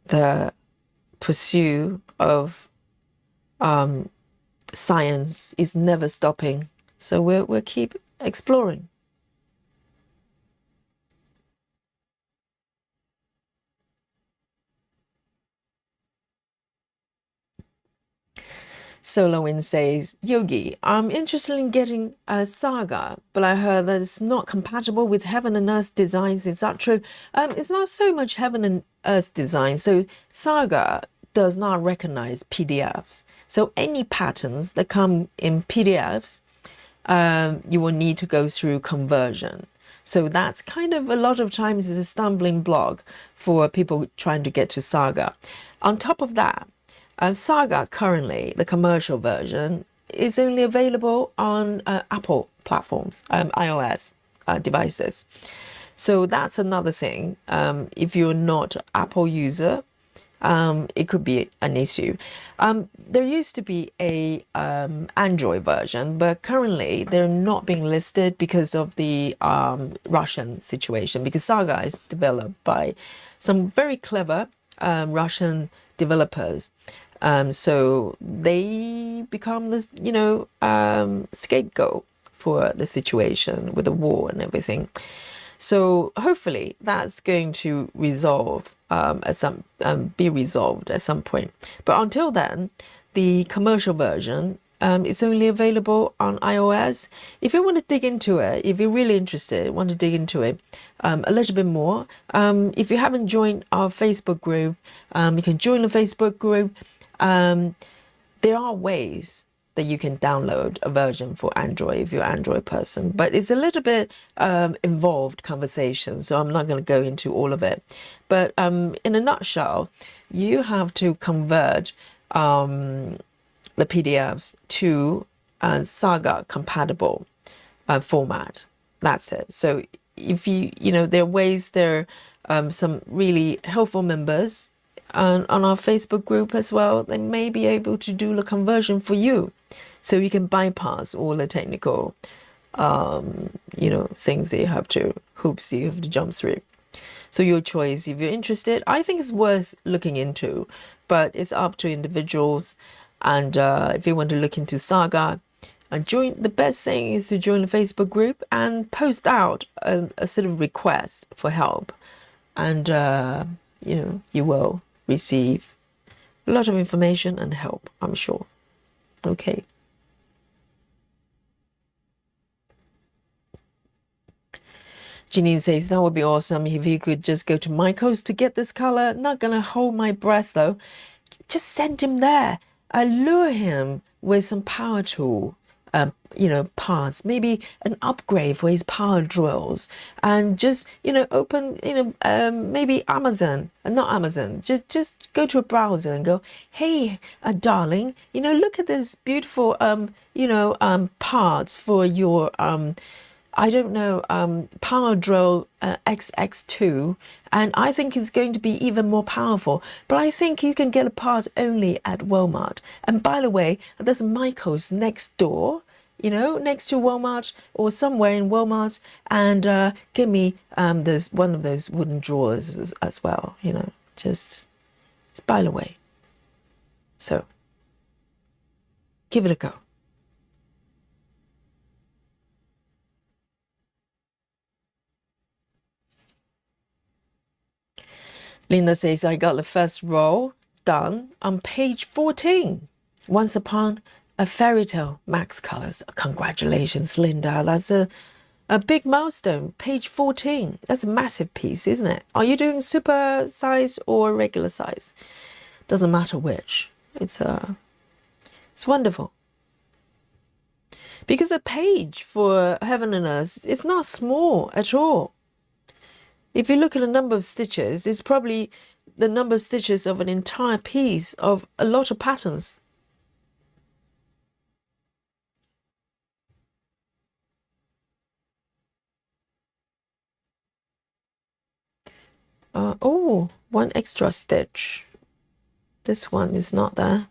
the pursuit of science is never stopping, so we'll keep exploring. Solar Wind says, Yogi, I'm interested in getting a Saga, but I heard that it's not compatible with Heaven and Earth designs. Is that true? It's not so much Heaven and Earth design. So Saga does not recognize PDFs. So any patterns that come in PDFs, you will need to go through conversion. So that's kind of a lot of times is a stumbling block for people trying to get to Saga. On top of that, Saga currently, the commercial version, is only available on Apple platforms, iOS devices. So that's another thing. If you're not an Apple user, it could be an issue. There used to be a Android version, but currently they're not being listed because of the Russian situation, because Saga is developed by some very clever Russian developers. So they become this, scapegoat for the situation with the war and everything. So hopefully that's going to resolve be resolved at some point. But until then, the commercial version is only available on iOS. If you want to dig into it, if you're really interested, want to dig into it a little bit more, if you haven't joined our Facebook group, you can join the Facebook group. There are ways that you can download a version for Android if you're an Android person, but it's a little bit involved conversation, so I'm not going to go into all of it. But in a nutshell, you have to convert the PDFs to Saga compatible format. That's it. So if there are ways, there are some really helpful members on our Facebook group as well. They may be able to do the conversion for you, so you can bypass all the technical things that you have to, hoops you have to jump through. So your choice. If you're interested, I think it's worth looking into, but it's up to individuals. And if you want to look into Saga, the best thing is to join the Facebook group and post out a sort of request for help, and you will receive a lot of information and help, I'm sure. Okay. Janine says, that would be awesome if you could just go to Michael's to get this color. Not gonna hold my breath though. Just send him there. Lure him with some power tool, parts, maybe an upgrade for his power drills, and just, open, maybe Amazon, not Amazon, just go to a browser and go, hey, darling, look at this beautiful, parts for your, power drill XX2, and I think it's going to be even more powerful. But I think you can get a part only at Walmart. And by the way, there's Michael's next door, next to Walmart or somewhere in Walmart, and give me there's one of those wooden drawers as well, just by the way. So give it a go. Linda says, I got the first row done on page 14. Once Upon a Fairy Tale, Max Colors. Congratulations, Linda. That's a big milestone. Page 14. That's a massive piece, isn't it? Are you doing super size or regular size? Doesn't matter which. It's wonderful. Because a page for heaven and earth, it's not small at all. If you look at the number of stitches, it's probably the number of stitches of an entire piece of a lot of patterns. Oh, one extra stitch. This one is not there.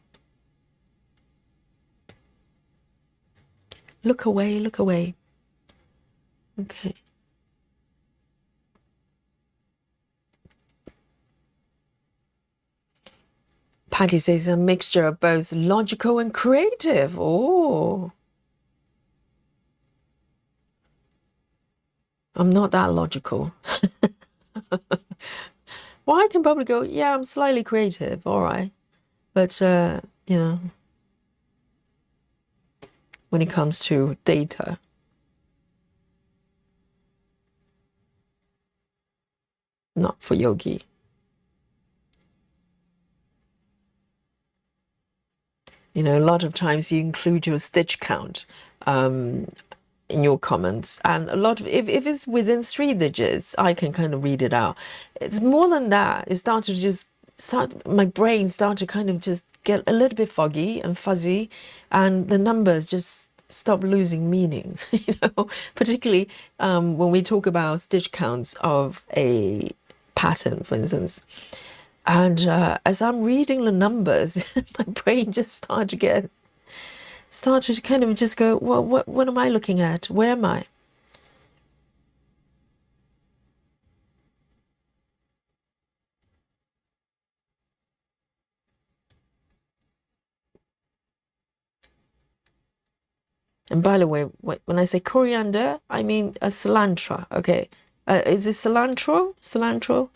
Look away, look away. Okay. Patty says a mixture of both logical and creative. Oh. I'm not that logical. Well, I can probably go, yeah, I'm slightly creative, all right. But, you know, when it comes to data, not for Yogi. You know, a lot of times you include your stitch count in your comments, and a lot of, if it's within 3 digits, I can kind of read it out. It's more than that. It starts to just my brain start to kind of just get a little bit foggy and fuzzy, and the numbers just stop losing meanings, you know, particularly when we talk about stitch counts of a pattern, for instance. And as I'm reading the numbers, my brain just started to kind of just go, well, what am I looking at? Where am I? And by the way, when I say coriander, I mean a cilantro. Okay. Is it cilantro? Cilantro?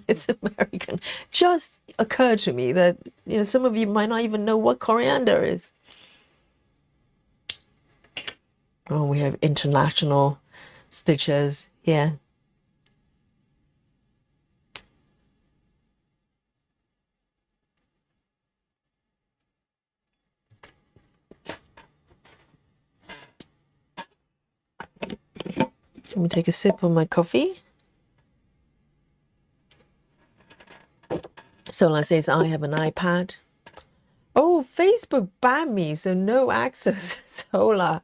It's American. Just occurred to me that, you know, some of you might not even know what coriander is. Oh, we have international stitches here. Let me take a sip of my coffee. Sola says, I have an iPad. Oh, Facebook banned me, so no access. Sola.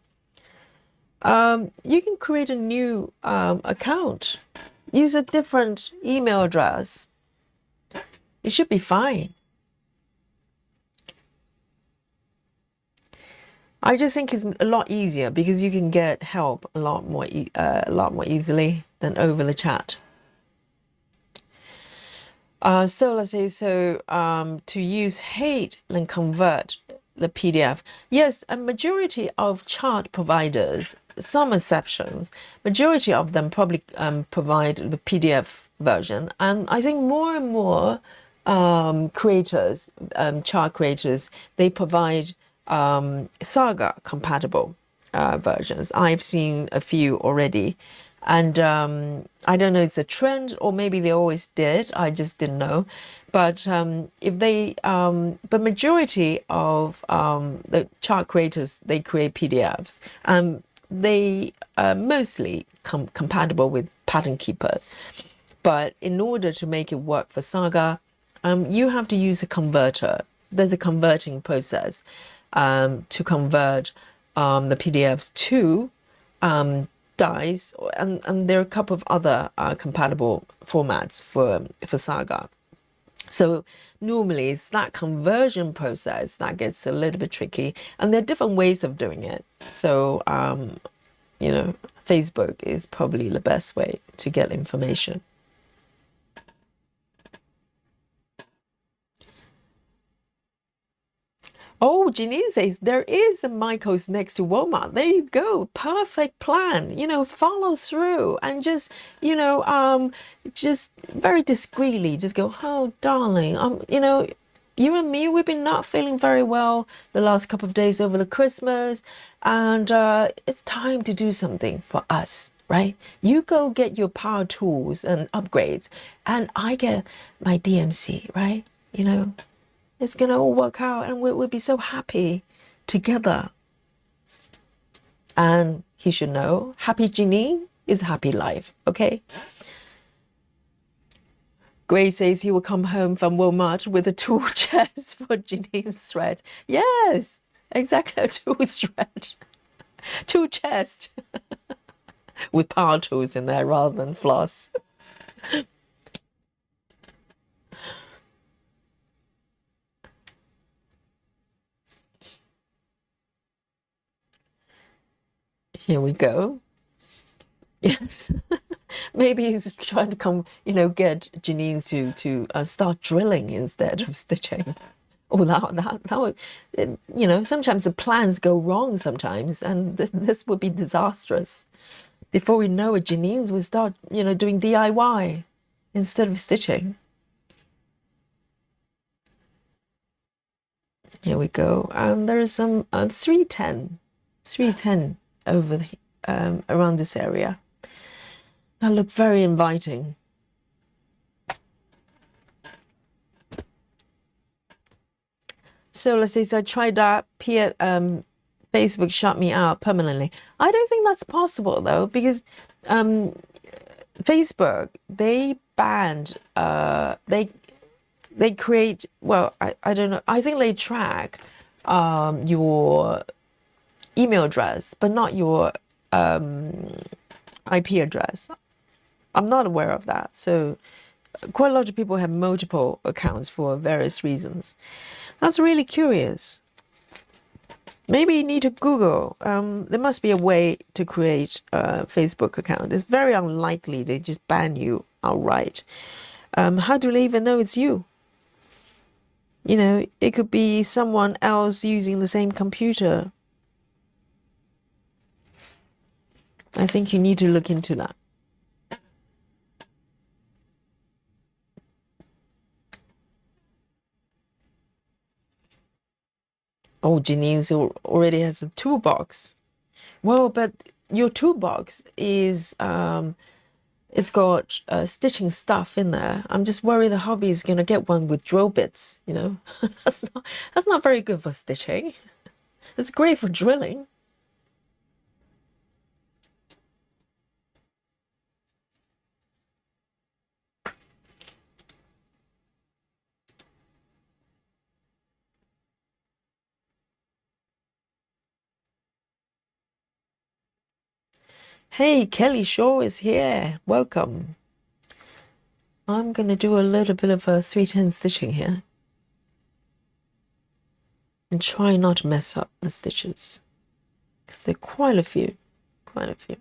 You can create a new account. Use a different email address. It should be fine. I just think it's a lot easier because you can get help a lot more easily than over the chat. Sola says, so to use hate and convert the PDF. Yes, a majority of chart providers, some exceptions, majority of them probably provide the PDF version. And I think more and more creators, chart creators, they provide Saga compatible versions. I've seen a few already. And I don't know, it's a trend, or maybe they always did. I just didn't know. But if they, but majority of the chart creators, they create PDFs. They are mostly compatible with Pattern Keeper. But in order to make it work for Saga, you have to use a converter. There's a converting process to convert the PDFs to dies, and there are a couple of other compatible formats for Saga. So normally it's that conversion process that gets a little bit tricky, and there are different ways of doing it. So you know, Facebook is probably the best way to get information. Oh, Janine says there is a Michael's next to Walmart. There you go. Perfect plan. You know, follow through and just, you know, just very discreetly just go, oh, darling, you know, you and me, we've been not feeling very well the last couple of days over the Christmas, and it's time to do something for us, right? You go get your power tools and upgrades, and I get my DMC, right? You know, it's going to all work out, and we'll be so happy together. And he should know, happy Janine is happy life, okay? Gray says he will come home from Walmart with a tool chest for Janine's thread. Yes, exactly, a tool thread. Tool chest. With power tools in there rather than floss. Here we go. Yes. Maybe he's trying to come, get Janine to start drilling instead of stitching. Oh, that would, sometimes the plans go wrong sometimes, and this would be disastrous. Before we know it, Janine's will start, doing DIY instead of stitching. Here we go. And there is some 310 over around this area. That look very inviting. So let's say, so I tried that. Facebook shut me out permanently. I don't think that's possible though, because Facebook, they banned, they create, well, I don't know, I think they track your email address, but not your IP address. I'm not aware of that. So quite a lot of people have multiple accounts for various reasons. That's really curious. Maybe you need to Google. There must be a way to create a Facebook account. It's very unlikely they just ban you outright. How do they even know it's you? It could be someone else using the same computer. I think you need to look into that. Oh, Janine's already has a toolbox. Well, but your toolbox is, it's got stitching stuff in there. I'm just worried the hubby is going to get one with drill bits, That's not very good for stitching. It's great for drilling. Hey, Kelly Shaw is here. Welcome. I'm going to do a little bit of a 310 stitching here. And try not to mess up the stitches. Because there are quite a few. Quite a few.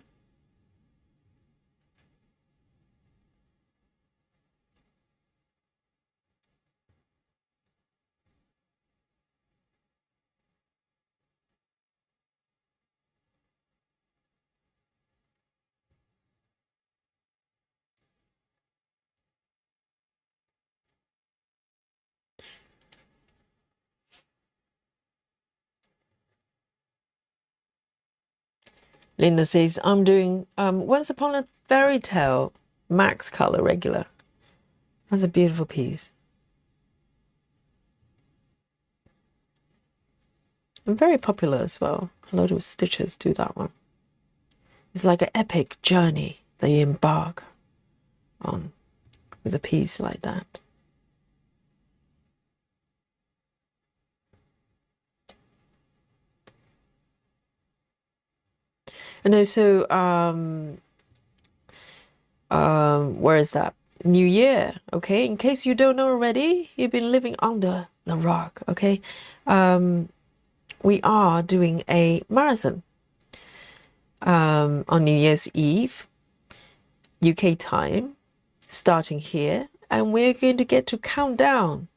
Linda says, I'm doing Once Upon a Fairy Tale Max Color Regular. That's a beautiful piece. And very popular as well. A lot of stitchers do that one. It's like an epic journey that you embark on with a piece like that. And also, where is that? New Year, okay? In case you don't know already, you've been living under the rock, okay? We are doing a marathon on New Year's Eve, UK time, starting here. And we're going to get to count down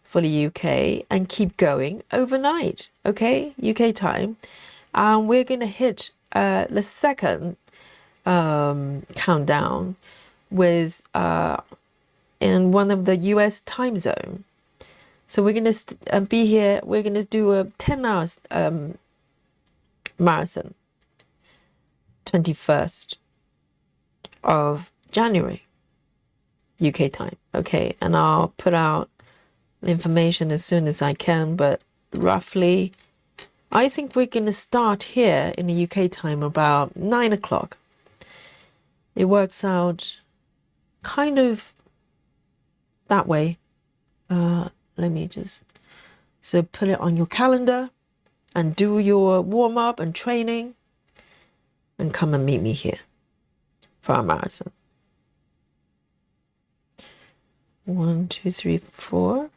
for the UK and keep going overnight, okay? UK time. And we're going to hit the second countdown with in one of the US time zone. So we're going to be here. We're going to do a 10 hours marathon, 21st of January, UK time. Okay, and I'll put out information as soon as I can, but roughly I think we're going to start here in the UK time about 9 o'clock. It works out kind of that way. Let me just, so put it on your calendar and do your warm up and training and come and meet me here for our marathon. 1, 2, 3, 4.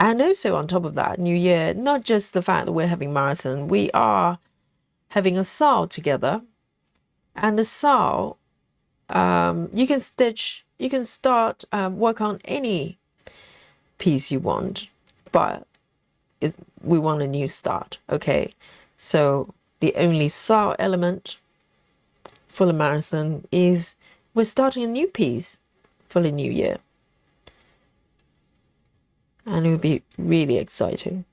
And also on top of that, New Year, not just the fact that we're having marathon, we are having a saw together. And the saw, you can stitch, you can start work on any piece you want, but we want a new start, okay? So the only saw element for the marathon is we're starting a new piece for the new year. And it would be really exciting.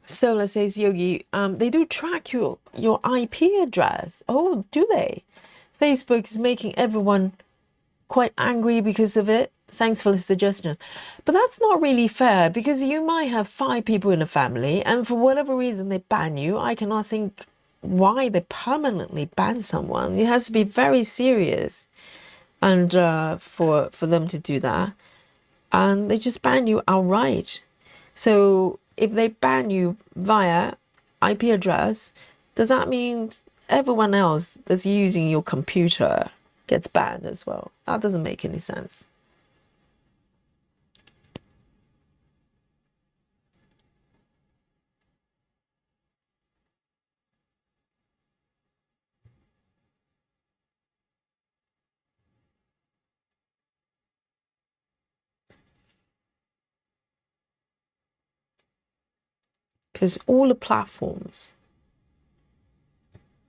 So let's say, Yogi, they do track your IP address. Oh, do they? Facebook is making everyone quite angry because of it. Thanks for the suggestion. But that's not really fair because you might have 5 people in a family and for whatever reason they ban you. I cannot think why they permanently ban someone. It has to be very serious and for them to do that. And they just ban you outright. So if they ban you via IP address, does that mean everyone else that's using your computer gets banned as well? That doesn't make any sense. Because all the platforms,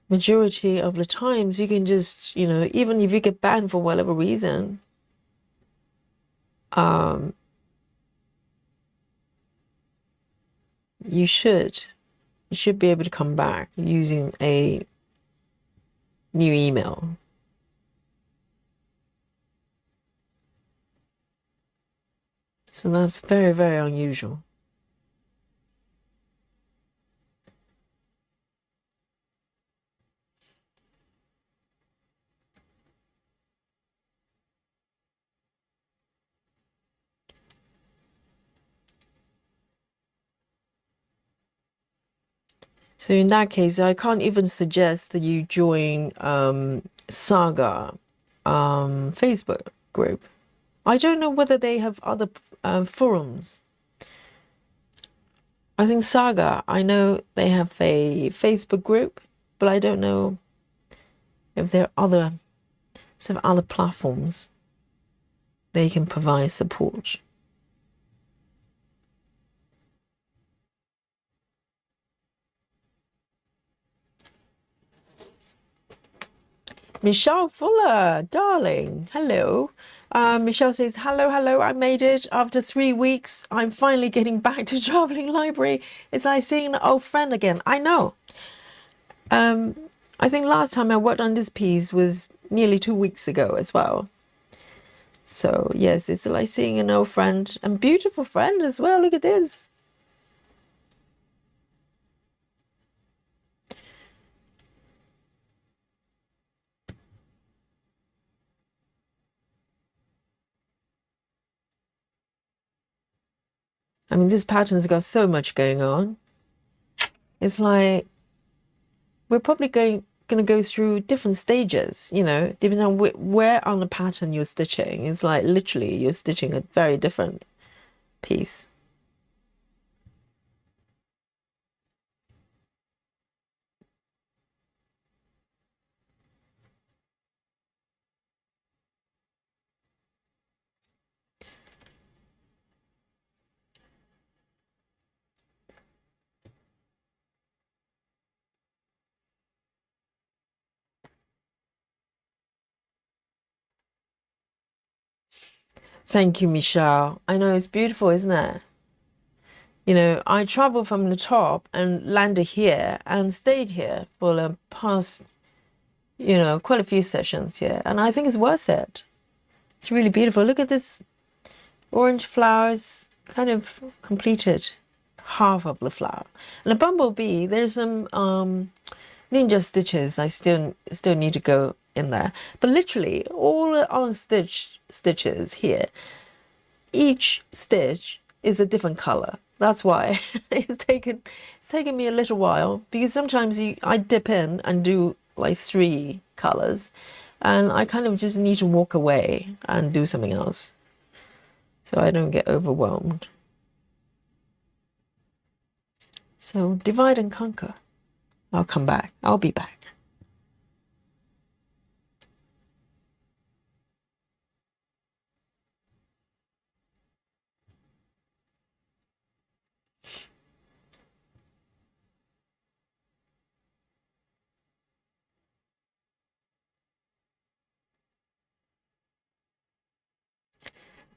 majority of the times, you can just, even if you get banned for whatever reason, you should be able to come back using a new email. So that's very, very unusual. So in that case, I can't even suggest that you join Saga Facebook group. I don't know whether they have other forums. I think Saga, I know they have a Facebook group, but I don't know if there are other platforms they can provide support. Michelle Fuller, darling, hello. Michelle says, hello, I made it after 3 weeks. I'm finally getting back to traveling library. It's like seeing an old friend again. I know. I think last time I worked on this piece was nearly 2 weeks ago as well. So yes, it's like seeing an old friend and beautiful friend as well. Look at this. I mean, this pattern's got so much going on. It's like we're probably going to go through different stages, depending on where on the pattern you're stitching. It's like literally you're stitching a very different piece. Thank you, Michelle. I know it's beautiful, isn't it? You know, I traveled from the top and landed here and stayed here for the past, you know, quite a few sessions here. And I think it's worth it. It's really beautiful. Look at this orange flowers, kind of completed half of the flower. And the bumblebee, there's some ninja stitches. I still need to go in there. But literally all the on stitches here, each stitch is a different color. That's why it's taken me a little while, because sometimes I dip in and do like 3 colors, and I kind of just need to walk away and do something else so I don't get overwhelmed. So divide and conquer. I'll come back. I'll be back.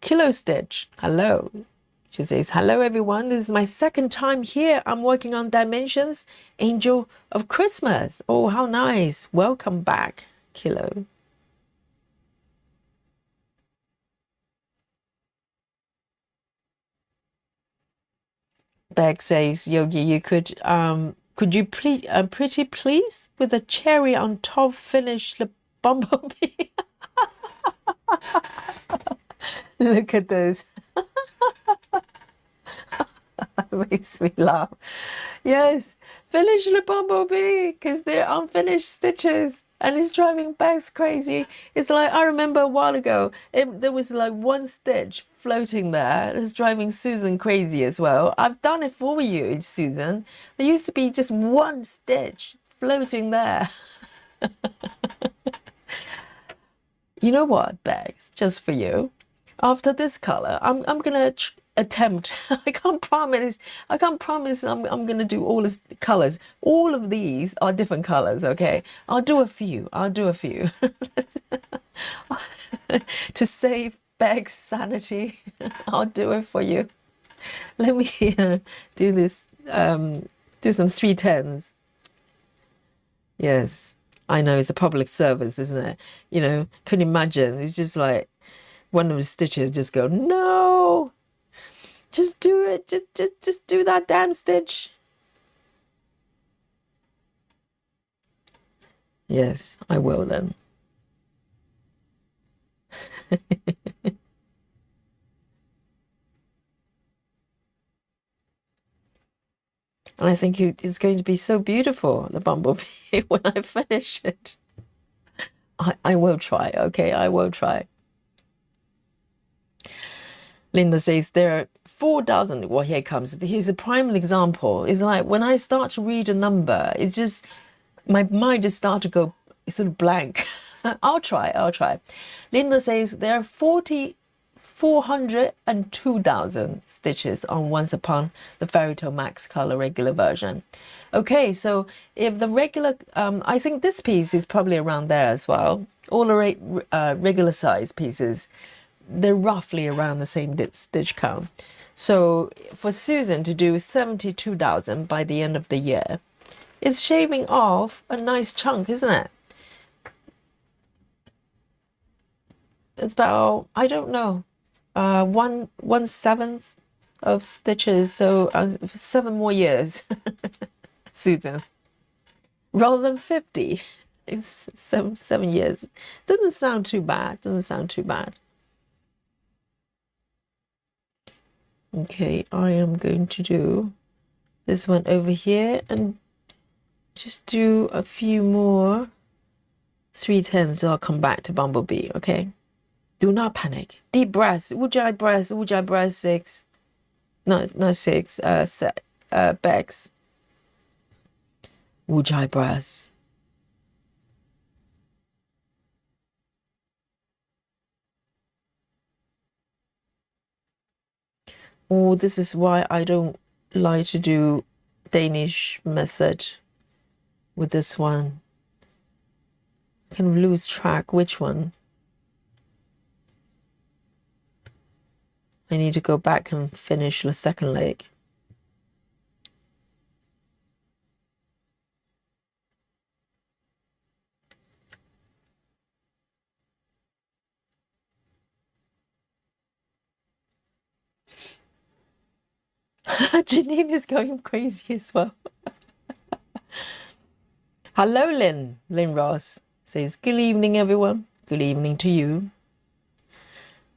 Kilo Stitch, hello. She says, hello everyone, this is my second time here. I'm working on Dimensions, Angel of Christmas. Oh, how nice. Welcome back, Kilo. Beck says, Yogi, you could you please, pretty please, with a cherry on top, finish the bumblebee? Look at this. Makes me laugh. Yes, finish the bumblebee, because they're unfinished stitches and it's driving Bex crazy. It's like, I remember a while ago, there was like 1 stitch floating there. It's driving Susan crazy as well. I've done it for you, Susan. There used to be just 1 stitch floating there. You know what, Bex? Just for you, after this color, I'm gonna attempt. I can't promise I'm gonna do all the colors. All of these are different colors, okay? I'll do a few to save Beg's sanity. I'll do it for you. Let me do this, do some 310s. Yes, I know, it's a public service, isn't it? You know, can you imagine? It's just like one of the stitches just go, no, just do it. Just do that damn stitch. Yes, I will then. And I think it's going to be so beautiful, the bumblebee, when I finish it. I will try, okay? I will try. Linda says there are 4,000. Well, here it comes. Here's a prime example. It's like when I start to read a number, it's just, my mind just starts to go sort of blank. I'll try. Linda says there are 402,000 stitches on Once Upon the Fairy Tale Max Color regular version. Okay, so if the regular, I think this piece is probably around there as well. All the regular size pieces, they're roughly around the same stitch count. So for Susan to do 72,000 by the end of the year, it's shaving off a nice chunk, isn't it? It's about, I don't know, 1/7 of stitches. So 7 more years, Susan, rather than 50. It's 7 years. Doesn't sound too bad. Okay, I am going to do this one over here and just do a few more 310s, so I'll come back to Bumblebee, okay? Do not panic. Deep breaths. Ujjayi breath 6. No, it's not 6. Bex. Ujjayi breaths. Oh, this is why I don't like to do Danish method with this one. I can lose track which one. I need to go back and finish the second leg. Janine is going crazy as well. Hello, Lynn. Lynn Ross says, good evening, everyone. Good evening to you.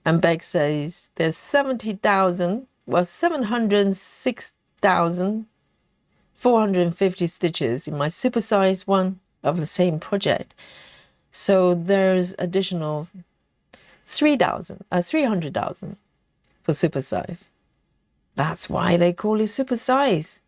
And Beck says, there's 70,000, well, 706,450 stitches in my supersized one of the same project. So there's additional 300,000 for supersize. That's why they call it supersize.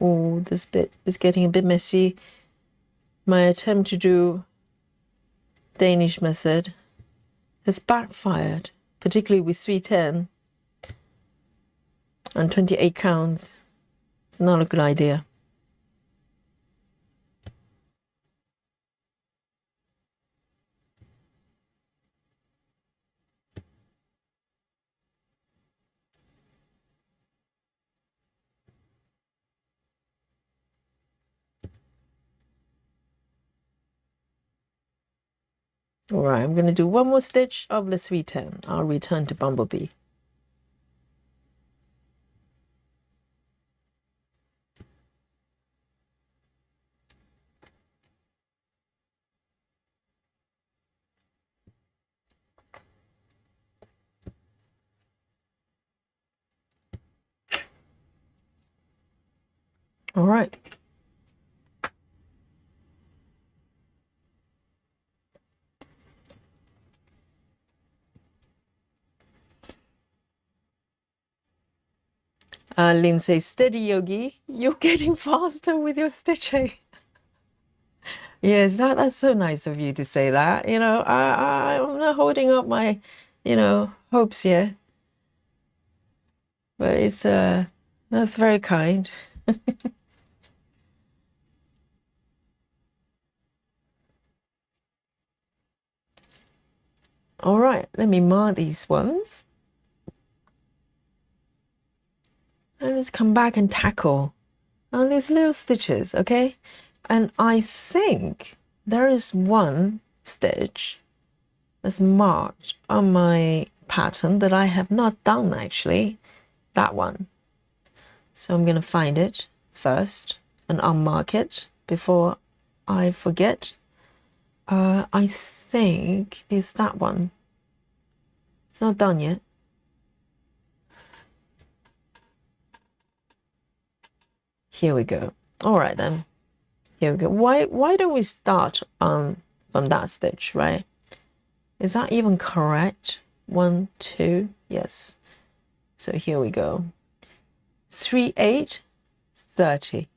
Oh, this bit is getting a bit messy. My attempt to do Danish method has backfired, particularly with 310 and 28 counts. It's not a good idea. All right, I'm going to do one more stitch of the 310. I'll return to bumblebee. All right. Lynn says, steady, Yogi. You're getting faster with your stitching. Yes, that's so nice of you to say that. You know, I'm not holding up my, hopes here. But it's, that's very kind. All right, let me mark these ones. And let's come back and tackle on these little stitches, okay? And I think there is one stitch that's marked on my pattern that I have not done actually, that one. So I'm going to find it first and unmark it before I forget. I think it's that one. It's not done yet. Here we go. All right then. Here we go. Why don't we start from that stitch, right? Is that even correct? 1, 2, yes. So here we go. 3, 8, 30.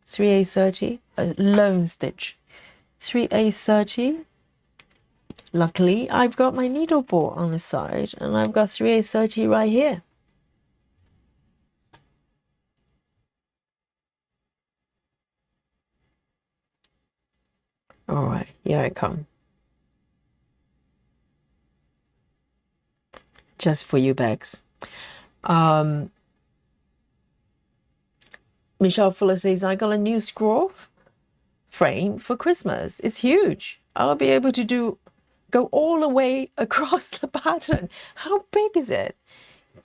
3, 8, 30, a lone stitch. 3, 8, 30. Luckily, I've got my needle bore on the side, and I've got 3, 8, 30 right here. All right, here I come. Just for you, Bex. Michelle Fuller says, I got a new scroll frame for Christmas. It's huge. I'll be able to go all the way across the pattern. How big is it?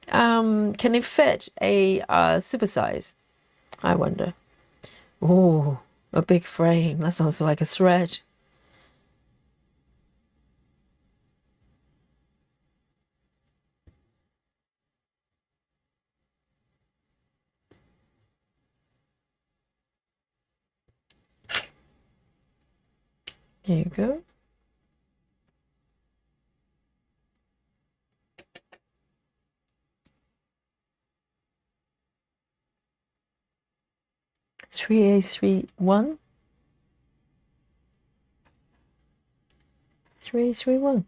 Can it fit a supersize? I wonder. Oh, a big frame. That sounds like a thread. There you go. Three A 3 1. 3 A 3 1.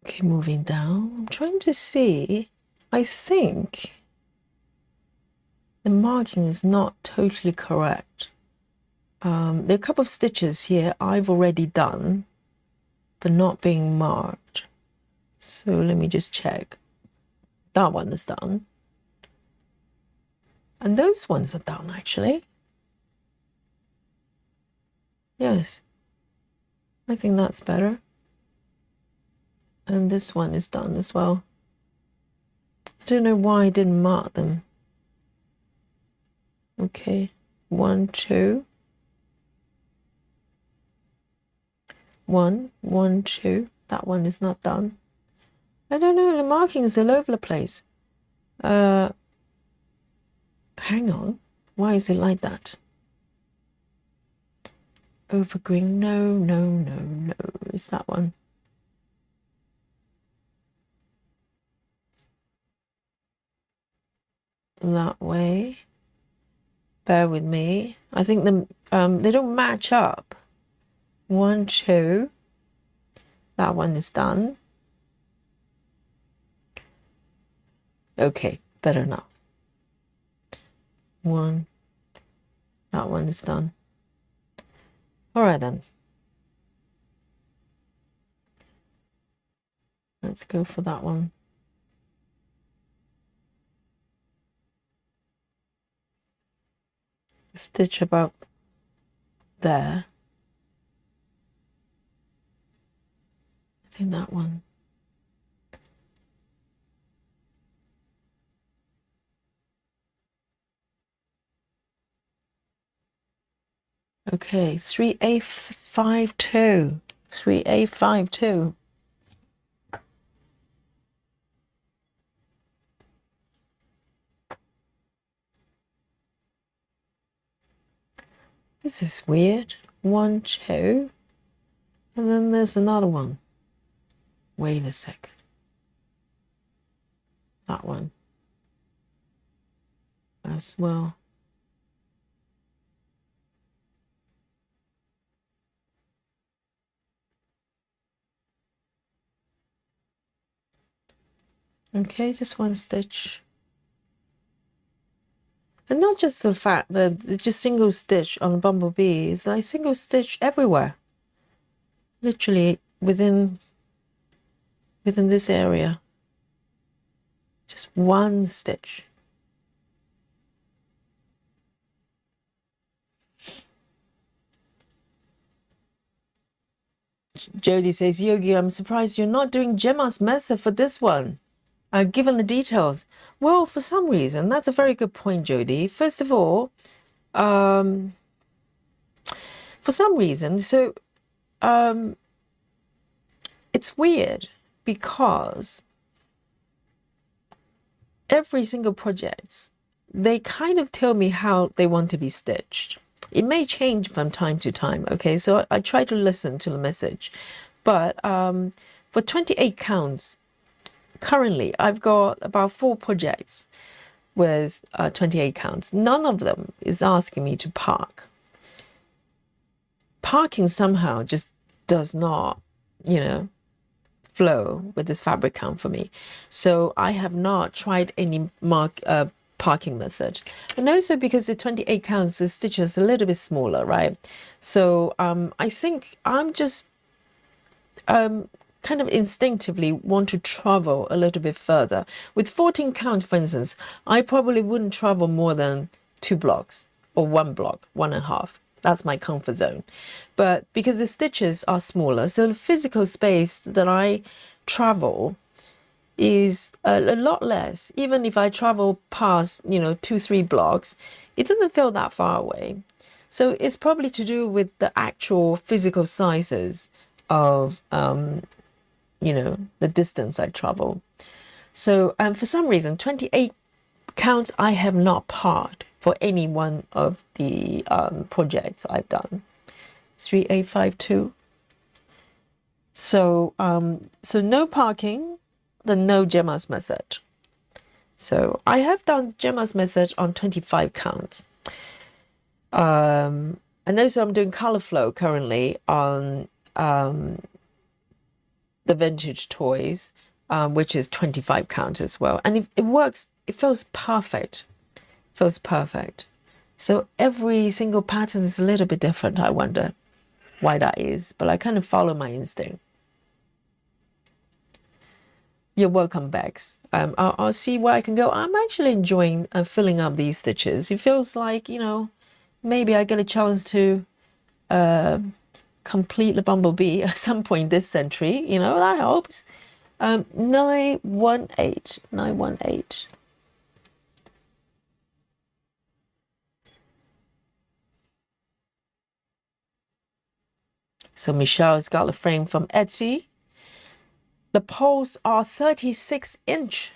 Okay, moving down. I'm trying to see. I think the marking is not totally correct. There are a couple of stitches here I've already done, but not being marked. So let me just check. That one is done. And those ones are done, actually. Yes. I think that's better. And this one is done as well. I don't know why I didn't mark them. Okay. 1, 2. 1, 1, 2. That one is not done. I don't know, the marking is all over the place. Hang on. Why is it like that? Overgreen. No, no, no, no. It's that one. That way. Bear with me. I think they don't match up. 1, 2. That one is done. Okay, better now. 1. That one is done. All right then. Let's go for that one. Stitch about there. I think that one. Okay, 3A52. 3A52. This is weird. 1, 2. And then there's another one. Wait a second. That one. As well. Okay, just one stitch. And not just the fact that it's just single stitch on a bumblebee, it's like single stitch everywhere. Literally within this area. Just one stitch. Jody says, Yogi, I'm surprised you're not doing Gemma's method for this one. Given the details. Well, for some reason, that's a very good point, Jody. First of all, for some reason, so it's weird because every single project, they kind of tell me how they want to be stitched. It may change from time to time, okay? So I try to listen to the message. But for 28 counts, currently, I've got about 4 projects with 28 counts. None of them is asking me to park. Parking somehow just does not, flow with this fabric count for me. So I have not tried any parking method. And also because the 28 counts, the stitch is a little bit smaller, right? So I think I'm just kind of instinctively want to travel a little bit further. With 14 counts, for instance, I probably wouldn't travel more than 2 blocks or 1 block, 1.5. That's my comfort zone. But because the stitches are smaller, so the physical space that I travel is a lot less. Even if I travel past, 2-3 blocks, it doesn't feel that far away. So it's probably to do with the actual physical sizes of the distance I travel. So for some reason, 28 counts I have not parked for any one of the projects I've done. 3A52. So so no parking, then no Gemma's method. So I have done Gemma's method on 25 counts. And also I'm doing color flow currently on the vintage toys, which is 25 count as well. And it works, it feels perfect. Feels perfect. So every single pattern is a little bit different. I wonder why that is, but I kind of follow my instinct. You're welcome, Bex. I'll see where I can go. I'm actually enjoying filling up these stitches. It feels like, you know, maybe I get a chance to complete the bumblebee at some point this century. You know, that helps. 918, 918. So Michelle's got the frame from Etsy. The poles are 36-inch.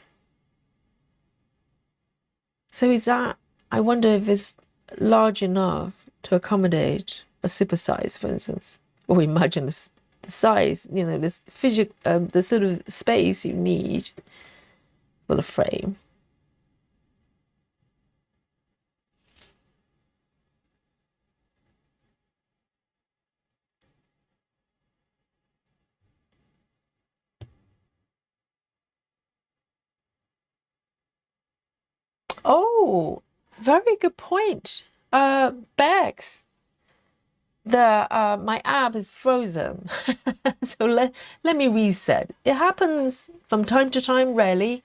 So is that, I wonder if it's large enough to accommodate a supersize, for instance. Or imagine the size, you know, this the sort of space you need for the frame. Oh, very good point. Bags. My app is frozen. So let me reset. It happens from time to time, rarely.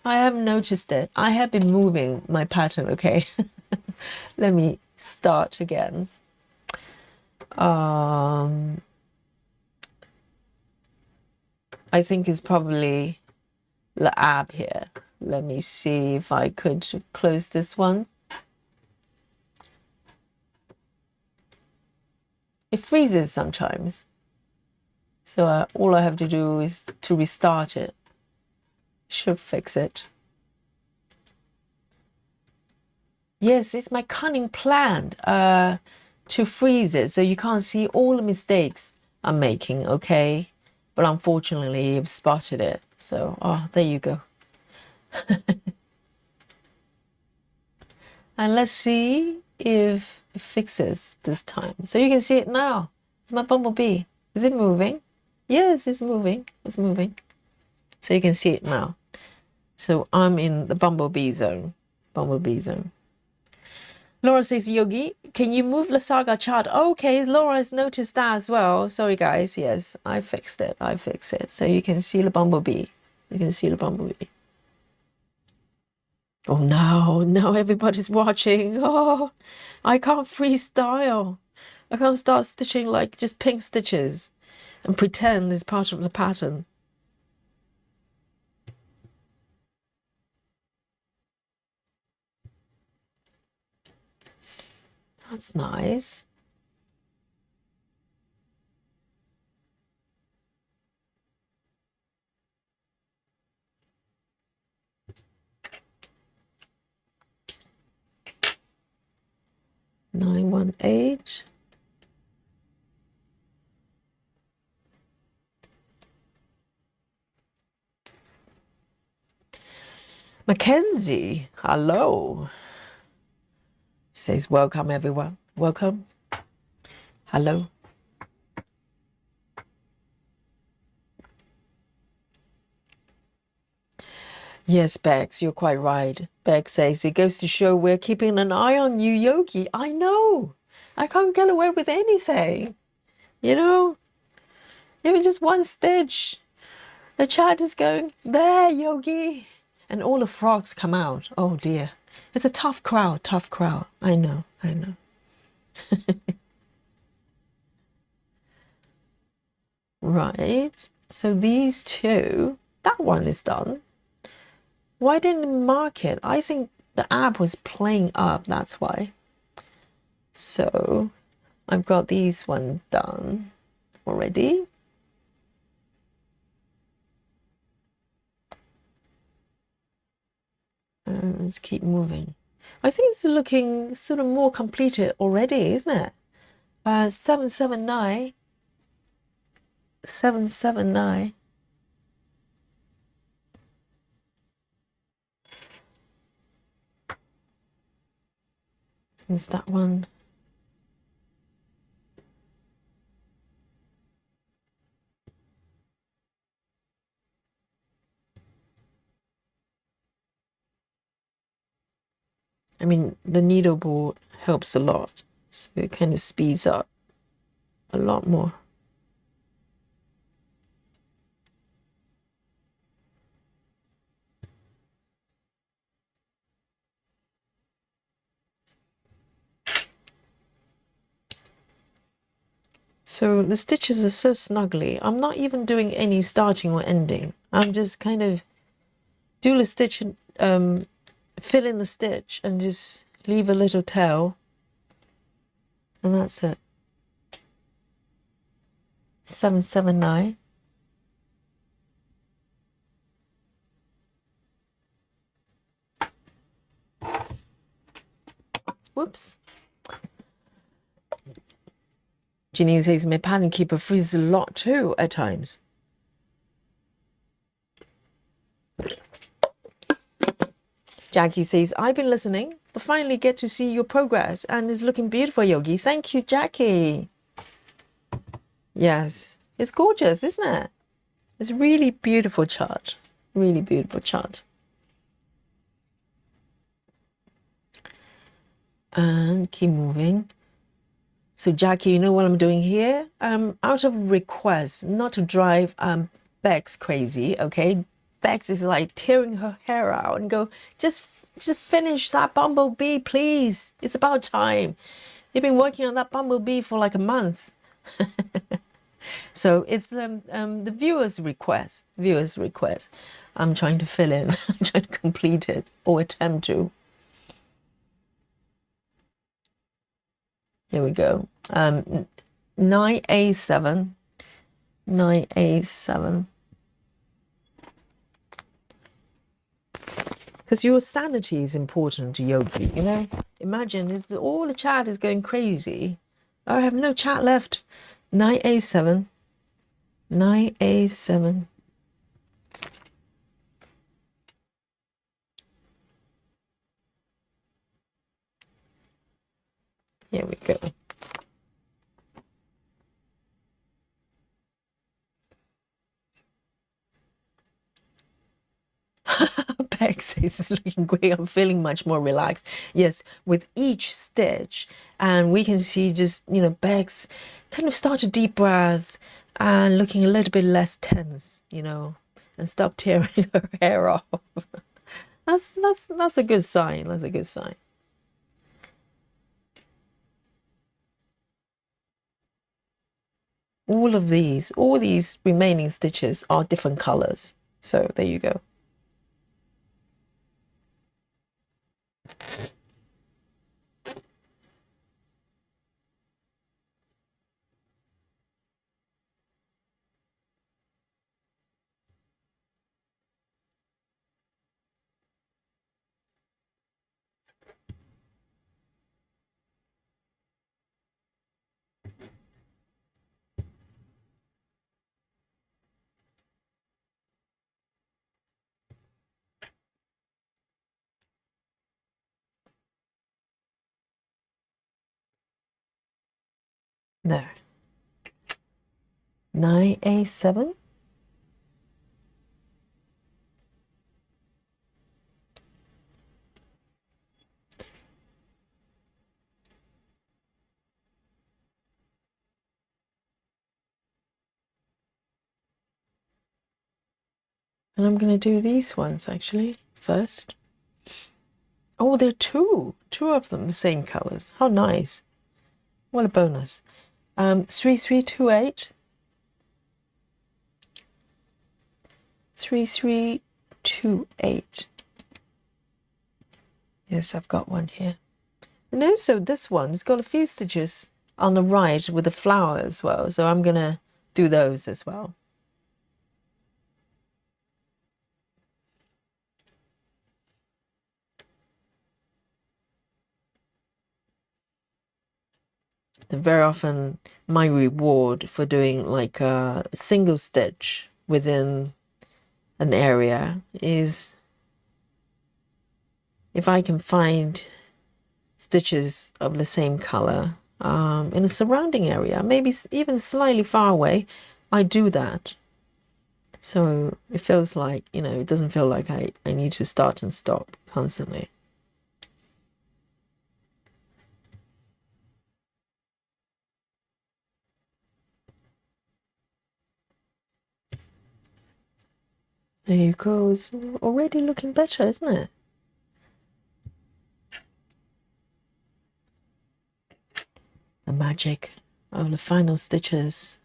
I haven't noticed it. I have been moving my pattern, okay? Let me start again. I think it's probably the app here. Let me see if I could close this one. It freezes sometimes. So all I have to do is to restart it. Should fix it. Yes, it's my cunning plan to freeze it so you can't see all the mistakes I'm making, okay? But unfortunately, you've spotted it. So, oh, there you go. And let's see if it fixes this time. So you can see it now. It's my bumblebee. Is it moving? Yes, it's moving. It's moving. So you can see it now. So I'm in the bumblebee zone. Bumblebee zone. Laura says, Yogi, can you move the saga chart? Okay, Laura has noticed that as well. Sorry, guys. Yes, I fixed it. I fixed it. So you can see the bumblebee. You can see the bumblebee. Oh, no. Now everybody's watching. Oh, I can't freestyle. I can't start stitching like just pink stitches and pretend it's part of the pattern. That's nice. Nine, 1, 8. Mackenzie, hello. Says, welcome, everyone. Welcome. Hello. Yes, Bex, you're quite right. Bex says, it goes to show we're keeping an eye on you, Yogi. I know. I can't get away with anything. You know? Even just one stitch. The chat is going, there, Yogi. And all the frogs come out. Oh, dear. It's a tough crowd, tough crowd. I know, I know. Right. So these two, that one is done. Why didn't it mark it? I think the app was playing up, that's why. So I've got these one done already. Let's keep moving. I think it's looking sort of more completed already, isn't it? 779. 779. Is that one? I mean, the needle board helps a lot, so it kind of speeds up a lot more. So the stitches are so snugly. I'm not even doing any starting or ending. I'm just kind of do the stitch, fill in the stitch and just leave a little tail. And that's it. 779. Whoops. Janine says my pattern keeper freezes a lot too at times. Jackie says, I've been listening, but finally get to see your progress and it's looking beautiful, Yogi. Thank you, Jackie. Yes, it's gorgeous, isn't it? It's a really beautiful chart. Really beautiful chart. And keep moving. So Jackie, you know what I'm doing here? Out of request, not to drive Bex crazy, okay? Bex is like tearing her hair out and go, just finish that bumblebee, please. It's about time. You've been working on that bumblebee for like a month. So it's the viewer's request. I'm trying to fill in. I'm trying to complete it or attempt to. Here we go. 9A7. 9A7. Because your sanity is important to Yogi, you know? Imagine if all the chat is going crazy. I have no chat left. 9A7. 9A7. Here we go. Bex is looking great. I'm feeling much more relaxed. Yes, with each stitch, and we can see just, you know, Bex kind of start to deep breaths and looking a little bit less tense, you know, and stop tearing her hair off. That's a good sign. That's a good sign. All these remaining stitches are different colors. So there you go. No. 9A7. And I'm going to do these ones actually first. Oh, there are two of them, the same colors. How nice. What a bonus. 3328. 3328. Yes, I've got one here. And also this one, it's got a few stitches on the right with the flower as well. So I'm going to do those as well. And very often my reward for doing like a single stitch within an area is if I can find stitches of the same color in a surrounding area, maybe even slightly far away, I do that. So it feels like, you know, it doesn't feel like I need to start and stop constantly. There you go. It's already looking better, isn't it? The magic of the final stitches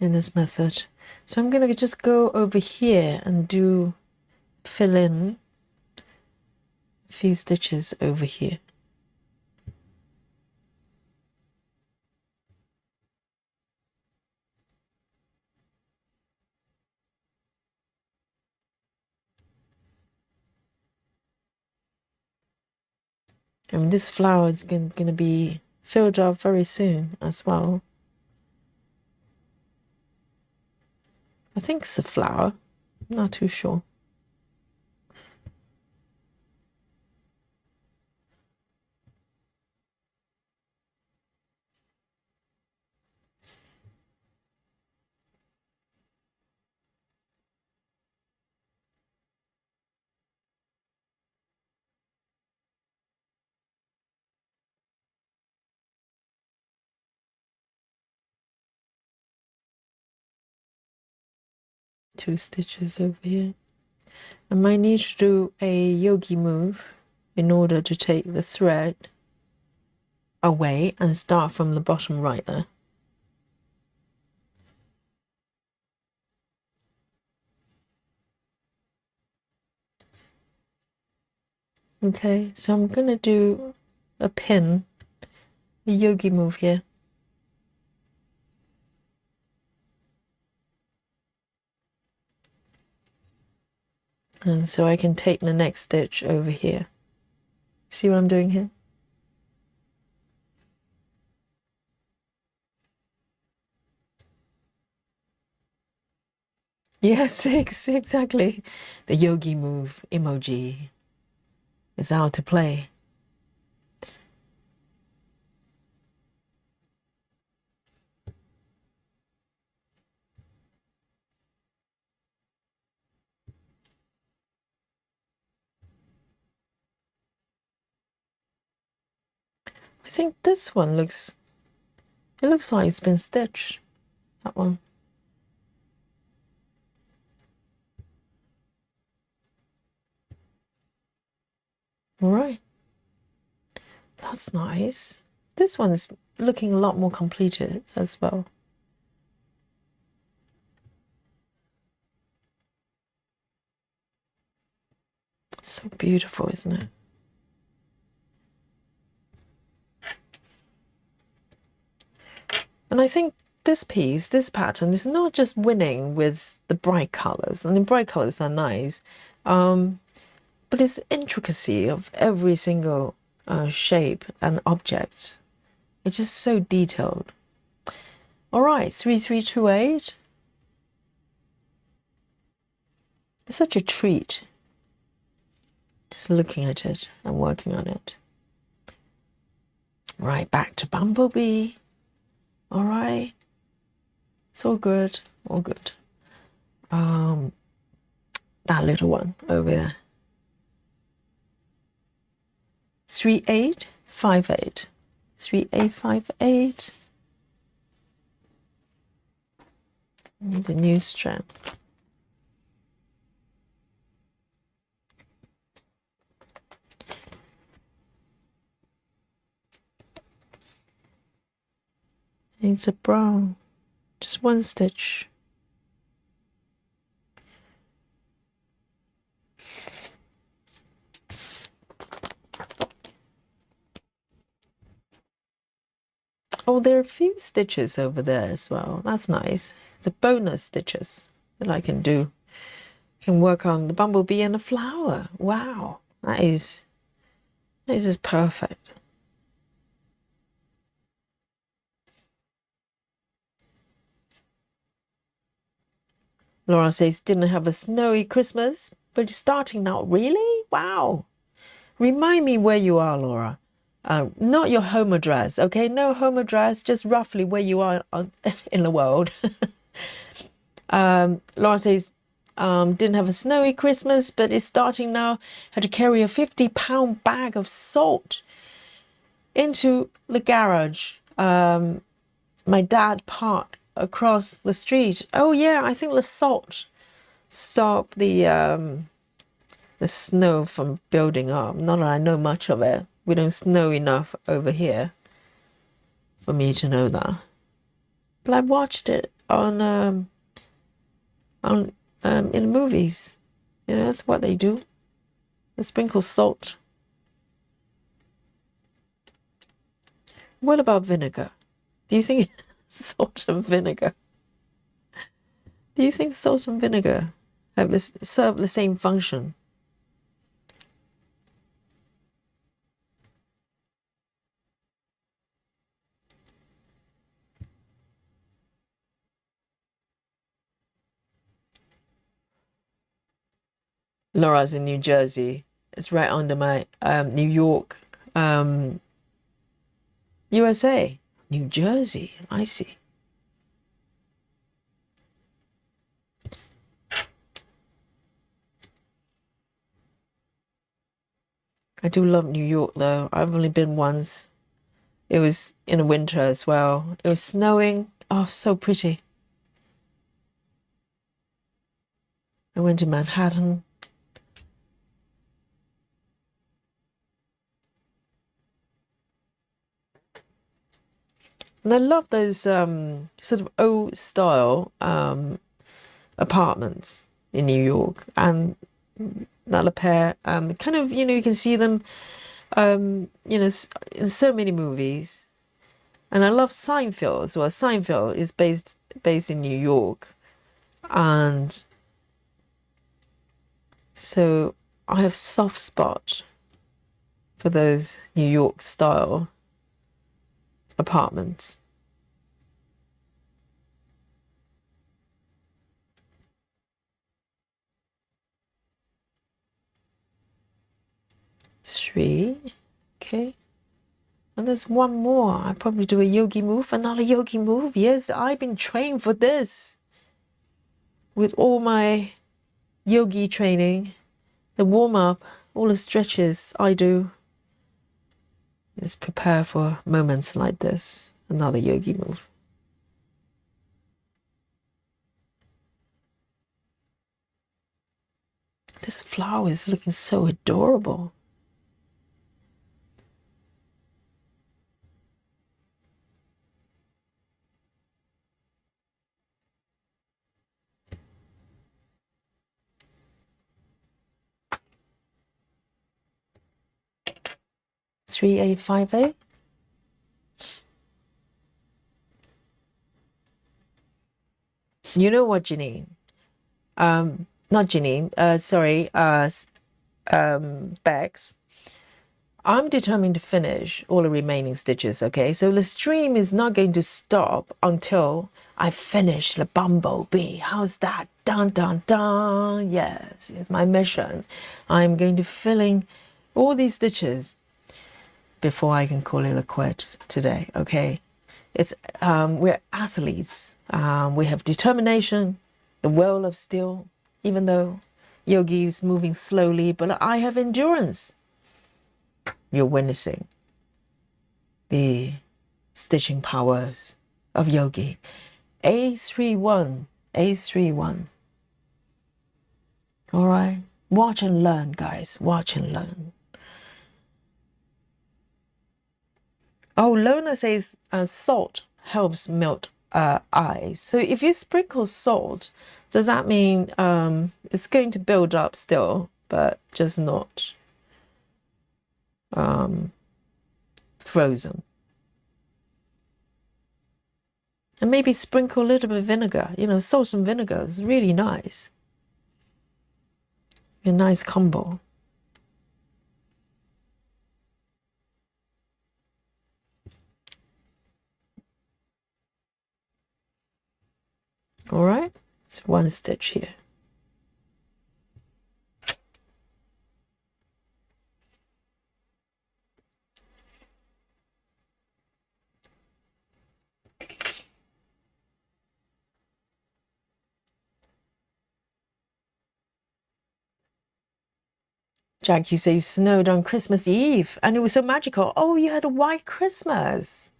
in this method. So I'm going to just go over here and fill in a few stitches over here. I mean, this flower is going to be filled up very soon as well. I think it's a flower, not too sure. Two stitches over here. I might need to do a yogi move in order to take the thread away and start from the bottom right there. Okay, so I'm gonna do a pin, a yogi move here. And so I can take the next stitch over here. See what I'm doing here? Yes, exactly. The yogi move emoji is out to play. I think this one looks like it's been stitched. That one. All right. That's nice. This one's looking a lot more completed as well. So beautiful, isn't it? And I think this piece, this pattern, is not just winning with the bright colors. And the bright colors are nice, but it's intricacy of every single shape and object. It's just so detailed. All right, 3328. It's such a treat just looking at it and working on it. Right, back to bumblebee. All right, it's all good, all good. That little one over there. 3858. 3858. The new strand. It's a brown, just one stitch. Oh, there are a few stitches over there as well. That's nice. It's a bonus stitches that I can do. Can work on the bumblebee and the flower. Wow, that is just perfect. Laura says, didn't have a snowy Christmas, but it's starting now. Really? Wow. Remind me where you are, Laura. Not your home address, okay? No home address, just roughly where you are in the world. Laura says, didn't have a snowy Christmas, but it's starting now. Had to carry a 50-pound bag of salt into the garage. My dad parked across the street. Oh yeah, I think the salt stop the snow from building up. Not that I know much of it. We don't snow enough over here for me to know that. But I watched it on in the movies. You know, that's what they do. They sprinkle salt. What about vinegar? Do you think salt and vinegar? Do you think salt and vinegar have serve the same function? Laura's in New Jersey. It's right under my New York, USA. New Jersey, I see. I do love New York though. I've only been once. It was in the winter as well. It was snowing. Oh, so pretty. I went to Manhattan. And I love those sort of old style apartments in New York. And another pair, kind of, you know, you can see them, you know, in so many movies. And I love Seinfeld as well. Seinfeld is based in New York. And so I have soft spot for those New York style apartments. Three, okay. And there's one more. I probably do a yogi move, another yogi move. Yes, I've been trained for this. With all my yogi training, the warm-up, all the stretches I do. Just prepare for moments like this. Another yogi move. This flower is looking so adorable. Three, 8, 5, 8. You know what, Janine? Not Janine. Sorry. Bex. I'm determined to finish all the remaining stitches. Okay, so the stream is not going to stop until I finish the bumblebee. How's that? Dun dun dun. Yes, it's my mission. I'm going to filling all these stitches before I can call it a quit today. Okay. It's we're athletes. We have determination, the will of steel, even though yogi is moving slowly, but I have endurance. You're witnessing the stitching powers of yogi. A31, A31. All right. Watch and learn, guys. Watch and learn. Oh, Lona says salt helps melt ice. So if you sprinkle salt, does that mean it's going to build up still, but just not frozen? And maybe sprinkle a little bit of vinegar. You know, salt and vinegar is really nice. A nice combo. All right, it's one stitch here. Jackie says snowed on Christmas Eve and it was so magical. Oh, you had a white Christmas.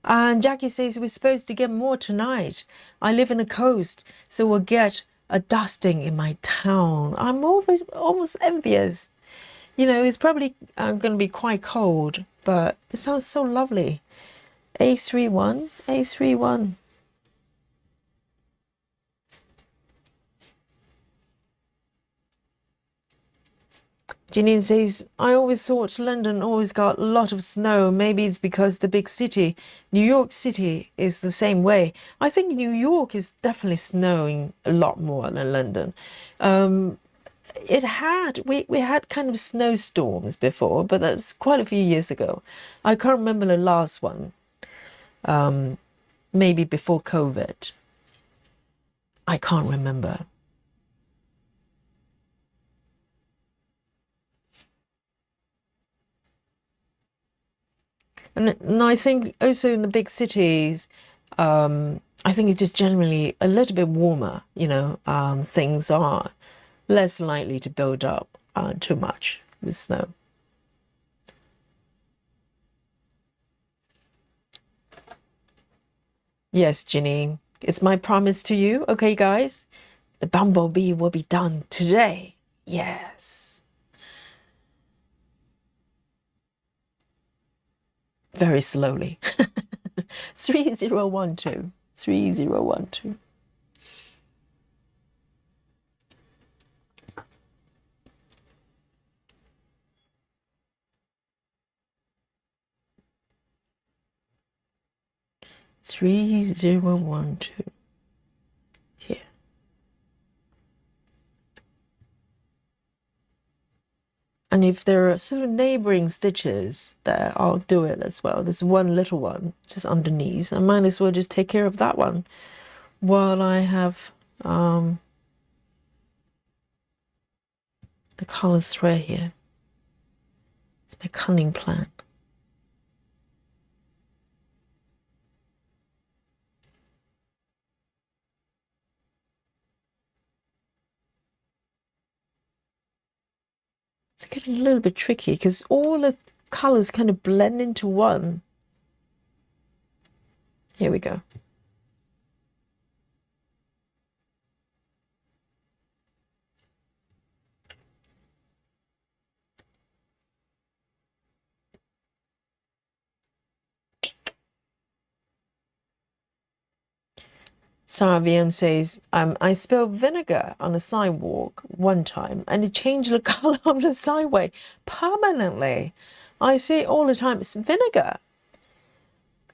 And Jackie says we're supposed to get more tonight. I live in the coast, so we'll get a dusting in my town. I'm always almost envious. You know, it's probably going to be quite cold, but it sounds so lovely. A31, A31. Janine says, I always thought London always got a lot of snow. Maybe it's because the big city, New York City, is the same way. I think New York is definitely snowing a lot more than London. We had kind of snowstorms before, but that was quite a few years ago. I can't remember the last one. Maybe before COVID. I can't remember. And I think also in the big cities, I think it's just generally a little bit warmer, you know, things are less likely to build up too much with snow. Yes, Ginny, it's my promise to you. Okay, guys, the bumblebee will be done today. Yes. Very slowly. 3012. 3012. Three zero one two. Here. And if there are sort of neighboring stitches there, I'll do it as well. There's one little one just underneath. I might as well just take care of that one while I have the color thread here. It's my cunning plan. It's getting a little bit tricky because all the colors kind of blend into one. Here we go. Sarah VM says, I spilled vinegar on a sidewalk one time and it changed the color of the sideway permanently. I see it all the time. It's vinegar.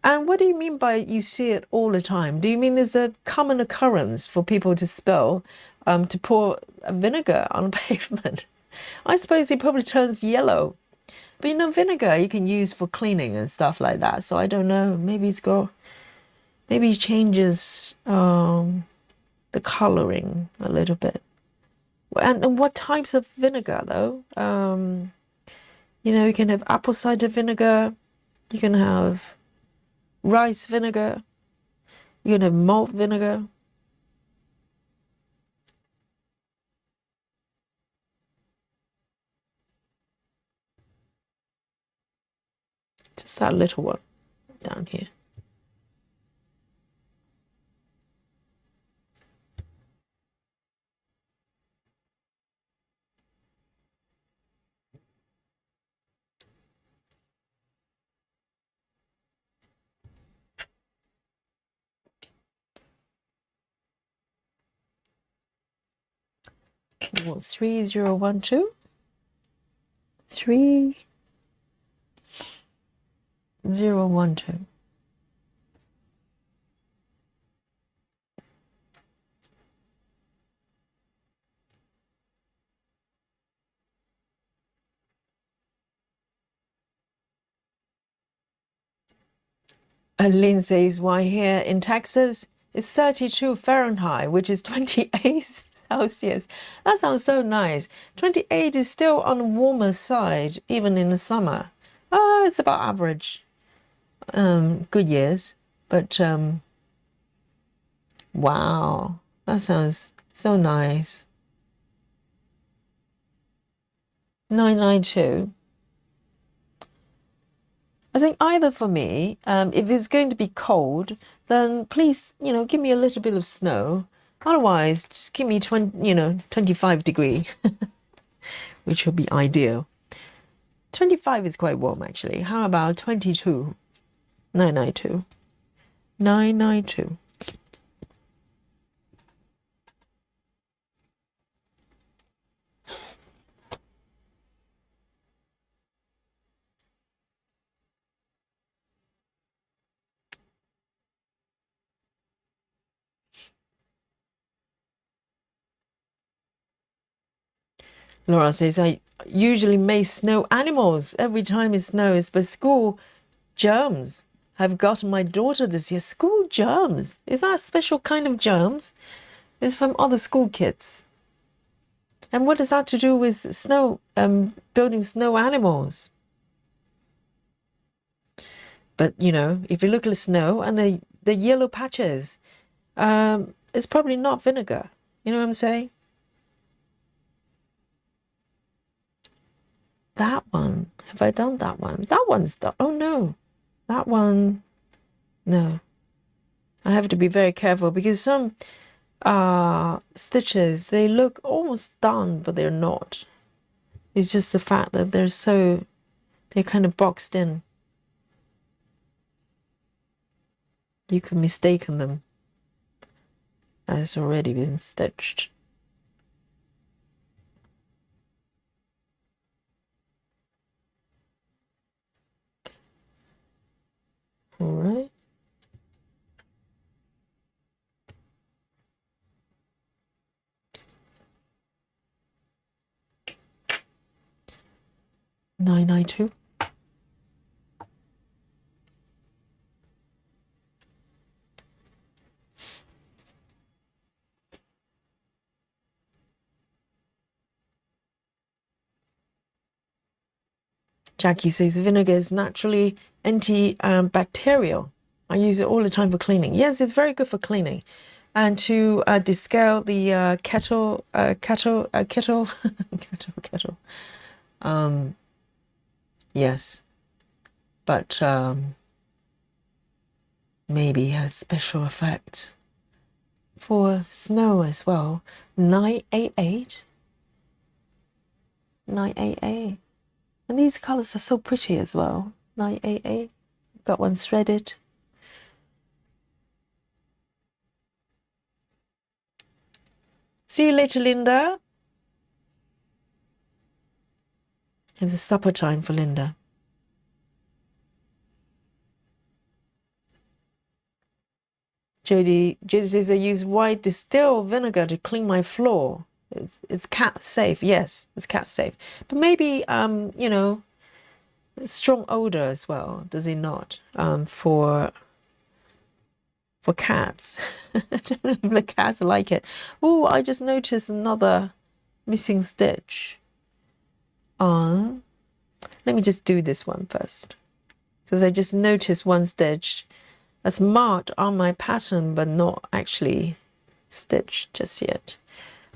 And what do you mean by you see it all the time? Do you mean there's a common occurrence for people to spill, to pour vinegar on a pavement? I suppose it probably turns yellow. But you know, vinegar you can use for cleaning and stuff like that. So I don't know. Maybe it's got... Maybe it changes the coloring a little bit. And what types of vinegar, though? You know, you can have apple cider vinegar. You can have rice vinegar. You can have malt vinegar. Just that little one down here. Well, 3012. 3012. Lynn says, why here in Texas it's 32 Fahrenheit, which is 28 Celsius. That sounds so nice. 28 is still on the warmer side, even in the summer. It's about average. Good years. But wow, that sounds so nice. 992. I think either for me, if it's going to be cold, then please, you know, give me a little bit of snow. Otherwise, just give me 25 degree, which would be ideal. 25 is quite warm actually. How about 22? 992. 992. Laura says, I usually make snow animals every time it snows, but school germs have gotten my daughter this year. School germs? Is that a special kind of germs? It's from other school kids. And what does that to do with snow, building snow animals? But, you know, if you look at the snow and the yellow patches, it's probably not vinegar. You know what I'm saying? That one. Have I done that one? That one's done. Oh, no. That one. No. I have to be very careful because some stitches, they look almost done, but they're not. It's just the fact that they're kind of boxed in. You can mistaken them as already been stitched. All right. Nine two. Jackie says vinegar is naturally antibacterial. I use it all the time for cleaning. Yes, it's very good for cleaning, and to descale the kettle. Yes, but maybe has special effect for snow as well. 988. 988. And these colors are so pretty as well. 988. Got one threaded. See you later, Linda. It's a supper time for Linda. Jody says I use white distilled vinegar to clean my floor. It's cat safe. Yes, it's cat safe. But maybe you know, strong odor as well. Does it not? For cats. I don't know if the cats like it. Oh, I just noticed another missing stitch. Let me just do this one first, because I just noticed one stitch that's marked on my pattern but not actually stitched just yet.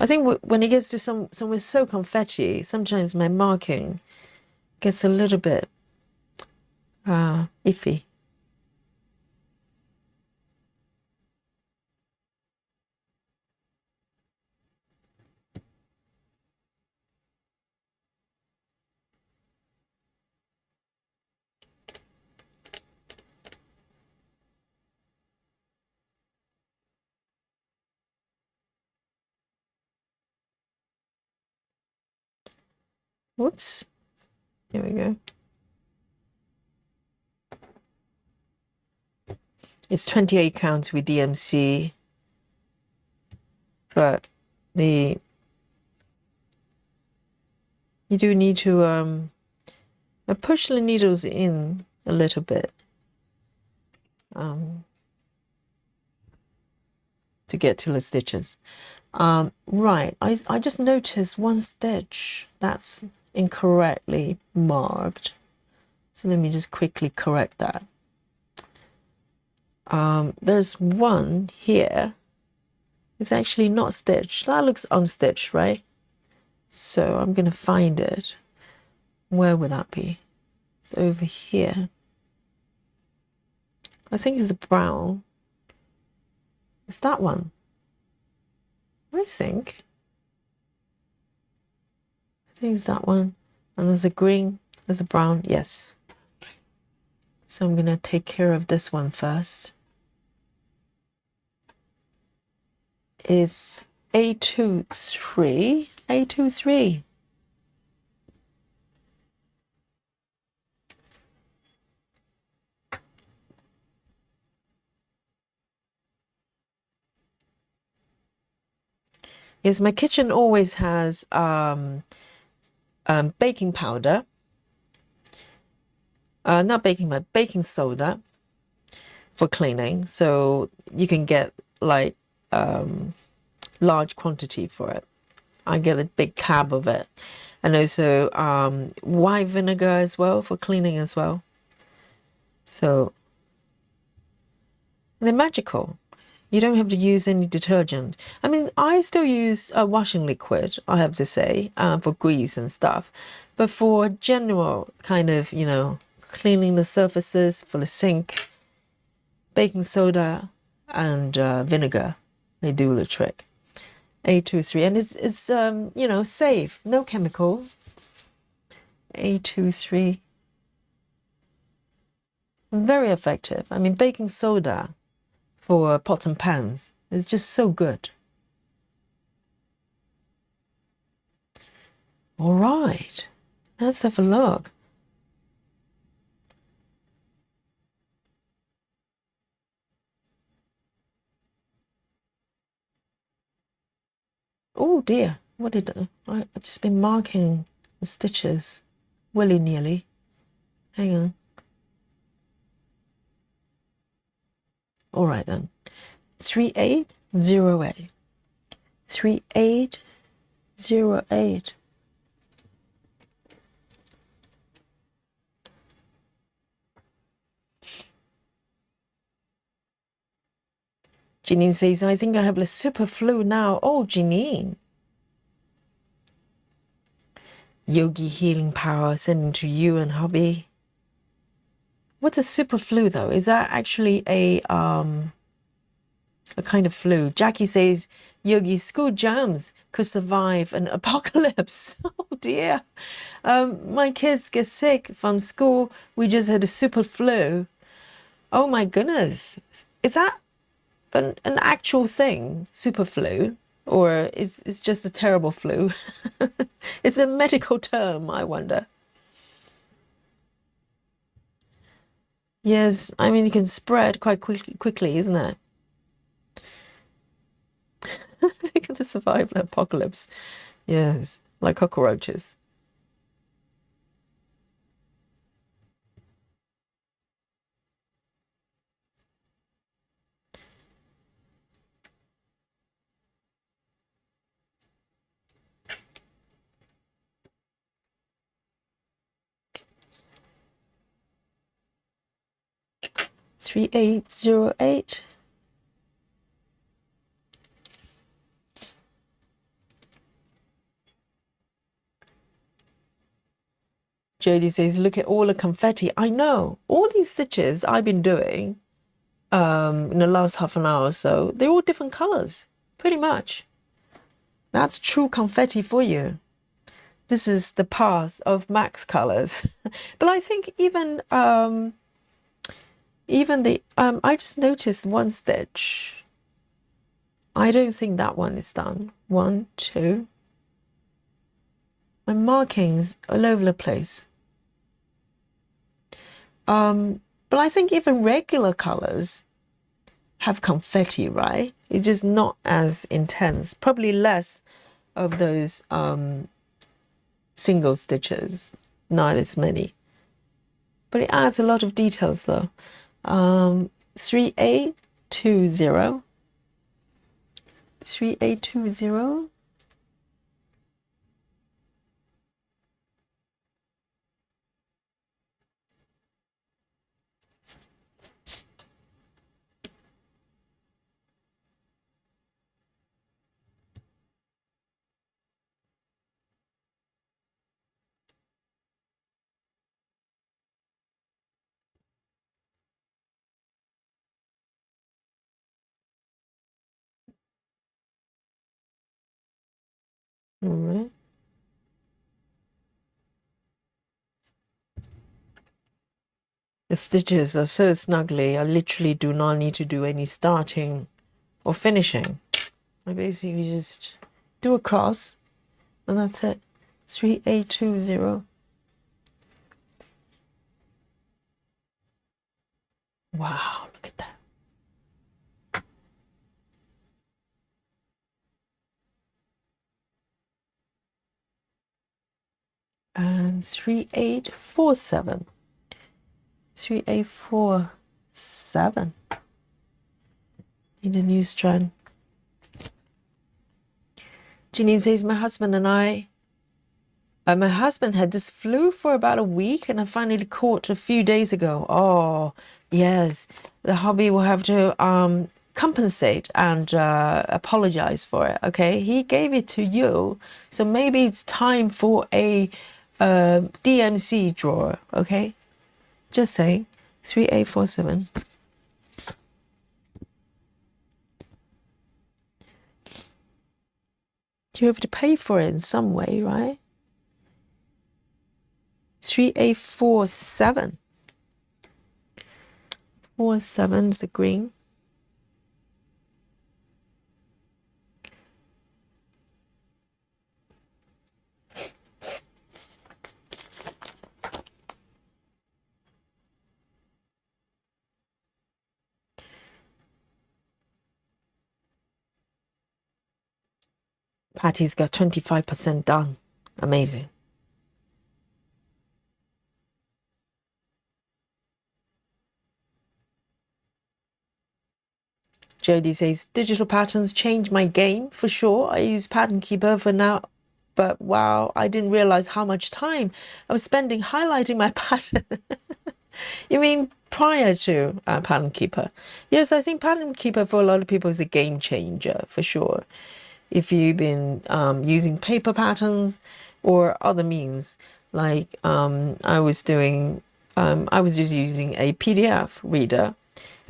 I think when it gets to somewhere so confetti, sometimes my marking gets a little bit iffy. Whoops. Here we go. It's 28 counts with DMC, but you do need to push the needles in a little bit to get to the stitches. Right, I just noticed one stitch that's incorrectly marked. So let me just quickly correct that. There's one here. It's actually not stitched. That looks unstitched, right? So I'm going to find it. Where would that be? It's over here. I think it's a brown. It's that one. I think it's that one. And there's a green, there's a brown, yes. So I'm gonna take care of this one first. It's A23, A23. Yes, my kitchen always has baking powder. Not baking, but baking soda for cleaning. So you can get like large quantity for it. I get a big tab of it. And also white vinegar as well for cleaning as well. So they're magical. You don't have to use any detergent. I mean, I still use washing liquid, I have to say, for grease and stuff. But for general kind of, you know, cleaning the surfaces for the sink, baking soda and vinegar, they do the trick. A23, and it's you know, safe, no chemical. A23, very effective. I mean, baking soda for pots and pans is just so good. All right, let's have a look. Oh dear, what did I've just been marking the stitches willy-nilly. Hang on. All right then. 3808. 3808. Janine says, I think I have the super flu now. Oh, Janine. Yogi healing power sending to you and hubby. What's a super flu though? Is that actually a kind of flu? Jackie says, Yogi, school germs could survive an apocalypse. Oh dear. My kids get sick from school. We just had a super flu. Oh my goodness. Is that an actual thing, super flu? Or is it's just a terrible flu? It's a medical term, I wonder. Yes, I mean, it can spread quite quickly, isn't it? It can just survive the apocalypse. Yes, like cockroaches. Three 3808. Jody says, look at all the confetti. I know. All these stitches I've been doing in the last half an hour or so, they're all different colors, pretty much. That's true confetti for you. This is the path of max colors. But I think even the I just noticed one stitch. I don't think that one is done. One, two. My markings all over the place. But I think even regular colors have confetti, right? It's just not as intense. Probably less of those single stitches, not as many. But it adds a lot of details though. 3820. 3820. All right. The stitches are so snuggly. I literally do not need to do any starting or finishing. I basically just do a cross and that's it. 3820. Wow, look at that. And 3847. 3847. Need a new strand. Janine says, my husband had this flu for about a week and I finally caught a few days ago. Oh, yes. The hubby will have to compensate and apologize for it, okay? He gave it to you, so maybe it's time for a DMC drawer, okay? Just saying. 3847. You have to pay for it in some way, right? 3847. 47 is the green. Patty's got 25% done. Amazing. Jody says, digital patterns changed my game for sure. I use Pattern Keeper for now, but wow, I didn't realize how much time I was spending highlighting my pattern. You mean prior to Pattern Keeper? Yes, I think Pattern Keeper for a lot of people is a game changer for sure. If you've been using paper patterns or other means, like I was doing, I was just using a PDF reader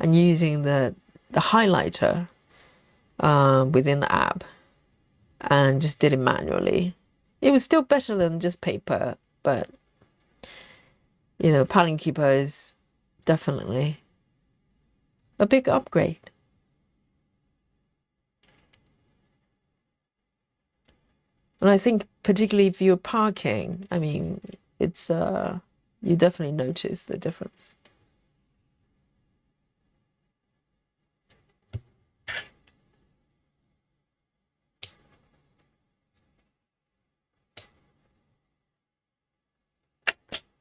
and using the highlighter within the app and just did it manually. It was still better than just paper, but you know, Pattern Keeper is definitely a big upgrade. And I think particularly if you're parking, I mean, it's you definitely notice the difference.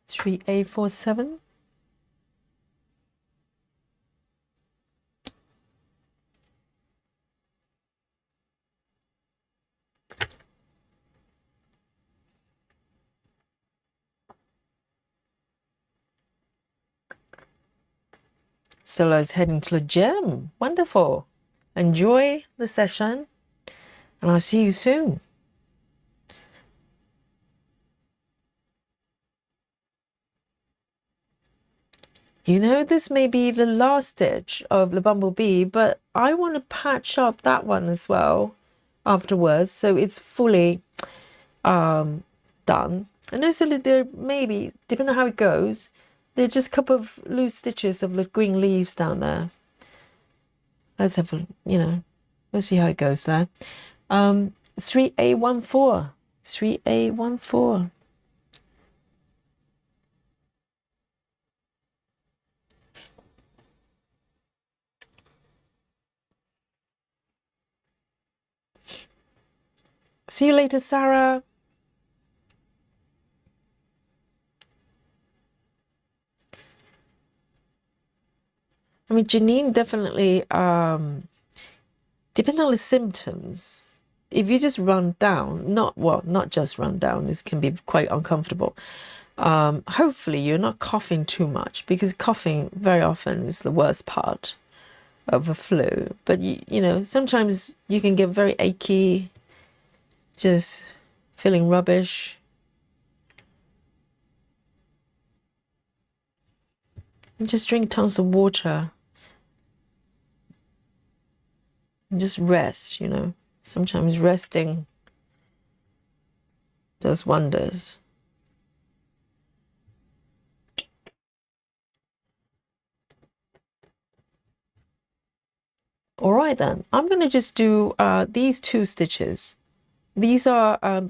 Three A47. Solo's heading to the gym. Wonderful. Enjoy the session, and I'll see you soon. You know, this may be the last stitch of the bumblebee, but I want to patch up that one as well afterwards, so it's fully done. And also there maybe, depending on how it goes, there are just a couple of loose stitches of the green leaves down there. Let's have a, you know, we'll see how it goes there. 3A14. 3A14. See you later, Sarah. I mean, Janine definitely depends on the symptoms. If you just run down, not just run down, this can be quite uncomfortable. Hopefully you're not coughing too much, because coughing very often is the worst part of a flu. But you know, sometimes you can get very achy, just feeling rubbish. And just drink tons of water. And just rest, you know. Sometimes resting does wonders. All right then, I'm going to just do these 2 stitches. These are a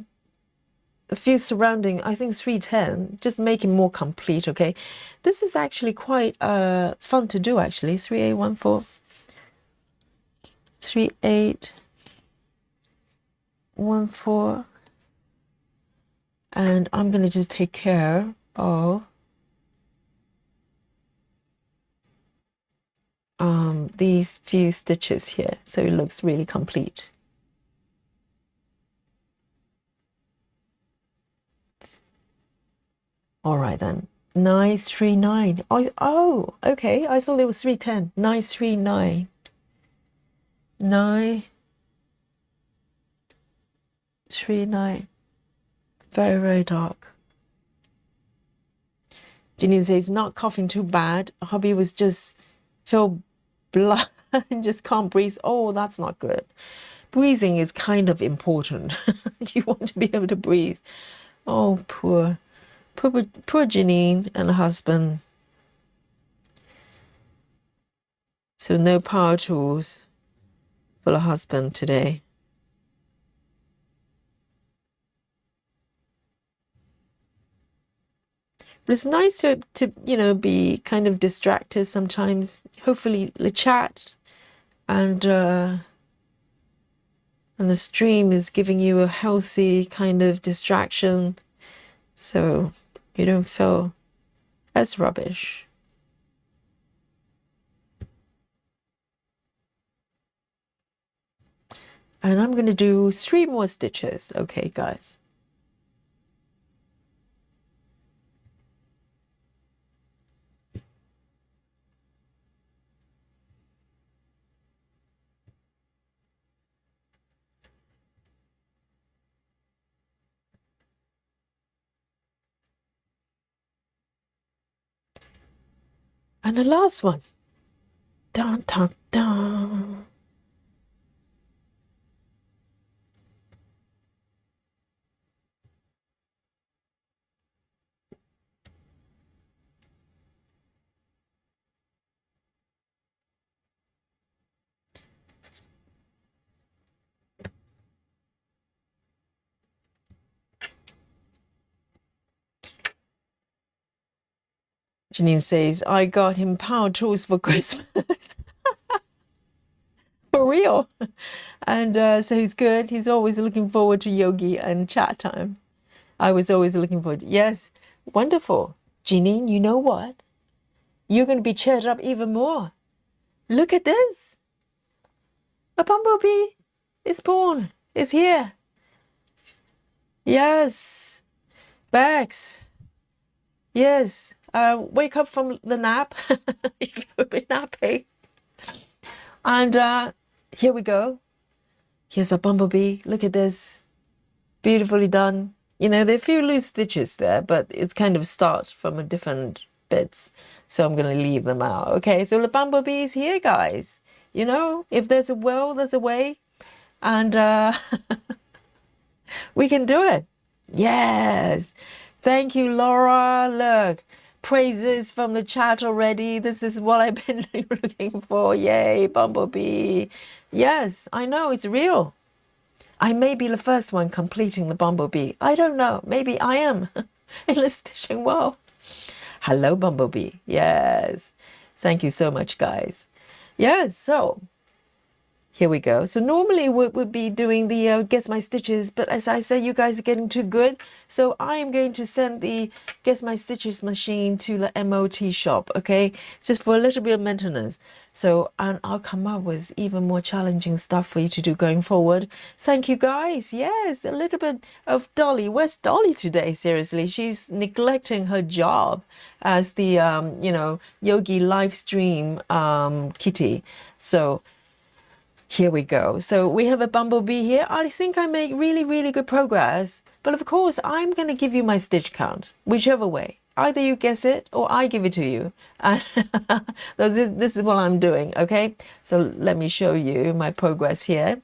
few surrounding, I think 310, just make it more complete, okay? This is actually quite fun to do actually. 3814, 3814, and I'm going to just take care of these few stitches here so it looks really complete. All right then, 939. Oh, okay, I thought it was 310. 939. 939. Very, very dark. Ginny says, not coughing too bad. Hubby was just feel blood and just can't breathe. Oh, that's not good. Breathing is kind of important. You want to be able to breathe. Oh, poor Janine and her husband. So no power tools for the husband today. But it's nice to you know, be kind of distracted sometimes. Hopefully the chat and the stream is giving you a healthy kind of distraction, so you don't feel as rubbish. And I'm going to do 3 more stitches, okay, guys? And the last one. Dun, dun, dun. Janine says, I got him power tools for Christmas. For real. And so he's good. He's always looking forward to yogi and chat time. I was always looking forward. Yes, wonderful. Janine, you know what? You're going to be cheered up even more. Look at this. A bumblebee is born. Is here. Yes. Bags. Yes. Wake up from the nap. If you've been napping. And here we go. Here's a bumblebee. Look at this. Beautifully done. You know, there are a few loose stitches there, but it's kind of start from a different bits. So I'm going to leave them out. Okay, so the bumblebee is here, guys. You know, if there's a will, there's a way. And we can do it. Yes. Thank you, Laura. Look, praises from the chat already. This is what I've been looking for. Yay, bumblebee. Yes, I know, it's real. I may be the first one completing the bumblebee. I don't know. Maybe I am in the stitching world. Hello, bumblebee. Yes. Thank you so much, guys. Yes, so here we go. So normally we would be doing the Guess My Stitches, but as I say, you guys are getting too good. So I am going to send the Guess My Stitches machine to the MOT shop, okay? Just for a little bit of maintenance. So, and I'll come up with even more challenging stuff for you to do going forward. Thank you, guys. Yes, a little bit of Dolly. Where's Dolly today? Seriously, she's neglecting her job as the, you know, yogi live stream kitty. So here we go. So we have a bumblebee here. I think I make really, really good progress. But of course, I'm going to give you my stitch count, whichever way. Either you guess it or I give it to you. And this is what I'm doing, okay? So let me show you my progress here.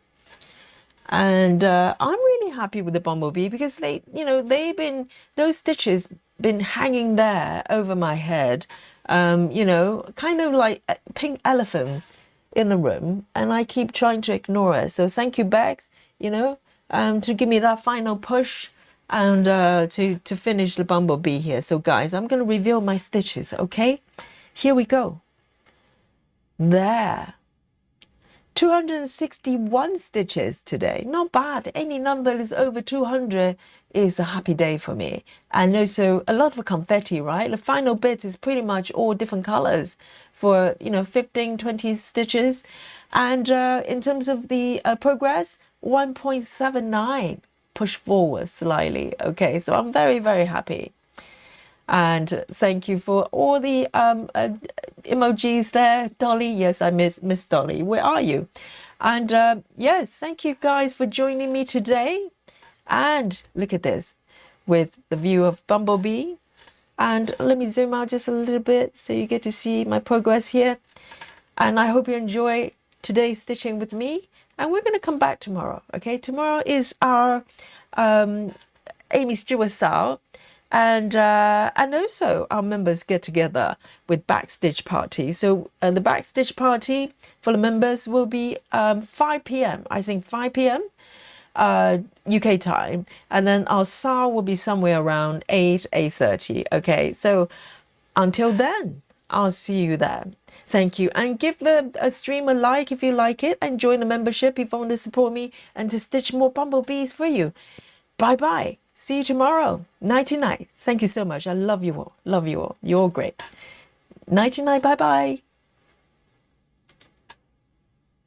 And I'm really really happy with the bumblebee because they, they've been, those stitches been hanging there over my head, kind of like pink elephants in the room, and I keep trying to ignore it. So thank you, Bex, to give me that final push and to finish the bumblebee here. So guys, I'm going to reveal my stitches, okay? Here we go. There. 261 stitches today. Not bad. Any number is over 200 is a happy day for me. And also a lot of confetti, right? The final bit is pretty much all different colors for, 15, 20 stitches. And in terms of the progress, 1.79 push forward slightly. Okay, so I'm very, very happy. And thank you for all the emojis there. Dolly, yes, I miss Dolly. Where are you? And yes, thank you guys for joining me today. And look at this, with the view of bumblebee. And let me zoom out just a little bit so you get to see my progress here. And I hope you enjoy today's stitching with me. And we're going to come back tomorrow, okay? Tomorrow is our Aimee Stewart style. And also our members get together with backstitch party. So the backstitch party for the members will be 5 p.m. I think 5 p.m. UK time, and then our SAR will be somewhere around 8:30. Okay, so until then, I'll see you there. Thank you, and give the stream a like if you like it, and join the membership if you want to support me and to stitch more bumblebees for you. Bye bye. See you tomorrow. Nighty night. Thank you so much. I love you all. Love you all. You're all great. Nighty night. Bye bye.